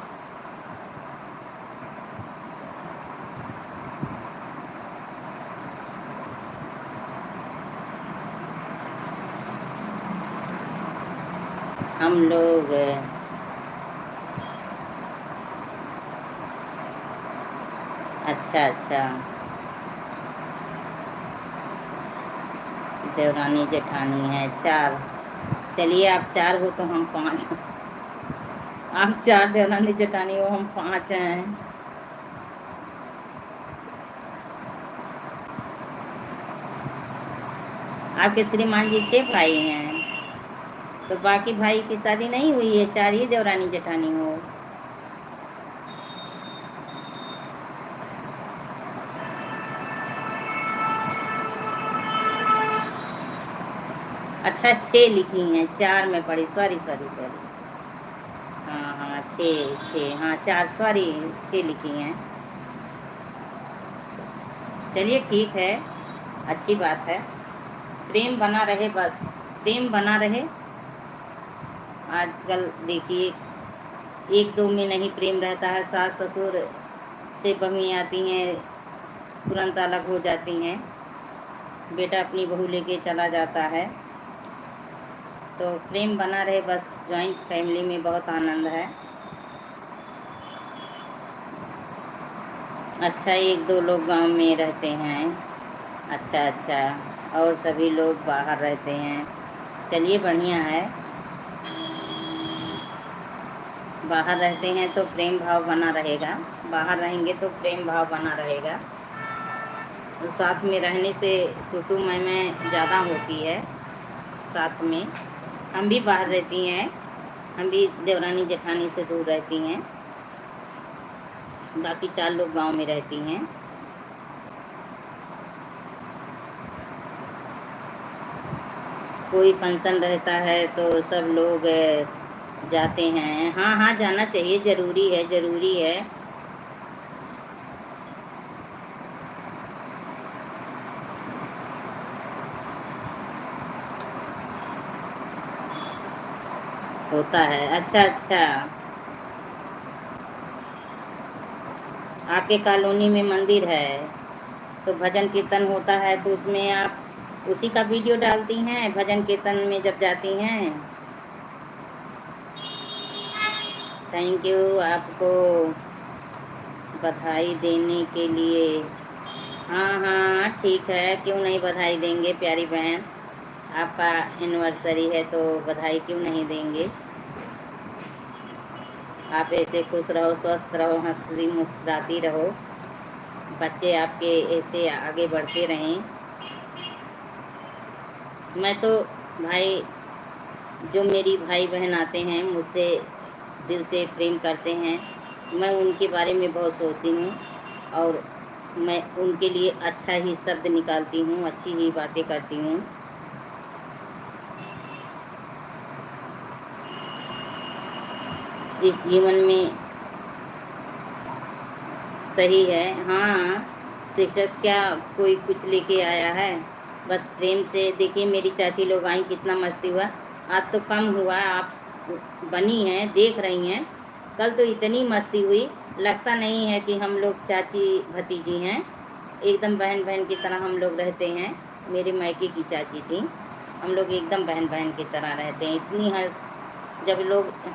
[SPEAKER 1] हम लोग अच्छा अच्छा, देवरानी जेठानी है 4। चलिए आप 4 हो तो हम 5। आप 4 देवरानी जेठानी हो, हम 5 हैं। आपके श्रीमान जी 6 भाई हैं, तो बाकी भाई की शादी नहीं हुई है, 4 ही देवरानी जेठानी हो। अच्छा 6 लिखी हैं, 4 में पढ़ी, सॉरी सॉरी सॉरी। हाँ हाँ 6 हाँ 4 सॉरी 6 लिखी हैं। चलिए ठीक है, अच्छी बात है। प्रेम बना रहे, बस प्रेम बना रहे। आजकल देखिए 1-2 में नहीं प्रेम रहता है, सास ससुर से बहुएँ आती हैं, तुरंत अलग हो जाती हैं, बेटा अपनी बहू लेके चला जाता है। तो प्रेम बना रहे बस, जॉइंट फैमिली में बहुत आनंद है। अच्छा 1-2 लोग गांव में रहते हैं, अच्छा अच्छा, और सभी लोग बाहर रहते हैं। चलिए बढ़िया है, बाहर रहते हैं तो प्रेम भाव बना रहेगा, बाहर रहेंगे तो प्रेम भाव बना रहेगा। साथ में रहने से तू मैं ज़्यादा होती है साथ में। हम भी बाहर रहती हैं, हम भी देवरानी जेठानी से दूर रहती हैं, बाकी 4 लोग गांव में रहती हैं। कोई फंक्शन रहता है तो सब लोग जाते हैं। हाँ हाँ जाना चाहिए, ज़रूरी है ज़रूरी है। होता है, अच्छा अच्छा। आपके कॉलोनी में मंदिर है तो भजन कीर्तन होता है, तो उसमें आप उसी का वीडियो डालती हैं भजन कीर्तन में जब जाती हैं। थैंक यू आपको बधाई देने के लिए। हाँ हाँ ठीक है, क्यों नहीं बधाई देंगे प्यारी बहन, आपका एनिवर्सरी है तो बधाई क्यों नहीं देंगे। आप ऐसे खुश रहो, स्वस्थ रहो, हंसती मुस्कुराती रहो, बच्चे आपके ऐसे आगे बढ़ते रहें। मैं तो भाई, जो मेरी भाई बहन आते हैं मुझसे दिल से प्रेम करते हैं, मैं उनके बारे में बहुत सोचती हूँ और मैं उनके लिए अच्छा ही शब्द निकालती हूँ, अच्छी ही बातें करती हूँ। इस जीवन में सही है। हाँ शिक्षक क्या कोई कुछ लेके आया है, बस प्रेम से। देखिए मेरी चाची लोग आई, कितना मस्ती हुआ। आज तो कम हुआ, आप बनी हैं देख रही हैं, कल तो इतनी मस्ती हुई, लगता नहीं है कि हम लोग चाची भतीजी हैं, एकदम बहन बहन की तरह हम लोग रहते हैं। मेरे मायके की चाची थी, हम लोग एकदम बहन बहन की तरह रहते हैं। इतनी हंस, जब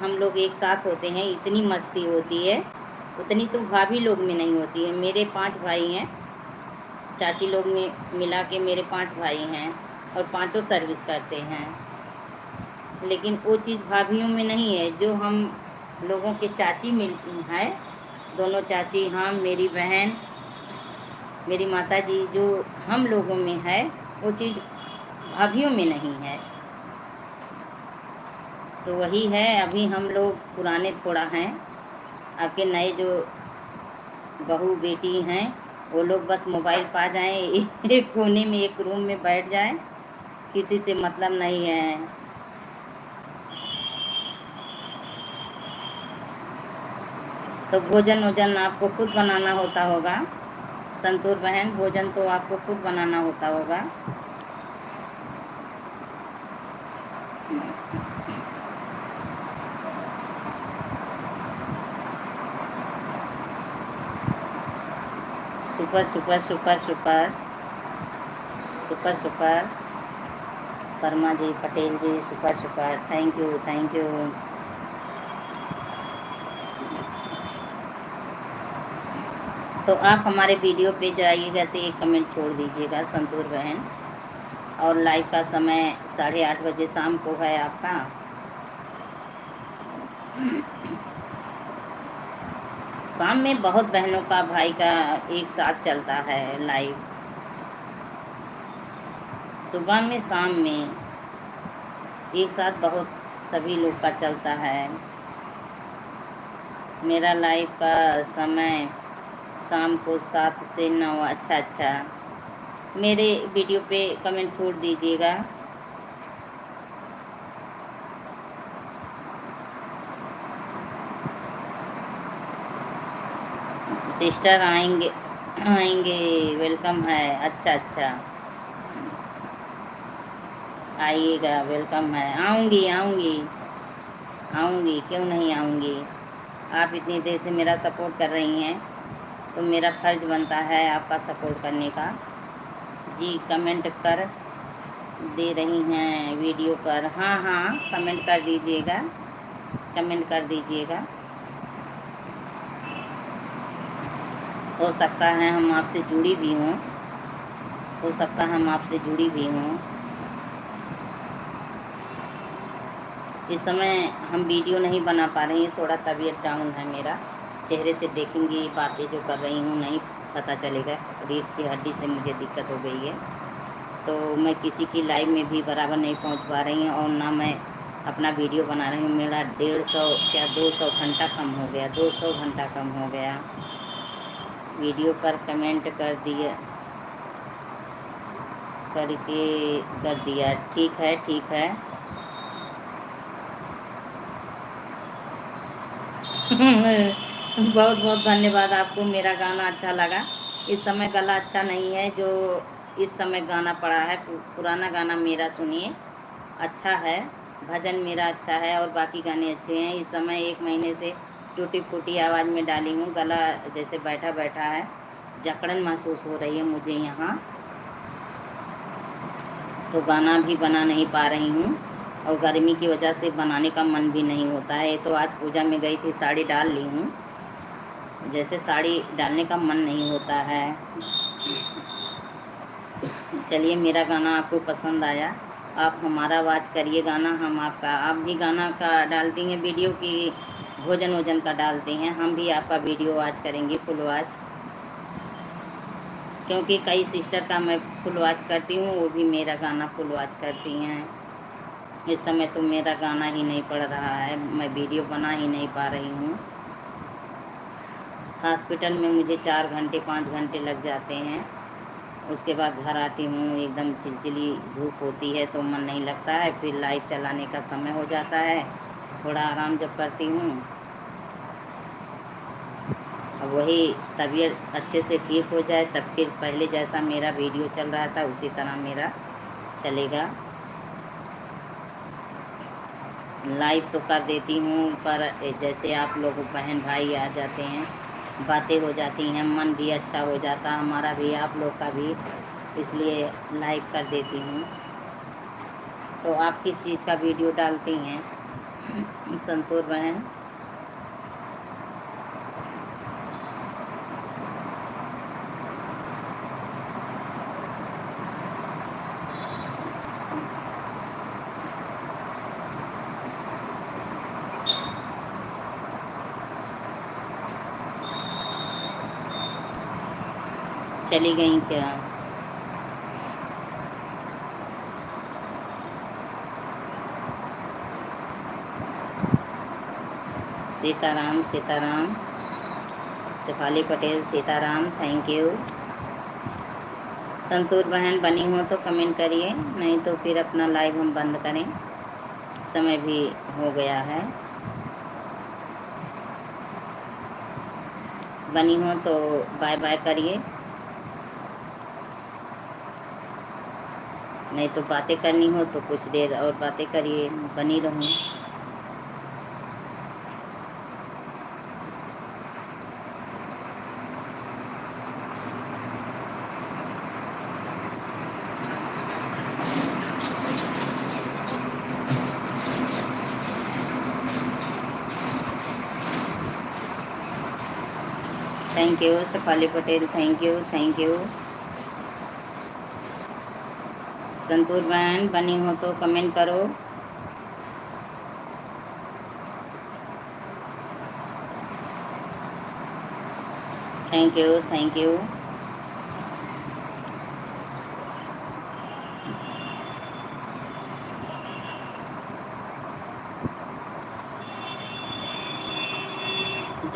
[SPEAKER 1] हम लोग एक साथ होते हैं इतनी मस्ती होती है, उतनी तो भाभी लोग में नहीं होती है। मेरे 5 भाई हैं, चाची लोग में मिला के मेरे 5 भाई हैं और 5 सर्विस करते हैं, लेकिन वो चीज़ भाभीयों में नहीं है जो हम लोगों के चाची मिलती है। दोनों चाची, हम, मेरी बहन, मेरी माता जी, जो हम लोगों में है वो चीज़ भाभीयों में नहीं है। तो वही है, अभी हम लोग पुराने थोड़ा हैं, आपके नए जो बहू बेटी हैं वो लोग बस मोबाइल पा जाएं, एक कोने में एक रूम में बैठ जाएं, किसी से मतलब नहीं है। तो भोजन वोजन आपको खुद बनाना होता होगा संतूर बहन, भोजन तो आपको खुद बनाना होता होगा। Super super super super super super, Parma ji, Patel ji, super super, thank you thank you. तो आप हमारे वीडियो पे जाइएगा तो एक कमेंट छोड़ दीजिएगा संतूर बहन, और लाइव का समय 8:30 बजे शाम को है आपका। शाम में बहुत बहनों का भाई का एक साथ चलता है लाइव, सुबह में शाम में एक साथ बहुत सभी लोग का चलता है। मेरा लाइव का समय शाम को 7 से 9। अच्छा, मेरे वीडियो पे कमेंट छोड़ दीजिएगा। सिस्टर आएंगे वेलकम है। अच्छा, आइएगा, वेलकम है। आऊँगी, क्यों नहीं आऊँगी। आप इतनी देर से मेरा सपोर्ट कर रही हैं तो मेरा फ़र्ज़ बनता है आपका सपोर्ट करने का। जी कमेंट कर दे रही हैं वीडियो पर। हाँ, कमेंट कर दीजिएगा, हो सकता है हम आपसे जुड़ी भी हूँ, इस समय हम वीडियो नहीं बना पा रही हैं, थोड़ा तबीयत डाउन है मेरा। चेहरे से देखेंगी बातें जो कर रही हूँ नहीं पता चलेगा। रीढ़ की हड्डी से मुझे दिक्कत हो गई है, तो मैं किसी की लाइव में भी बराबर नहीं पहुँच पा रही हूँ और ना मैं अपना वीडियो बना रही हूँ। मेरा 200 घंटा कम हो गया, 200 घंटा कम हो गया। वीडियो पर कमेंट कर दिया, ठीक है। बहुत बहुत धन्यवाद आपको। मेरा गाना अच्छा लगा। इस समय गला अच्छा नहीं है जो इस समय गाना पड़ा है, पुराना गाना मेरा सुनिए, अच्छा है। भजन मेरा अच्छा है और बाकी गाने अच्छे हैं। इस समय 1 महीने से टूटी फूटी आवाज़ में डाली हूँ, गला जैसे बैठा है, जकड़न महसूस हो रही है मुझे यहाँ, तो गाना भी बना नहीं पा रही हूँ और गर्मी की वजह से बनाने का मन भी नहीं होता है। तो आज पूजा में गई थी, साड़ी डाल ली हूँ, जैसे साड़ी डालने का मन नहीं होता है। चलिए, मेरा गाना आपको पसंद आया, आप हमारा वाच करिए गाना, हम आपका। आप भी गाना का डालती हैं वीडियो की भोजन का डालते हैं, हम भी आपका वीडियो वाच करेंगे, फुल वाच, क्योंकि कई सिस्टर का मैं फुल वाच करती हूँ, वो भी मेरा गाना फुल वाच करती हैं। इस समय तो मेरा गाना ही नहीं पड़ रहा है, मैं वीडियो बना ही नहीं पा रही हूँ। हॉस्पिटल में मुझे 4 घंटे 5 घंटे लग जाते हैं, उसके बाद घर आती हूँ, एकदम चिलचिली धूप होती है तो मन नहीं लगता है। फिर लाइव चलाने का समय हो जाता है, थोड़ा आराम जब करती हूँ, अब वही तबीयत अच्छे से ठीक हो जाए तब फिर पहले जैसा मेरा वीडियो चल रहा था उसी तरह मेरा चलेगा। लाइव तो कर देती हूँ, पर जैसे आप लोग बहन भाई आ जाते हैं, बातें हो जाती हैं, मन भी अच्छा हो जाता हमारा भी, आप लोग का भी, इसलिए लाइव कर देती हूँ। तो आप किस चीज़ का वीडियो डालती हैं संतूर बहन? चली गई क्या? Sitaram Shefali Patel, Sitaram, thank you. संतूर बहन बनी हो तो कमेंट करिए, नहीं तो फिर अपना लाइव हम बंद करें, समय भी हो गया है। बनी हो तो बाय बाय करिए, नहीं तो बातें करनी हो तो कुछ देर और बातें करिए, बनी रहूं। Thank you Shefali Patel, thank you. Santoor बहन बनी हो तो कमेंट करो। Thank you.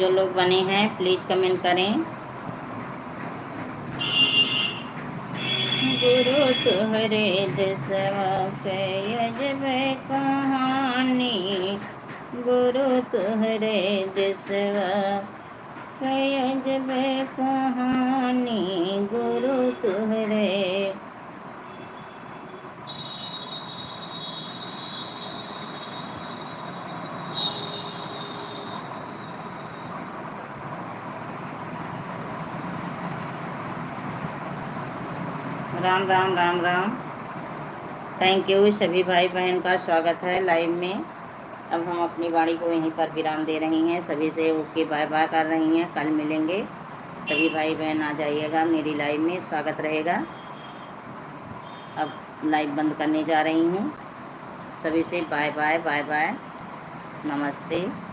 [SPEAKER 1] जो लोग बने हैं प्लीज़ कमेंट करें। गुरु तुहरे देसवा के अजब कहानी, गुरु तुहरे देसवा के अजब कहानी, गुरु तुहरे। राम राम राम राम। थैंक यू सभी भाई बहन का स्वागत है लाइव में। अब हम अपनी वाणी को यहीं पर विराम दे रही हैं। सभी से ओके बाय बाय कर रही हैं। कल मिलेंगे। सभी भाई बहन आ जाइएगा मेरी लाइव में, स्वागत रहेगा। अब लाइव बंद करने जा रही हूँ। सभी से बाय बाय बाय बाय, नमस्ते।